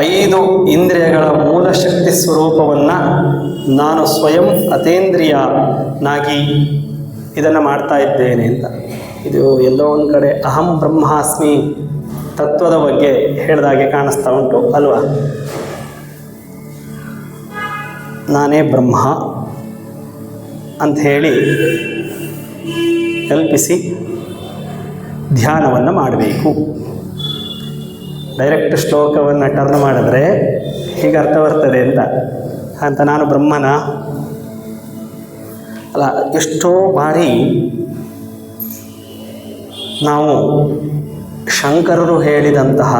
5 ಇಂದ್ರಿಯಗಳ ಮೂಲ ಶಕ್ತಿ ಸ್ವರೂಪವನ್ನು ನಾನು ಸ್ವಯಂ ಅತೇಂದ್ರಿಯನಾಗಿ ಇದನ್ನು ಮಾಡ್ತಾ ಇದ್ದೇನೆ ಅಂತ. ಇದು ಎಲ್ಲೋ ಒಂದು ಕಡೆ ಅಹಂ ಬ್ರಹ್ಮಾಸ್ಮಿ ತತ್ವದ ಬಗ್ಗೆ ಹೇಳಿದಾಗೆ ಕಾಣಿಸ್ತಾ ಉಂಟು ಅಲ್ವಾ? ನಾನೇ ಬ್ರಹ್ಮ ಅಂಥೇಳಿ ಕಲ್ಪಿಸಿ ಧ್ಯಾನವನ್ನು ಮಾಡಬೇಕು. ಡೈರೆಕ್ಟ್ ಶ್ಲೋಕವನ್ನು ಟರ್ನ್ ಮಾಡಿದ್ರೆ ಹೀಗೆ ಅರ್ಥ ಬರ್ತದೆ ಅಂತ ನಾನು ಬ್ರಹ್ಮನ ಅಲ್ಲ. ಎಷ್ಟೋ ಬಾರಿ ನಾವು ಶಂಕರರು ಹೇಳಿದಂತಹ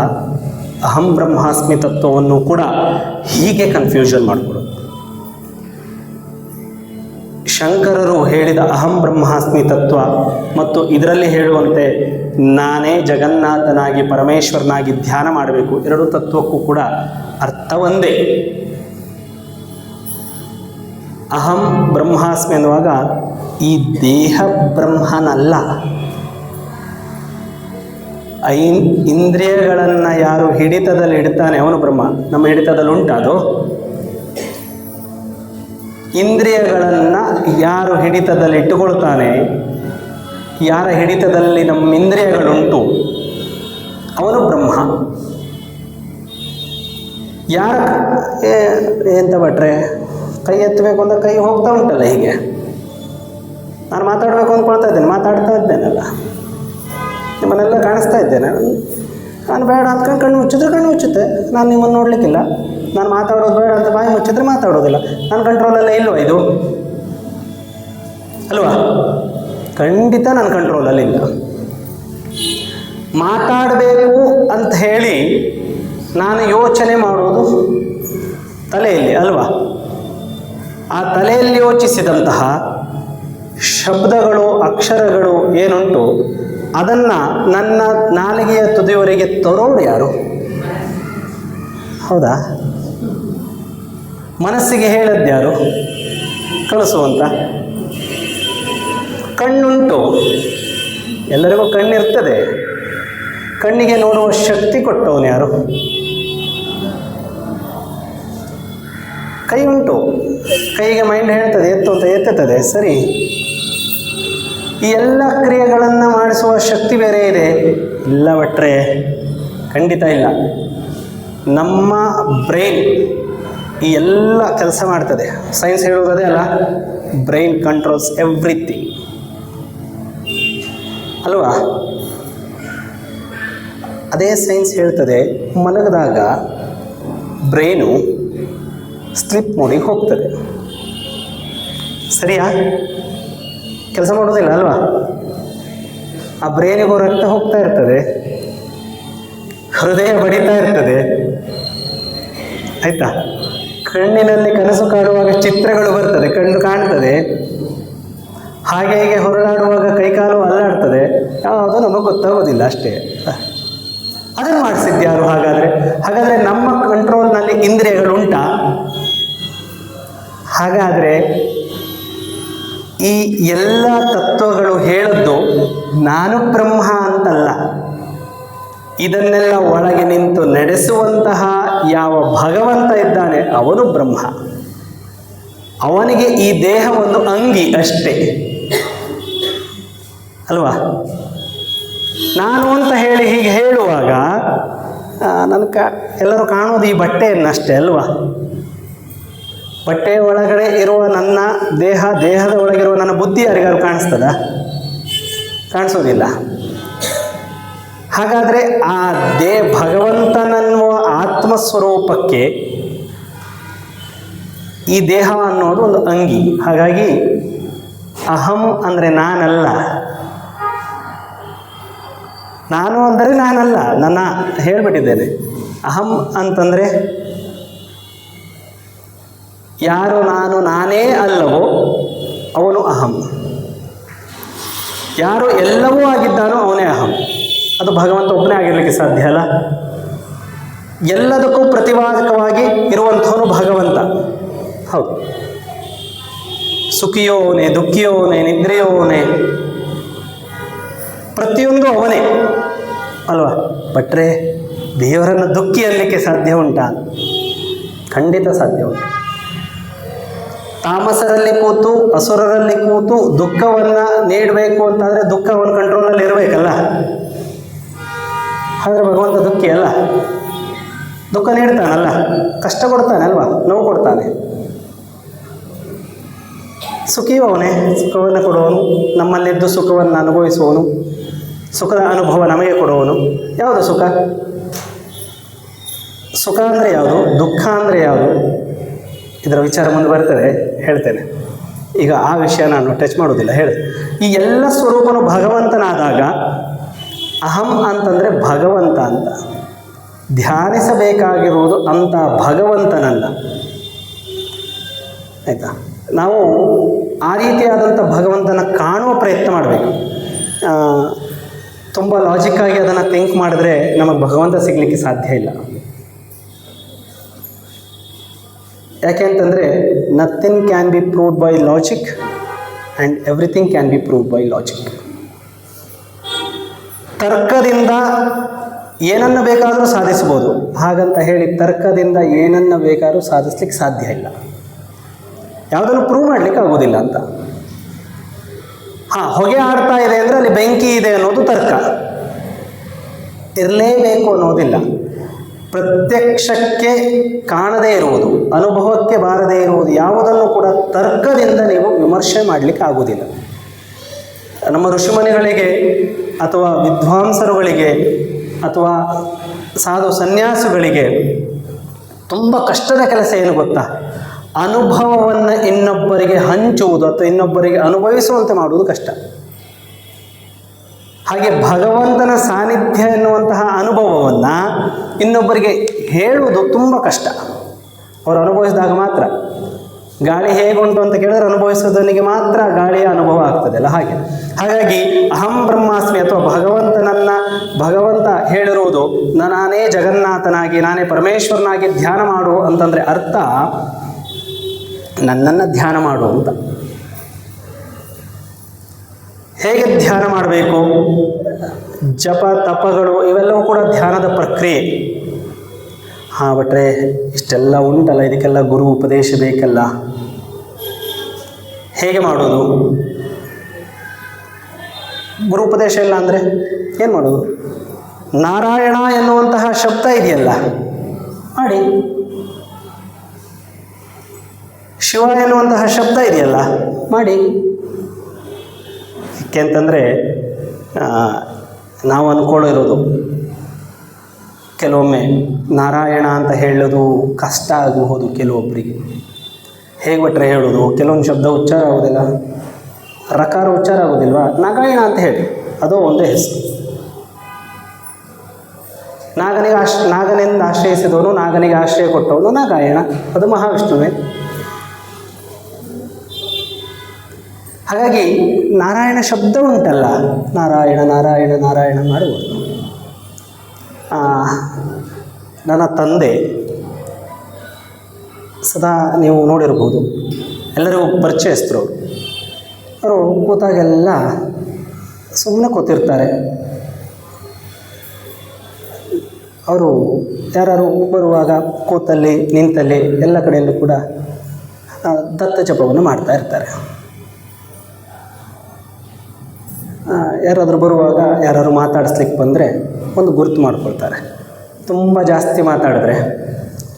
ಅಹಂ ಬ್ರಹ್ಮಾಸ್ಮಿ ತತ್ವವನ್ನು ಕೂಡ ಹೀಗೆ ಕನ್ಫ್ಯೂಷನ್ ಮಾಡಿಕೊಡೋದು. ಶಂಕರರು ಹೇಳಿದ ಅಹಂ ಬ್ರಹ್ಮಾಸ್ಮಿ ತತ್ವ ಮತ್ತು ಇದರಲ್ಲಿ ಹೇಳುವಂತೆ ನಾನೇ ಜಗನ್ನಾಥನಾಗಿ ಪರಮೇಶ್ವರನಾಗಿ ಧ್ಯಾನ ಮಾಡಬೇಕು, 2 ತತ್ವಕ್ಕೂ ಕೂಡ ಅರ್ಥ ಒಂದೇ. ಅಹಂ ಬ್ರಹ್ಮಾಸ್ಮಿ ಅನ್ನುವಾಗ ಈ ದೇಹ ಬ್ರಹ್ಮನಲ್ಲ, ಇಂದ್ರಿಯಗಳನ್ನು ಯಾರು ಹಿಡಿತದಲ್ಲಿ ಇಡ್ತಾನೆ ಅವನು ಬ್ರಹ್ಮ. ನಮ್ಮ ಹಿಡಿತದಲ್ಲಿ ಉಂಟದು. ಇಂದ್ರಿಯಗಳನ್ನು ಯಾರು ಹಿಡಿತದಲ್ಲಿ ಇಟ್ಟುಕೊಳ್ತಾನೆ, ಯಾರ ಹಿಡಿತದಲ್ಲಿ ನಮ್ಮ ಇಂದ್ರಿಯಗಳುಂಟು ಅವನು ಬ್ರಹ್ಮ. ಯಾರ ಎಂತ ಭಟ್ರೆ ಕೈ ಎತ್ತಬೇಕು ಅಂತ ಕೈ ಹೋಗ್ತಾ ಉಂಟಲ್ಲ, ಹೀಗೆ ನಾನು ಮಾತಾಡಬೇಕು ಅಂದ್ಕೊಳ್ತಾ ಇದ್ದೇನೆ, ಮಾತಾಡ್ತಾ ಇದ್ದೇನಲ್ಲ, ನಿಮ್ಮನ್ನೆಲ್ಲ ಕಾಣಿಸ್ತಾ ಇದ್ದೇನೆ. ನಾನು ಬೇಡ ಅಂದ್ಕೊಂಡು ಕಣ್ಣು ಮುಚ್ಚಿದ್ರೆ ಕಣ್ಣು ಮುಚ್ಚುತ್ತೆ, ನಾನು ನಿಮ್ಮನ್ನು ನೋಡಲಿಕ್ಕಿಲ್ಲ. ನಾನು ಮಾತಾಡೋದು ಬೇಡ ಅಂತ ಬಾಯಿ ಮುಚ್ಚಿದ್ರೆ ಮಾತಾಡೋದಿಲ್ಲ. ನನ್ನ ಕಂಟ್ರೋಲಲ್ಲೇ ಇಲ್ವ ಇದು? ಅಲ್ವಾ? ಖಂಡಿತ ನನ್ನ ಕಂಟ್ರೋಲಲ್ಲಿ ಇಲ್ಲ. ಮಾತಾಡಬೇಕು ಅಂತ ಹೇಳಿ ನಾನು ಯೋಚನೆ ಮಾಡೋದು ತಲೆಯಲ್ಲಿ ಅಲ್ವಾ? ಆ ತಲೆಯಲ್ಲಿ ಯೋಚಿಸಿದಂತಹ ಶಬ್ದಗಳು, ಅಕ್ಷರಗಳು ಏನುಂಟು ಅದನ್ನು ನನ್ನ ನಾಲಿಗೆಯ ತುದಿಯವರೆಗೆ ತರೋರು ಯಾರು? ಹೌದಾ? ಮನಸ್ಸಿಗೆ ಹೇಳದ್ಯಾರು? ಕಳಿಸುವಂತ. ಕಣ್ಣುಂಟು, ಎಲ್ಲರಿಗೂ ಕಣ್ಣಿರ್ತದೆ. ಕಣ್ಣಿಗೆ ನೋಡುವ ಶಕ್ತಿ ಕೊಟ್ಟವನು ಯಾರು? ಕೈ ಉಂಟು, ಕೈಗೆ ಮೈಂಡ್ ಹೇಳ್ತದೆ ಎತ್ತು ಅಂತ ಎತ್ತುತ್ತದೆ, ಸರಿ. ಈ ಎಲ್ಲ ಕ್ರಿಯೆಗಳನ್ನು ಮಾಡಿಸುವ ಶಕ್ತಿ ಬೇರೆ ಇದೆ? ಇಲ್ಲ ಭಟ್ರೆ, ಖಂಡಿತ ಇಲ್ಲ. ನಮ್ಮ ಬ್ರೈನ್ ಈ ಎಲ್ಲ ಕೆಲಸ ಮಾಡ್ತದೆ. ಸೈನ್ಸ್ ಹೇಳುವುದೇ ಅಲ್ಲ, ಬ್ರೈನ್ ಕಂಟ್ರೋಲ್ಸ್ ಎವ್ರಿಥಿಂಗ್. ಅಲ್ವಾ? ಅದೇ ಸೈನ್ಸ್ ಹೇಳ್ತದೆ, ಮಲಗಿದಾಗ ಬ್ರೈನು ಸ್ಲಿಪ್ ಮೋಡಿಗೆ ಹೋಗ್ತದೆ. ಸರಿಯಾ? ಕೆಲಸ ಮಾಡೋದಿಲ್ಲ ಅಲ್ವಾ? ಆ ಬ್ರೈನಿಗೂ ರಕ್ತ ಹೋಗ್ತಾ ಇರ್ತದೆ, ಹೃದಯ ಬಡಿತಾ ಇರ್ತದೆ, ಆಯ್ತಾ? ಕಣ್ಣಿನಲ್ಲಿ ಕನಸು ಕಾಣುವಾಗ ಚಿತ್ರಗಳು ಬರ್ತದೆ, ಕಣ್ಣು ಕಾಣ್ತದೆ, ಹಾಗೆ ಹೀಗೆ ಹೊರಳಾಡುವಾಗ ಕೈಕಾಲು ಅಲ್ಲಾಡ್ತದೆ. ಯಾವುದು ನಮಗೆ ಗೊತ್ತಾಗೋದಿಲ್ಲ ಅಷ್ಟೇ. ಅದನ್ನು ಮಾಡಿಸಿದ್ಯಾರು? ಹಾಗಾದರೆ ನಮ್ಮ ಕಂಟ್ರೋಲ್ನಲ್ಲಿ ಇಂದ್ರಿಯಗಳು ಉಂಟಾ? ಹಾಗಾದರೆ ಈ ಎಲ್ಲ ತತ್ವಗಳು ಹೇಳದ್ದು ನಾನು ಬ್ರಹ್ಮ ಅಂತಲ್ಲ, ಇದನ್ನೆಲ್ಲ ಒಳಗೆ ನಿಂತು ನಡೆಸುವಂತಹ ಯಾವ ಭಗವಂತ ಇದ್ದಾನೆ ಅವನು ಬ್ರಹ್ಮ. ಅವನಿಗೆ ಈ ದೇಹ ಒಂದು ಅಂಗಿ ಅಷ್ಟೇ ಅಲ್ವಾ? ನಾನು ಅಂತ ಹೇಳಿ ಹೀಗೆ ಹೇಳುವಾಗ ಎಲ್ಲರೂ ಕಾಣೋದು ಈ ಬಟ್ಟೆಯನ್ನಷ್ಟೇ ಅಲ್ವಾ? ಬಟ್ಟೆಯ ಒಳಗಡೆ ಇರುವ ನನ್ನ ದೇಹದ ಒಳಗಿರುವ ನನ್ನ ಬುದ್ಧಿ ಯಾರಿಗಾರು ಕಾಣಿಸ್ತದ? ಕಾಣಿಸೋದಿಲ್ಲ. ಹಾಗಾದರೆ ಆ ಭಗವಂತನನ್ನುವ ಆತ್ಮಸ್ವರೂಪಕ್ಕೆ ಈ ದೇಹ ಅನ್ನೋದು ಒಂದು ಅಂಗಿ. ಹಾಗಾಗಿ ಅಹಂ ಅಂದರೆ ನಾನಲ್ಲ, ನಾನು ಅಂದರೆ ನಾನಲ್ಲ, ನನ್ನ ಹೇಳಿಬಿಟ್ಟಿದ್ದೇನೆ. ಅಹಂ ಅಂತಂದರೆ ಯಾರು ನಾನೇ ಅಲ್ಲವೋ ಅವನು ಅಹಂ. ಯಾರು ಎಲ್ಲವೂ ಆಗಿದ್ದಾನೋ ಅವನೇ ಅಹಂ. ಅದು ಭಗವಂತ ಒಬ್ಬನೇ ಆಗಿರಲಿಕ್ಕೆ ಸಾಧ್ಯ ಅಲ್ಲ. ಎಲ್ಲದಕ್ಕೂ ಪ್ರತಿಪಾದಕವಾಗಿ ಇರುವಂಥವನು ಭಗವಂತ. ಹೌದು, ಸುಖಿಯೋನೆ, ದುಃಖಿಯೋನೆ, ನಿದ್ರೆಯೋನೆ, ಪ್ರತಿಯೊಂದು ಅವನೇ ಅಲ್ವಾ? ಭಟ್ರೆ, ದೇವರನ್ನು ದುಃಖಿ ಅನ್ನಲಿಕ್ಕೆ ಸಾಧ್ಯ ಉಂಟಾ? ಖಂಡಿತ ಸಾಧ್ಯ ಉಂಟು. ತಾಮಸರಲ್ಲಿ ಕೂತು ಅಸುರರಲ್ಲಿ ಕೂತು ದುಃಖವನ್ನು ನೀಡಬೇಕು ಅಂತಂದರೆ ದುಃಖ ಅವನ ಕಂಟ್ರೋಲಲ್ಲಿ ಇರಬೇಕಲ್ಲ. ಆದರೆ ಭಗವಂತ ದುಃಖಿ ಅಲ್ಲ, ದುಃಖ ನೀಡ್ತಾನಲ್ಲ, ಕಷ್ಟ ಕೊಡ್ತಾನೆ ಅಲ್ವಾ, ನೋವು ಕೊಡ್ತಾನೆ. ಸುಖಿಯೂ ಅವನೇ, ಸುಖವನ್ನು ಕೊಡುವವನು, ನಮ್ಮಲ್ಲಿದ್ದು ಸುಖವನ್ನು ಅನುಭವಿಸುವವನು, ಸುಖದ ಅನುಭವ ನಮಗೆ ಕೊಡುವವನು. ಯಾವುದು ಸುಖ? ಸುಖ ಅಂದರೆ ಯಾವುದು? ದುಃಖ ಅಂದರೆ ಯಾವುದು? ಇದರ ವಿಚಾರ ಮುಂದೆ ಬರ್ತದೆ, ಹೇಳ್ತೇನೆ. ಈಗ ಆ ವಿಷಯ ನಾನು ಟಚ್ ಮಾಡೋದಿಲ್ಲ, ಹೇಳಿ. ಈ ಎಲ್ಲ ಸ್ವರೂಪನು ಭಗವಂತನಾದಾಗ ಅಹಂ ಅಂತಂದರೆ ಭಗವಂತ ಅಂತ. ಧ್ಯಾನಿಸಬೇಕಾಗಿರುವುದು ಅಂಥ ಭಗವಂತನಲ್ಲ, ಆಯಿತಾ? ನಾವು ಆ ರೀತಿಯಾದಂಥ ಭಗವಂತನ ಕಾಣುವ ಪ್ರಯತ್ನ ಮಾಡಬೇಕು. ತುಂಬ ಲಾಜಿಕ್ಕಾಗಿ ಅದನ್ನು ಥಿಂಕ್ ಮಾಡಿದ್ರೆ ನಮಗೆ ಭಗವಂತ ಸಿಗಲಿಕ್ಕೆ ಸಾಧ್ಯ ಇಲ್ಲ. ಯಾಕೆ ಅಂತಂದರೆ nothing can be proved by logic and everything can be proved by logic. ತರ್ಕದಿಂದ ಏನನ್ನು ಬೇಕಾದರೂ ಸಾಧಿಸ್ಬೋದು, ಹಾಗಂತ ಹೇಳಿ ತರ್ಕದಿಂದ ಏನನ್ನು ಬೇಕಾದರೂ ಸಾಧಿಸ್ಲಿಕ್ಕೆ ಸಾಧ್ಯ ಇಲ್ಲ. ಯಾವುದನ್ನು ಪ್ರೂವ್ ಮಾಡಲಿಕ್ಕೆ ಆಗೋದಿಲ್ಲ ಅಂತ. ಹೊಗೆ ಆಡ್ತಾ ಇದೆ ಅಂದರೆ ಅಲ್ಲಿ ಬೆಂಕಿ ಇದೆ ಅನ್ನೋದು ತರ್ಕ. ಇರಲೇಬೇಕು ಅನ್ನೋದಿಲ್ಲ. ಪ್ರತ್ಯಕ್ಷಕ್ಕೆ ಕಾಣದೇ ಇರುವುದು, ಅನುಭವಕ್ಕೆ ಬಾರದೇ ಇರುವುದು ಯಾವುದನ್ನು ಕೂಡ ತರ್ಕದಿಂದ ನೀವು ವಿಮರ್ಶೆ ಮಾಡಲಿಕ್ಕೆ ಆಗುವುದಿಲ್ಲ. ನಮ್ಮ ಋಷಿಮುನಿಗಳಿಗೆ ಅಥವಾ ವಿದ್ವಾಂಸರುಗಳಿಗೆ ಅಥವಾ ಸಾಧು ಸನ್ಯಾಸಿಗಳಿಗೆ ತುಂಬ ಕಷ್ಟದ ಕೆಲಸ ಏನು ಗೊತ್ತಾ? ಅನುಭವವನ್ನು ಇನ್ನೊಬ್ಬರಿಗೆ ಹಂಚುವುದು ಅಥವಾ ಇನ್ನೊಬ್ಬರಿಗೆ ಅನುಭವಿಸುವಂತೆ ಮಾಡುವುದು ಕಷ್ಟ. ಹಾಗೆ ಭಗವಂತನ ಸಾನ್ನಿಧ್ಯ ಎನ್ನುವಂತಹ ಅನುಭವವನ್ನು ಇನ್ನೊಬ್ಬರಿಗೆ ಹೇಳುವುದು ತುಂಬ ಕಷ್ಟ. ಅವರು ಅನುಭವಿಸಿದಾಗ ಮಾತ್ರ. ಗಾಳಿ ಹೇಗುಂಟು ಅಂತ ಕೇಳಿದ್ರೆ ಅನುಭವಿಸೋದನಿಗೆ ಮಾತ್ರ ಗಾಳಿಯ ಅನುಭವ ಆಗ್ತದಲ್ಲ, ಹಾಗಾಗಿ ಅಹಂ ಬ್ರಹ್ಮಾಸ್ಮಿ ಅಥವಾ ಭಗವಂತ ಹೇಳಿರುವುದು ನಾನೇ ಜಗನ್ನಾಥನಾಗಿ, ನಾನೇ ಪರಮೇಶ್ವರನಾಗಿ ಧ್ಯಾನ ಮಾಡು ಅಂತಂದರೆ ಅರ್ಥ ನನ್ನನ್ನು ಧ್ಯಾನ ಮಾಡು ಅಂತ. ಹೇಗೆ ಧ್ಯಾನ ಮಾಡಬೇಕು? ಜಪ ತಪಗಳು ಇವೆಲ್ಲವೂ ಕೂಡ ಧ್ಯಾನದ ಪ್ರಕ್ರಿಯೆ. ಭಟ್ರೆ ಇಷ್ಟೆಲ್ಲ ಉಂಟಲ್ಲ, ಇದಕ್ಕೆಲ್ಲ ಗುರು ಉಪದೇಶ ಬೇಕಲ್ಲ, ಹೇಗೆ ಮಾಡೋದು? ಗುರು ಉಪದೇಶ ಇಲ್ಲ ಅಂದರೆ ಏನು ಮಾಡೋದು? ನಾರಾಯಣ ಎನ್ನುವಂತಹ ಶಬ್ದ ಇದೆಯಲ್ಲ, ಮಾಡಿ. ಶಿವ ಎನ್ನುವಂತಹ ಶಬ್ದ ಇದೆಯಲ್ಲ, ಮಾಡಿ. ಯಾಕೆಂತಂದರೆ ನಾವು ಅಂದ್ಕೊಳ್ಳಿರೋದು ಕೆಲವೊಮ್ಮೆ ನಾರಾಯಣ ಅಂತ ಹೇಳೋದು ಕಷ್ಟ ಆಗಬಹುದು ಕೆಲವೊಬ್ಬರಿಗೆ. ಹೇಗೆ ಬಿಟ್ಟರೆ ಹೇಳೋದು, ಕೆಲವೊಂದು ಶಬ್ದ ಉಚ್ಚಾರ ಆಗೋದಿಲ್ಲ, ರಕಾರ ಉಚ್ಚಾರ ಆಗೋದಿಲ್ವಾ, ನಾರಾಯಣ ಅಂತ ಹೇಳಿ ಅದು ಒಂದೇ ಹೆಸರು. ನಾಗನಿಂದ ಆಶ್ರಯಿಸಿದವನು, ನಾಗನಿಗೆ ಆಶ್ರಯ ಕೊಟ್ಟವನು ನಾರಾಯಣ, ಅದು ಮಹಾವಿಷ್ಣುವೇ. ಹಾಗಾಗಿ ನಾರಾಯಣ ಶಬ್ದ ಉಂಟಲ್ಲ, ನಾರಾಯಣ ನಾರಾಯಣ ನಾರಾಯಣ ಮಾಡುವುದು. ನನ್ನ ತಂದೆ ಸದಾ ನೀವು ನೋಡಿರ್ಬೋದು, ಎಲ್ಲರಿಗೂ ಪರಿಚಯಸ್ಥರು. ಅವರು ಕೂತಾಗೆಲ್ಲ ಸುಮ್ಮನೆ ಕೂತಿರ್ತಾರೆ. ಅವರು ಯಾರು ಬರುವಾಗ ಕೂತಲ್ಲಿ ನಿಂತಲ್ಲಿ ಎಲ್ಲ ಕಡೆಯಲ್ಲೂ ಕೂಡ ದತ್ತ ಜಪವನ್ನು ಮಾಡ್ತಾ ಇರ್ತಾರೆ. ಯಾರಾದರೂ ಬರುವಾಗ ಯಾರಾದ್ರು ಮಾತಾಡಿಸ್ಲಿಕ್ಕೆ ಬಂದರೆ ಒಂದು ಗುರುತು ಮಾಡ್ಕೊಳ್ತಾರೆ. ತುಂಬ ಜಾಸ್ತಿ ಮಾತಾಡಿದ್ರೆ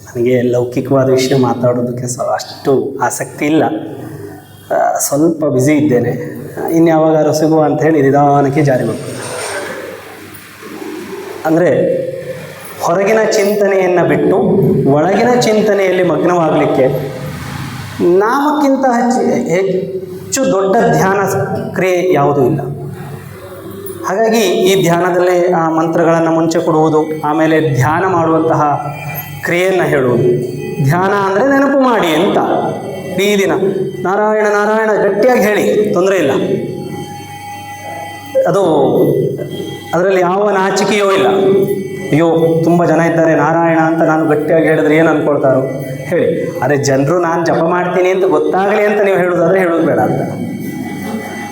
ನನಗೆ ಲೌಕಿಕವಾದ ವಿಷಯ ಮಾತಾಡೋದಕ್ಕೆ ಅಷ್ಟು ಆಸಕ್ತಿ ಇಲ್ಲ, ಸ್ವಲ್ಪ ಬ್ಯುಸಿ ಇದ್ದೇನೆ, ಇನ್ಯಾವಾಗಾದ್ರೂ ಸಿಗುವ ಅಂತ ಹೇಳಿ ನಿಧಾನಕ್ಕೆ ಜಾರಿ ಮಾಡ್ತಾರೆ. ಅಂದರೆ ಹೊರಗಿನ ಚಿಂತನೆಯನ್ನು ಬಿಟ್ಟು ಒಳಗಿನ ಚಿಂತನೆಯಲ್ಲಿ ಮಗ್ನವಾಗಲಿಕ್ಕೆ ನಾಮಕ್ಕಿಂತ ಹೆಚ್ಚು ದೊಡ್ಡ ಧ್ಯಾನ ಕ್ರಿಯೆ ಯಾವುದೂ ಇಲ್ಲ. ಹಾಗಾಗಿ ಈ ಧ್ಯಾನದಲ್ಲಿ ಆ ಮಂತ್ರಗಳನ್ನು ಮುಂಚೆ ಕೊಡುವುದು, ಆಮೇಲೆ ಧ್ಯಾನ ಮಾಡುವಂತಹ ಕ್ರಿಯೆಯನ್ನು ಹೇಳುವುದು. ಧ್ಯಾನ ಅಂದರೆ ನೆನಪು ಮಾಡಿ ಅಂತ ಈ ದಿನ ನಾರಾಯಣ ನಾರಾಯಣ ಗಟ್ಟಿಯಾಗಿ ಹೇಳಿ, ತೊಂದರೆ ಇಲ್ಲ. ಅದು ಅದರಲ್ಲಿ ಯಾವ ನಾಚಿಕೆಯೂ ಇಲ್ಲ. ಅಯ್ಯೋ ತುಂಬ ಜನ ಇದ್ದಾರೆ ನಾರಾಯಣ ಅಂತ ನಾನು ಗಟ್ಟಿಯಾಗಿ ಹೇಳಿದ್ರೆ ಏನು ಅಂದ್ಕೊಳ್ತಾರೋ ಹೇಳಿ. ಅದೇ ಜನರು ನಾನು ಜಪ ಮಾಡ್ತೀನಿ ಅಂತ ಗೊತ್ತಾಗಲಿ ಅಂತ ನೀವು ಹೇಳೋದಾದರೆ ಹೇಳೋದು ಬೇಡ ಅಂತ.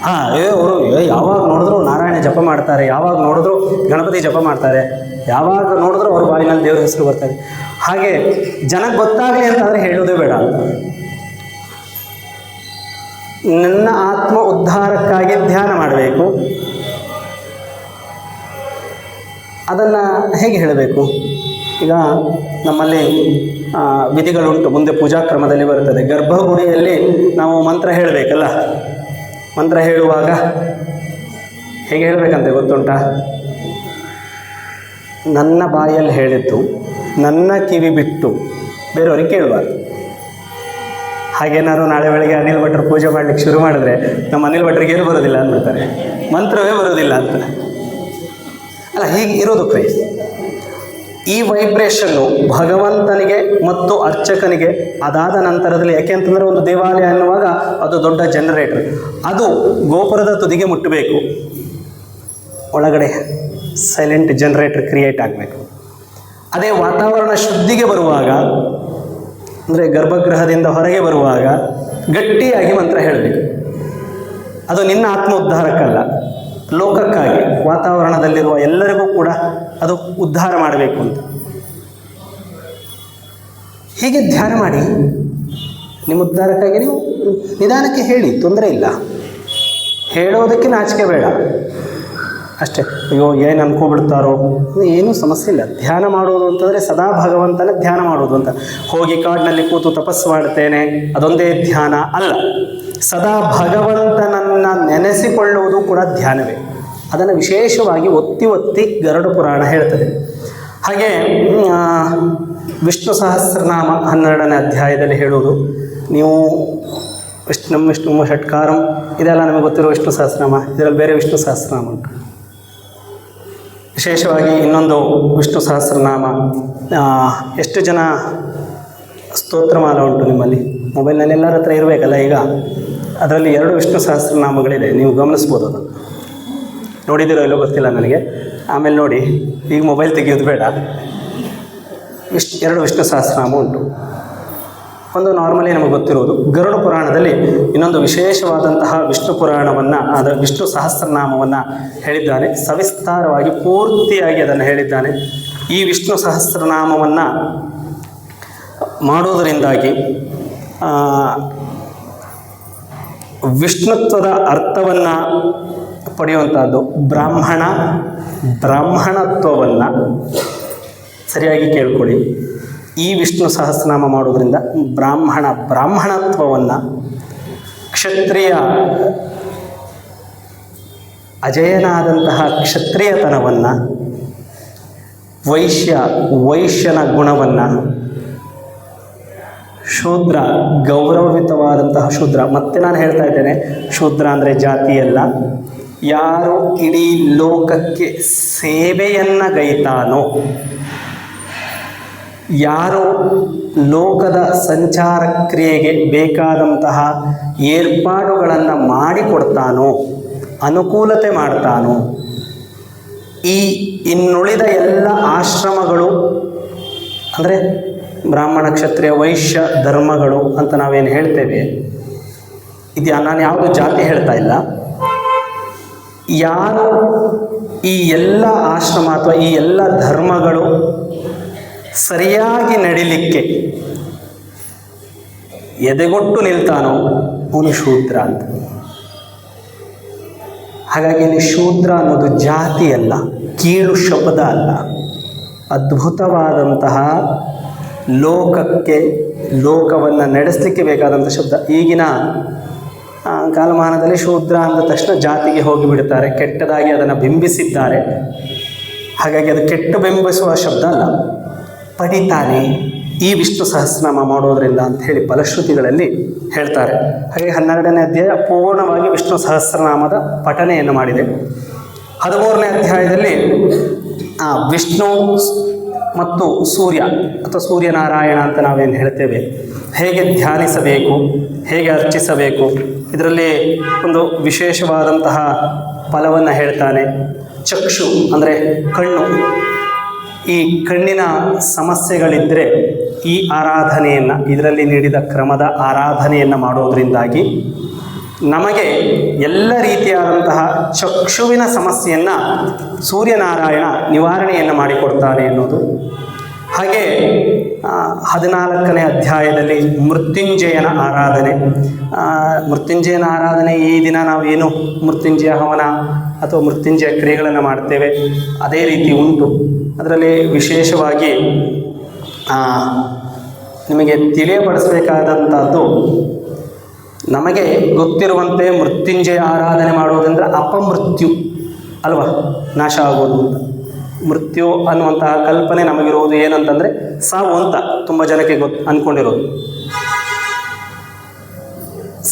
ಅವರು ಯಾವಾಗ ನೋಡಿದ್ರು ನಾರಾಯಣ ಜಪ ಮಾಡ್ತಾರೆ, ಯಾವಾಗ ನೋಡಿದ್ರು ಗಣಪತಿ ಜಪ ಮಾಡ್ತಾರೆ, ಯಾವಾಗ ನೋಡಿದ್ರು ಅವ್ರ ಬಾಯಿನಲ್ಲಿ ದೇವ್ರ ಹೆಸರು ಬರ್ತಾರೆ, ಹಾಗೆ ಜನಕ್ಕೆ ಗೊತ್ತಾಗಲಿ ಅಂತಂದರೆ ಹೇಳೋದೇ ಬೇಡ ಅಂತ. ನನ್ನ ಆತ್ಮ ಉದ್ಧಾರಕ್ಕಾಗಿ ಧ್ಯಾನ ಮಾಡಬೇಕು. ಅದನ್ನು ಹೇಗೆ ಹೇಳಬೇಕು? ಈಗ ನಮ್ಮಲ್ಲಿ ವಿಧಿಗಳುಂಟು, ಮುಂದೆ ಪೂಜಾ ಕ್ರಮದಲ್ಲಿ ಬರುತ್ತದೆ. ಗರ್ಭಗುಡಿಯಲ್ಲಿ ನಾವು ಮಂತ್ರ ಹೇಳಬೇಕಲ್ಲ, ಮಂತ್ರ ಹೇಳುವಾಗ ಹೇಗೆ ಹೇಳಬೇಕಂತೆ ಗೊತ್ತುಂಟ? ನನ್ನ ಬಾಯಲ್ಲಿ ಹೇಳಿದ್ದು ನನ್ನ ಕಿವಿ ಬಿಟ್ಟು ಬೇರೆಯವ್ರಿಗೆ ಕೇಳಬಾರ್ದು. ಹಾಗೇನಾದ್ರು ನಾಳೆ ಬೆಳಗ್ಗೆ ಅನಿಲ್ ಭಟ್ರು ಪೂಜೆ ಮಾಡಲಿಕ್ಕೆ ಶುರು ಮಾಡಿದ್ರೆ ನಮ್ಮ ಅನಿಲ್ ಭಟ್ರಿಗೆ ಏನು ಬರೋದಿಲ್ಲ ಅಂದ್ಬಿಡ್ತಾರೆ, ಮಂತ್ರವೇ ಬರೋದಿಲ್ಲ ಅಂತ. ಅಲ್ಲ, ಹೀಗೆ ಇರೋದು ಕ್ರೈಸ್. ಈ ವೈಬ್ರೇಷನ್ನು ಭಗವಂತನಿಗೆ ಮತ್ತು ಅರ್ಚಕನಿಗೆ ಅದಾದ ನಂತರದಲ್ಲಿ, ಯಾಕೆ ಅಂತಂದರೆ ಒಂದು ದೇವಾಲಯ ಅನ್ನುವಾಗ ಅದು ದೊಡ್ಡ ಜನರೇಟರ್, ಅದು ಗೋಪುರದ ತುದಿಗೆ ಮುಟ್ಟಬೇಕು, ಒಳಗಡೆ ಸೈಲೆಂಟ್ ಜನರೇಟರ್ ಕ್ರಿಯೇಟ್ ಆಗಬೇಕು. ಅದೇ ವಾತಾವರಣ ಶುದ್ಧಿಗೆ ಬರುವಾಗ, ಅಂದರೆ ಗರ್ಭಗೃಹದಿಂದ ಹೊರಗೆ ಬರುವಾಗ ಗಟ್ಟಿಯಾಗಿ ಮಂತ್ರ ಹೇಳಬೇಕು. ಅದು ನಿನ್ನ ಆತ್ಮ ಉದ್ಧಾರಕ್ಕಲ್ಲ, ಲೋಕಕ್ಕಾಗಿ, ವಾತಾವರಣದಲ್ಲಿರುವ ಎಲ್ಲರಿಗೂ ಕೂಡ ಅದು ಉದ್ಧಾರ ಮಾಡಬೇಕು ಅಂತ. ಹೀಗೆ ಧ್ಯಾನ ಮಾಡಿ ನಿಮ್ಮ ಉದ್ಧಾರಕ್ಕಾಗಿ ನೀವು ನಿಧಾನಕ್ಕೆ ಹೇಳಿ, ತೊಂದರೆ ಇಲ್ಲ. ಹೇಳೋದಕ್ಕೆ ನಾಚಿಕೆ ಬೇಡ ಅಷ್ಟೇ. ಅಯ್ಯೋ ಏನು ಅನ್ಕೊಬಿಡ್ತಾರೋ, ಏನೂ ಸಮಸ್ಯೆ ಇಲ್ಲ. ಧ್ಯಾನ ಮಾಡುವುದು ಅಂತಂದರೆ ಸದಾ ಭಗವಂತನ ಧ್ಯಾನ ಮಾಡುವುದು ಅಂತ. ಹೋಗಿ ಕಾಡಿನಲ್ಲಿ ಕೂತು ತಪಸ್ಸು ಮಾಡ್ತೇನೆ ಅದೊಂದೇ ಧ್ಯಾನ ಅಲ್ಲ. ಸದಾ ಭಗವಂತನನ್ನು ನೆನೆಸಿಕೊಳ್ಳುವುದು ಕೂಡ ಧ್ಯಾನವೇ. ಅದನ್ನು ವಿಶೇಷವಾಗಿ ಒತ್ತಿ ಒತ್ತಿ ಗರುಡ ಪುರಾಣ ಹೇಳ್ತದೆ. ಹಾಗೆ ವಿಷ್ಣು ಸಹಸ್ರನಾಮ 12ನೇ ಅಧ್ಯಾಯದಲ್ಲಿ ಹೇಳುವುದು, ನೀವು ವಿಷ್ಣು ಷಟ್ಕಾರಂ ಇದೆಲ್ಲ ನಮಗೆ ಗೊತ್ತಿರೋ ವಿಷ್ಣು ಸಹಸ್ರನಾಮ, ಇದರಲ್ಲಿ ಬೇರೆ ವಿಷ್ಣು ಸಹಸ್ರನಾಮ ಉಂಟು. ವಿಶೇಷವಾಗಿ ಇನ್ನೊಂದು ವಿಷ್ಣು ಸಹಸ್ರನಾಮ, ಎಷ್ಟು ಜನ ಸ್ತೋತ್ರಮಾಲ ಉಂಟು ನಿಮ್ಮಲ್ಲಿ? ಮೊಬೈಲ್ನಲ್ಲಿ ಎಲ್ಲರ ಹತ್ರ ಇರಬೇಕಲ್ಲ ಈಗ. ಅದರಲ್ಲಿ 2 ವಿಷ್ಣು ಸಹಸ್ರನಾಮಗಳಿದೆ, ನೀವು ಗಮನಿಸ್ಬೋದು. ಅದು ನೋಡಿದಿರೋ ಇಲ್ಲೋ ಗೊತ್ತಿಲ್ಲ ನನಗೆ, ಆಮೇಲೆ ನೋಡಿ. ಈಗ ಮೊಬೈಲ್ ತೆಗೆಯೋದು ಬೇಡ. 2 ವಿಷ್ಣು ಸಹಸ್ರನಾಮ ಉಂಟು. ಒಂದು ನಾರ್ಮಲಿ ನಮಗೆ ಗೊತ್ತಿರೋದು ಗರುಡ ಪುರಾಣದಲ್ಲಿ, ಇನ್ನೊಂದು ವಿಶೇಷವಾದಂತಹ ವಿಷ್ಣು ಪುರಾಣವನ್ನು, ಅದರ ವಿಷ್ಣು ಸಹಸ್ರನಾಮವನ್ನು ಹೇಳಿದ್ದಾನೆ. ಸವಿಸ್ತಾರವಾಗಿ ಪೂರ್ತಿಯಾಗಿ ಅದನ್ನು ಹೇಳಿದ್ದಾನೆ. ಈ ವಿಷ್ಣು ಸಹಸ್ರನಾಮವನ್ನು ಮಾಡುವುದರಿಂದಾಗಿ ವಿಷ್ಣುತ್ವದ ಅರ್ಥವನ್ನು ಪಡೆಯುವಂಥದ್ದು. ಬ್ರಾಹ್ಮಣತ್ವವನ್ನು ಸರಿಯಾಗಿ ಕೇಳ್ಕೊಳ್ಳಿ. ಈ ವಿಷ್ಣು ಸಹಸ್ರನಾಮ ಮಾಡುವುದರಿಂದ ಬ್ರಾಹ್ಮಣತ್ವವನ್ನು, ಕ್ಷತ್ರಿಯ ಅಜಯನಾದಂತಹ ಕ್ಷತ್ರಿಯತನವನ್ನು, ವೈಶ್ಯನ ಗುಣವನ್ನು, ಶೂದ್ರ ಗೌರವಯುತವಾದಂತಹ ಶೂದ್ರ, ಮತ್ತೆ ನಾನು ಹೇಳ್ತಾ ಇದ್ದೇನೆ, ಶೂದ್ರ ಅಂದರೆ ಜಾತಿಯಲ್ಲ, ಯಾರು ಇಡೀ ಲೋಕಕ್ಕೆ ಸೇವೆಯನ್ನು ಗೈತಾನೋ, ಯಾರು ಲೋಕದ ಸಂಚಾರ ಕ್ರಿಯೆಗೆ ಬೇಕಾದಂತಹ ಏರ್ಪಾಡುಗಳನ್ನು ಮಾಡಿಕೊಡ್ತಾನೋ, ಅನುಕೂಲತೆ ಮಾಡ್ತಾನೋ, ಇನ್ನುಳಿದ ಎಲ್ಲ ಆಶ್ರಮಗಳು ಅಂದರೆ ಬ್ರಾಹ್ಮಣ, ಕ್ಷತ್ರಿಯ, ವೈಶ್ಯ ಧರ್ಮಗಳು ಅಂತ ನಾವೇನು ಹೇಳ್ತೇವೆ, ಇದು ನಾನು ಯಾವುದು ಜಾತಿ ಹೇಳ್ತಾ ಇಲ್ಲ, ಯಾರು ಈ ಎಲ್ಲ ಆಶ್ರಮ ಅಥವಾ ಈ ಎಲ್ಲ ಧರ್ಮಗಳು ಸರಿಯಾಗಿ ನಡಿಲಿಕ್ಕೆ ಎದೆಗೊಟ್ಟು ನಿಲ್ತಾನೋ ಅವನು ಶೂದ್ರ ಅಂತ. ಹಾಗಾಗಿ ಇಲ್ಲಿ ಶೂದ್ರ ಅನ್ನೋದು ಜಾತಿ ಅಲ್ಲ, ಕೀಳು ಶಬ್ದ ಅಲ್ಲ, ಅದ್ಭುತವಾದಂತಹ ಲೋಕವನ್ನು ನಡೆಸಲಿಕ್ಕೆ ಬೇಕಾದಂಥ ಶಬ್ದ. ಈಗಿನ ಕಾಲಮಾನದಲ್ಲಿ ಶೂದ್ರ ಅಂದ ತಕ್ಷಣ ಜಾತಿಗೆ ಹೋಗಿಬಿಡ್ತಾರೆ, ಕೆಟ್ಟದಾಗಿ ಅದನ್ನು ಬಿಂಬಿಸಿದ್ದಾರೆ. ಹಾಗಾಗಿ ಅದು ಕೆಟ್ಟ ಬಿಂಬಿಸುವ ಶಬ್ದ ಅಲ್ಲ. ಪಡಿತಾನೆ ಈ ವಿಷ್ಣು ಸಹಸ್ರನಾಮ ಮಾಡೋದರಿಂದ ಅಂತ ಹೇಳಿ ಫಲಶ್ರುತಿಗಳಲ್ಲಿ ಹೇಳ್ತಾರೆ. ಹಾಗೆ 12ನೇ ಅಧ್ಯಾಯ ಪೂರ್ಣವಾಗಿ ವಿಷ್ಣು ಸಹಸ್ರನಾಮದ ಪಠನೆಯನ್ನು ಮಾಡಿದೆ. 13ನೇ ಅಧ್ಯಾಯದಲ್ಲಿ ವಿಷ್ಣು ಮತ್ತು ಸೂರ್ಯ ಅಥವಾ ಸೂರ್ಯನಾರಾಯಣ ಅಂತ ನಾವೇನು ಹೇಳ್ತೇವೆ, ಹೇಗೆ ಧ್ಯಾನಿಸಬೇಕು, ಹೇಗೆ ಅರ್ಚಿಸಬೇಕು, ಇದರಲ್ಲಿ ಒಂದು ವಿಶೇಷವಾದಂತಹ ಫಲವನ್ನು ಹೇಳ್ತಾನೆ. ಚಕ್ಷು ಅಂದರೆ ಕಣ್ಣು, ಈ ಕಣ್ಣಿನ ಸಮಸ್ಯೆಗಳಿದ್ದರೆ ಈ ಆರಾಧನೆಯನ್ನು, ಇದರಲ್ಲಿ ನೀಡಿದ ಕ್ರಮದ ಆರಾಧನೆಯನ್ನು ಮಾಡೋದರಿಂದಾಗಿ ನಮಗೆ ಎಲ್ಲ ರೀತಿಯಾದಂತಹ ಚಕ್ಷುವಿನ ಸಮಸ್ಯೆಯನ್ನು ಸೂರ್ಯನಾರಾಯಣ ನಿವಾರಣೆಯನ್ನು ಮಾಡಿಕೊಡ್ತಾನೆ ಅನ್ನೋದು. ಹಾಗೆ 14ನೇ ಅಧ್ಯಾಯದಲ್ಲಿ ಮೃತ್ಯುಂಜಯನ ಆರಾಧನೆ ಈ ದಿನ ನಾವೇನು ಮೃತ್ಯುಂಜಯ ಹವನ ಅಥವಾ ಮೃತ್ಯುಂಜಯ ಕ್ರಿಯೆಗಳನ್ನು ಮಾಡ್ತೇವೆ, ಅದೇ ರೀತಿ ಉಂಟು. ಅದರಲ್ಲಿ ವಿಶೇಷವಾಗಿ ನಿಮಗೆ ತಿಳಿಯಪಡಿಸಬೇಕಾದಂಥದ್ದು, ನಮಗೆ ಗೊತ್ತಿರುವಂತೆ ಮೃತ್ಯುಂಜಯ ಆರಾಧನೆ ಮಾಡೋದಂದ್ರೆ ಅಪಮೃತ್ಯು ಅಲ್ವಾ, ನಾಶ ಆಗೋದು ಅಂತ. ಮೃತ್ಯು ಅನ್ನುವಂತಹ ಕಲ್ಪನೆ ನಮಗಿರುವುದು ಏನಂತಂದರೆ ಸಾವು ಅಂತ ತುಂಬ ಜನಕ್ಕೆ ಅಂದ್ಕೊಂಡಿರೋದು.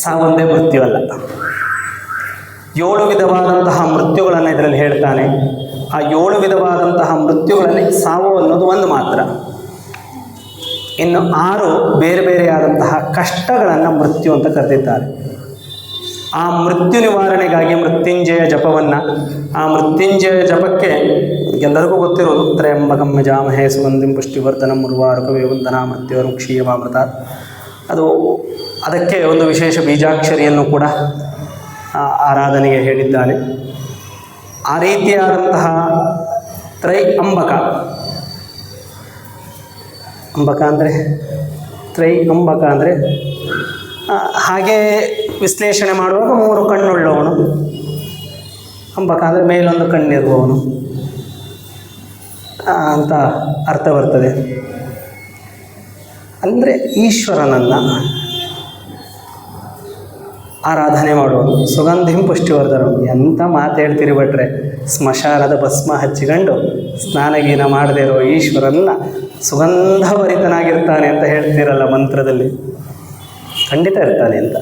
ಸಾವೊಂದೇ ಮೃತ್ಯು ಅಲ್ಲ, 7 ವಿಧವಾದಂತಹ ಮೃತ್ಯುಗಳನ್ನು ಇದರಲ್ಲಿ ಹೇಳ್ತಾನೆ. ಆ 7 ವಿಧವಾದಂತಹ ಮೃತ್ಯುಗಳಲ್ಲಿ ಸಾವು ಅನ್ನೋದು ಒಂದು ಮಾತ್ರ. ಇನ್ನು 6 ಬೇರೆ ಬೇರೆಯಾದಂತಹ ಕಷ್ಟಗಳನ್ನು ಮೃತ್ಯು ಅಂತ ಕರೆದಿದ್ದಾರೆ. ಆ ಮೃತ್ಯು ನಿವಾರಣೆಗಾಗಿ ಮೃತ್ಯುಂಜಯ ಜಪವನ್ನು, ಆ ಮೃತ್ಯುಂಜಯ ಜಪಕ್ಕೆ ಎಲ್ಲರಿಗೂ ಗೊತ್ತಿರೋದು ತ್ರಯಂಬಕಂ ಯಜಾಮಹೇ ಸುಗಂಧಿಂ ಪುಷ್ಟಿವರ್ಧನಂ ಉರ್ವಾರುಕವೇ ವಂದನಾ ಮೃತ್ಯೋರ್ಮ ಕ್ಷೀಯಮಾಮೃತ. ಅದಕ್ಕೆ ಒಂದು ವಿಶೇಷ ಬೀಜಾಕ್ಷರಿಯನ್ನು ಕೂಡ ಆರಾಧನೆಗೆ ಹೇಳಿದ್ದಾನೆ. ಆ ರೀತಿಯಾದಂತಹ ಅಂಬಕ ಅಂದರೆ ಹಾಗೆ ವಿಶ್ಲೇಷಣೆ ಮಾಡುವಾಗ 3 ಕಣ್ಣುಳ್ಳವನು. ಅಂಬಕ ಅಂದರೆ ಮೇಲೊಂದು ಕಣ್ಣಿರುವವನು ಅಂತ ಅರ್ಥ ಬರ್ತದೆ. ಅಂದರೆ ಈಶ್ವರನನ್ನು ಆರಾಧನೆ ಮಾಡುವನು. ಸುಗಂಧಿಂ ಪುಷ್ಟಿವರ್ಧನಂ, ಎಂಥ ಮಾತು ಹೇಳ್ತೀರಿ ಭಟ್ರೆ, ಸ್ಮಶಾನದ ಭಸ್ಮ ಹಚ್ಚಿಕೊಂಡು ಸ್ನಾನಗೀನ ಮಾಡದೇ ಇರೋ ಈಶ್ವರನ್ನ ಸುಗಂಧಭರಿತನಾಗಿರ್ತಾನೆ ಅಂತ ಹೇಳ್ತೀರಲ್ಲ ಮಂತ್ರದಲ್ಲಿ, ಖಂಡಿತ ಇರ್ತಾನೆ ಅಂತ.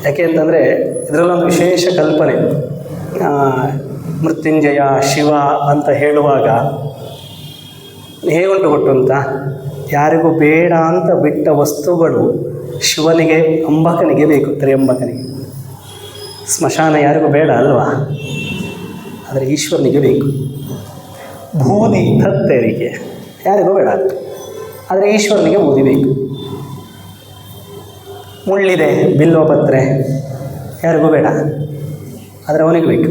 ಯಾಕೆ ಅಂತಂದರೆ ಇದರಲ್ಲೊಂದು ವಿಶೇಷ ಕಲ್ಪನೆ. ಮೃತ್ಯುಂಜಯ ಶಿವ ಅಂತ ಹೇಳುವಾಗ ಹೇಗುಂಟು ಗೊತ್ತು ಅಂತ, ಯಾರಿಗೂ ಬೇಡ ಅಂತ ಬಿಟ್ಟ ವಸ್ತುಗಳು ಶಿವನಿಗೆ, ಅಂಬಕನಿಗೆ ಬೇಕು, ತ್ರ್ಯಂಬಕನಿಗೆ. ಸ್ಮಶಾನ ಯಾರಿಗೂ ಬೇಡ ಅಲ್ವಾ, ಆದರೆ ಈಶ್ವರನಿಗೆ ಬೇಕು. ಬೂದಿ ತತ್ತೇರಿಕೆ ಯಾರಿಗೂ ಬೇಡ, ಆದರೆ ಈಶ್ವರನಿಗೆ ಬೂದಿ ಬೇಕು. ಮುಳ್ಳಿದೆ ಬಿಲ್ವಪತ್ರೆ ಯಾರಿಗೂ ಬೇಡ, ಆದರೆ ಅವನಿಗೆ ಬೇಕು.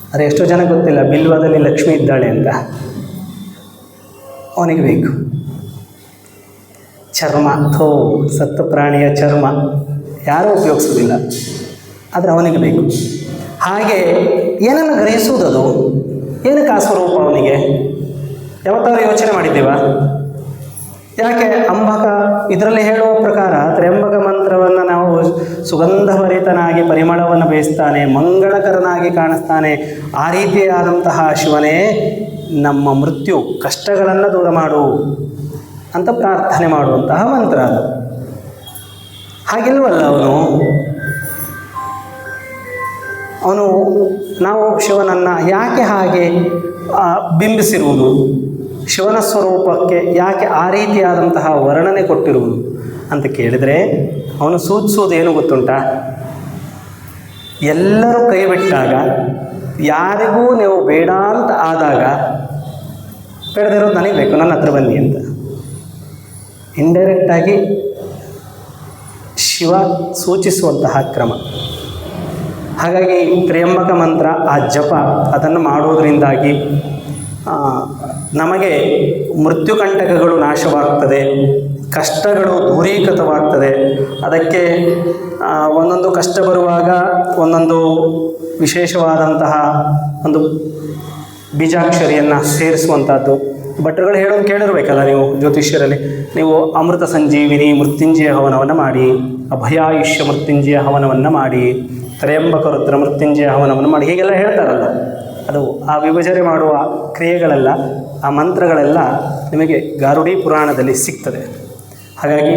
ಆದರೆ ಎಷ್ಟೋ ಜನ ಗೊತ್ತಿಲ್ಲ ಬಿಲ್ವದಲ್ಲಿ ಲಕ್ಷ್ಮಿ ಇದ್ದಾಳೆ ಅಂತ, ಅವನಿಗೆ ಬೇಕು. ಚರ್ಮ, ಸತ್ತ ಪ್ರಾಣಿಯ ಚರ್ಮ ಯಾರೂ ಉಪಯೋಗಿಸೋದಿಲ್ಲ, ಆದರೆ ಅವನಿಗೆ ಬೇಕು. ಹಾಗೆ ಏನನ್ನು ಗ್ರಹಿಸುವುದದು, ಏನಕ್ಕೆ ಆ ಸ್ವರೂಪ ಅವನಿಗೆ ಯಾವತ್ತಾದ್ರೂ ಯೋಚನೆ ಮಾಡಿದ್ದೀವ? ಯಾಕೆ ಅಂಬಕ ಇದರಲ್ಲಿ ಹೇಳುವ ಪ್ರಕಾರ ತ್ರ್ಯಂಬಕ ಮಂತ್ರವನ್ನು ನಾವು ಸುಗಂಧಭರಿತನಾಗಿ ಪರಿಮಳವನ್ನು ಬಯಸ್ತಾನೆ, ಮಂಗಳಕರನಾಗಿ ಕಾಣಿಸ್ತಾನೆ. ಆ ರೀತಿಯಾದಂತಹ ಶಿವನೇ ನಮ್ಮ ಮೃತ್ಯು ಕಷ್ಟಗಳನ್ನು ದೂರ ಮಾಡು ಅಂತ ಪ್ರಾರ್ಥನೆ ಮಾಡುವಂತಹ ಮಂತ್ರ ಅದು. ಹಾಗಿಲ್ವಲ್ಲ ಅವನು ನಾವು ಶಿವನನ್ನು ಯಾಕೆ ಹಾಗೆ ಬಿಂಬಿಸಿರುವುದು, ಶಿವನ ಸ್ವರೂಪಕ್ಕೆ ಯಾಕೆ ಆ ರೀತಿಯಾದಂತಹ ವರ್ಣನೆ ಕೊಟ್ಟಿರುವುದು ಅಂತ ಕೇಳಿದರೆ ಅವನು ಸೂಚಿಸೋದು ಏನು ಗೊತ್ತುಂಟಾ? ಎಲ್ಲರೂ ಕೈ ಬಿಟ್ಟಾಗ, ಯಾರಿಗೂ ನೀವು ಬೇಡ ಅಂತ ಆದಾಗ, ಬೇಡದಿರೋದು ನನಗೆ ಬೇಕು, ನನ್ನ ಹತ್ರ ಬನ್ನಿ ಅಂತ ಇಂಡೈರೆಕ್ಟಾಗಿ ಶಿವ ಸೂಚಿಸುವಂತಹ ಕ್ರಮ. ಹಾಗಾಗಿ ತ್ರ್ಯಂಬಕ ಮಂತ್ರ, ಆ ಜಪ ಅದನ್ನು ಮಾಡುವುದರಿಂದಾಗಿ ನಮಗೆ ಮೃತ್ಯುಕಂಟಕಗಳು ನಾಶವಾಗ್ತದೆ, ಕಷ್ಟಗಳು ದೂರೀಕೃತವಾಗ್ತದೆ. ಅದಕ್ಕೆ ಒಂದೊಂದು ಕಷ್ಟ ಬರುವಾಗ ಒಂದೊಂದು ವಿಶೇಷವಾದಂತಹ ಒಂದು ಬೀಜಾಕ್ಷರಿಯನ್ನು ಸೇರಿಸುವಂಥದ್ದು. ಭಟ್ರುಗಳು ಹೇಳೋದು ಕೇಳಿರ್ಬೇಕಲ್ಲ ನೀವು ಜ್ಯೋತಿಷ್ಯರಲ್ಲಿ. ನೀವು ಅಮೃತ ಸಂಜೀವಿನಿ ಮೃತ್ಯುಂಜಯ ಹವನವನ್ನು ಮಾಡಿ, ಅಭಯಾಯುಷ್ಯ ಮೃತ್ಯುಂಜಯ ಹವನವನ್ನು ಮಾಡಿ, ತ್ರಯಂಬಕ ರುದ್ರ ಮೃತ್ಯುಂಜಯ ಹವನವನ್ನು ಮಾಡಿ, ಹೀಗೆಲ್ಲ ಹೇಳ್ತಾರಲ್ಲ. ಅದು ಆ ವಿಭಜನೆ ಮಾಡುವ ಕ್ರಿಯೆಗಳೆಲ್ಲ, ಆ ಮಂತ್ರಗಳೆಲ್ಲ ನಿಮಗೆ ಗಾರುಡಿ ಪುರಾಣದಲ್ಲಿ ಸಿಗ್ತದೆ. ಹಾಗಾಗಿ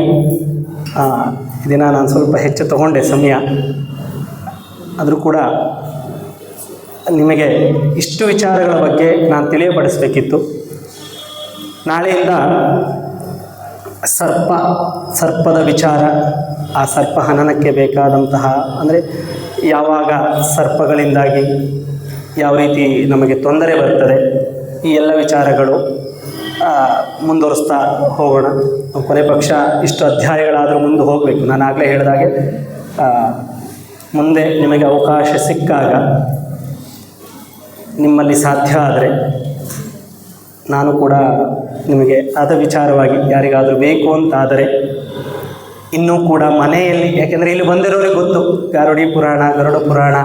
ದಿನ ನಾನು ಸ್ವಲ್ಪ ಹೆಚ್ಚು ತಗೊಂಡೆ ಸಮಯ, ಆದರೂ ಕೂಡ ನಿಮಗೆ ಇಷ್ಟು ವಿಚಾರಗಳ ಬಗ್ಗೆ ನಾನು ತಿಳಿಯಪಡಿಸಬೇಕಿತ್ತು. ನಾಳೆಯಿಂದ ಸರ್ಪದ ವಿಚಾರ, ಆ ಸರ್ಪ ಹನನಕ್ಕೆ ಬೇಕಾದಂತಹ, ಅಂದರೆ ಯಾವಾಗ ಸರ್ಪಗಳಿಂದಾಗಿ ಯಾವ ರೀತಿ ನಮಗೆ ತೊಂದರೆ ಬರ್ತದೆ, ಈ ಎಲ್ಲ ವಿಚಾರಗಳು ಮುಂದುವರಿಸ್ತಾ ಹೋಗೋಣ. ಕೊನೆ ಪಕ್ಷ ಇಷ್ಟು ಅಧ್ಯಾಯಗಳಾದರೂ ಮುಂದೆ ಹೋಗಬೇಕು. ನಾನು ಆಗಲೇ ಹೇಳಿದಾಗೆ ಮುಂದೆ ನಿಮಗೆ ಅವಕಾಶ ಸಿಕ್ಕಾಗ, ನಿಮ್ಮಲ್ಲಿ ಸಾಧ್ಯ ಆದರೆ ನಾನು ಕೂಡ ನಿಮಗೆ ಅದ ವಿಚಾರವಾಗಿ ಯಾರಿಗಾದರೂ ಬೇಕು ಅಂತಾದರೆ ಇನ್ನೂ ಕೂಡ ಮನೆಯಲ್ಲಿ, ಯಾಕೆಂದರೆ ಇಲ್ಲಿ ಬಂದಿರೋರಿಗೆ ಗೊತ್ತು ಗಾರುಡಿ ಪುರಾಣ, ಗರುಡ ಪುರಾಣ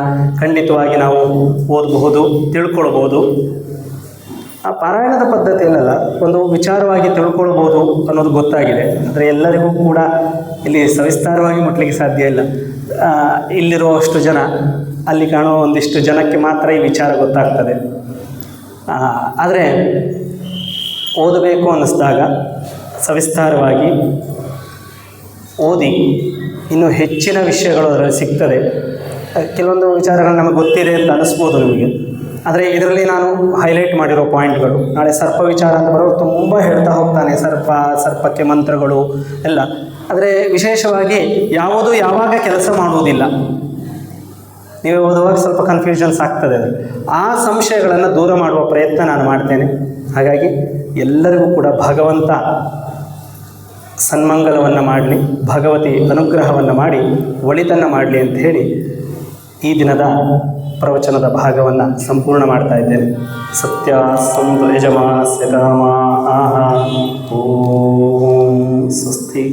ಖಂಡಿತವಾಗಿ ನಾವು ಓದಬಹುದು, ತಿಳ್ಕೊಳ್ಬೋದು. ಆ ಪಾರಾಯಣದ ಪದ್ಧತಿಯಲ್ಲ, ಒಂದು ವಿಚಾರವಾಗಿ ತಿಳ್ಕೊಳ್ಬೋದು ಅನ್ನೋದು ಗೊತ್ತಾಗಿದೆ. ಆದರೆ ಎಲ್ಲರಿಗೂ ಕೂಡ ಇಲ್ಲಿ ಸವಿಸ್ತಾರವಾಗಿ ಮುಟ್ಲಿಕ್ಕೆ ಸಾಧ್ಯ ಇಲ್ಲ. ಇಲ್ಲಿರುವಷ್ಟು ಜನ, ಅಲ್ಲಿ ಕಾಣುವ ಒಂದಿಷ್ಟು ಜನಕ್ಕೆ ಮಾತ್ರ ಈ ವಿಚಾರ ಗೊತ್ತಾಗ್ತದೆ. ಆದರೆ ಓದಬೇಕು ಅನ್ನಿಸ್ದಾಗ ಸವಿಸ್ತಾರವಾಗಿ ಓದಿ ಇನ್ನೂ ಹೆಚ್ಚಿನ ವಿಷಯಗಳು ಅದರಲ್ಲಿ ಸಿಗ್ತದೆ. ಕೆಲವೊಂದು ವಿಚಾರಗಳು ನಮಗೆ ಗೊತ್ತಿದೆ ಅಂತ ಅನ್ನಿಸ್ಬೋದು ನಿಮಗೆ, ಆದರೆ ಇದರಲ್ಲಿ ನಾನು ಹೈಲೈಟ್ ಮಾಡಿರೋ ಪಾಯಿಂಟ್ಗಳು, ನಾಳೆ ಸರ್ಪ ವಿಚಾರ ಅಂತ ಬರೋರು ತುಂಬ ಹೇಳ್ತಾ ಹೋಗ್ತಾನೆ, ಸರ್ಪಕ್ಕೆ ಮಂತ್ರಗಳು ಎಲ್ಲ. ಆದರೆ ವಿಶೇಷವಾಗಿ ಯಾವುದು ಯಾವಾಗ ಕೆಲಸ ಮಾಡುವುದಿಲ್ಲ, ನೀವು ಓದುವಾಗ ಸ್ವಲ್ಪ ಕನ್ಫ್ಯೂಷನ್ಸ್ ಆಗ್ತದೆ. ಅದು ಆ ಸಂಶಯಗಳನ್ನು ದೂರ ಮಾಡುವ ಪ್ರಯತ್ನ ನಾನು ಮಾಡ್ತೇನೆ. ಹಾಗಾಗಿ ಎಲ್ಲರಿಗೂ ಕೂಡ ಭಗವಂತ ಸನ್ಮಂಗಲವನ್ನು ಮಾಡಲಿ, ಭಗವತಿ ಅನುಗ್ರಹವನ್ನು ಮಾಡಿ ಒಳಿತನ್ನು ಮಾಡಲಿ ಅಂತ ಹೇಳಿ ಈ ದಿನದ ಪ್ರವಚನದ ಭಾಗವನ್ನು ಸಂಪೂರ್ಣ ಮಾಡ್ತಾ ಇದ್ದೇನೆ. ಸತ್ಯ ಸಂತು ಯಜಮಾನಸ್ಯ ಕಾಮ ಆಹ ಓಂ ಸ್ವಸ್ತಿ.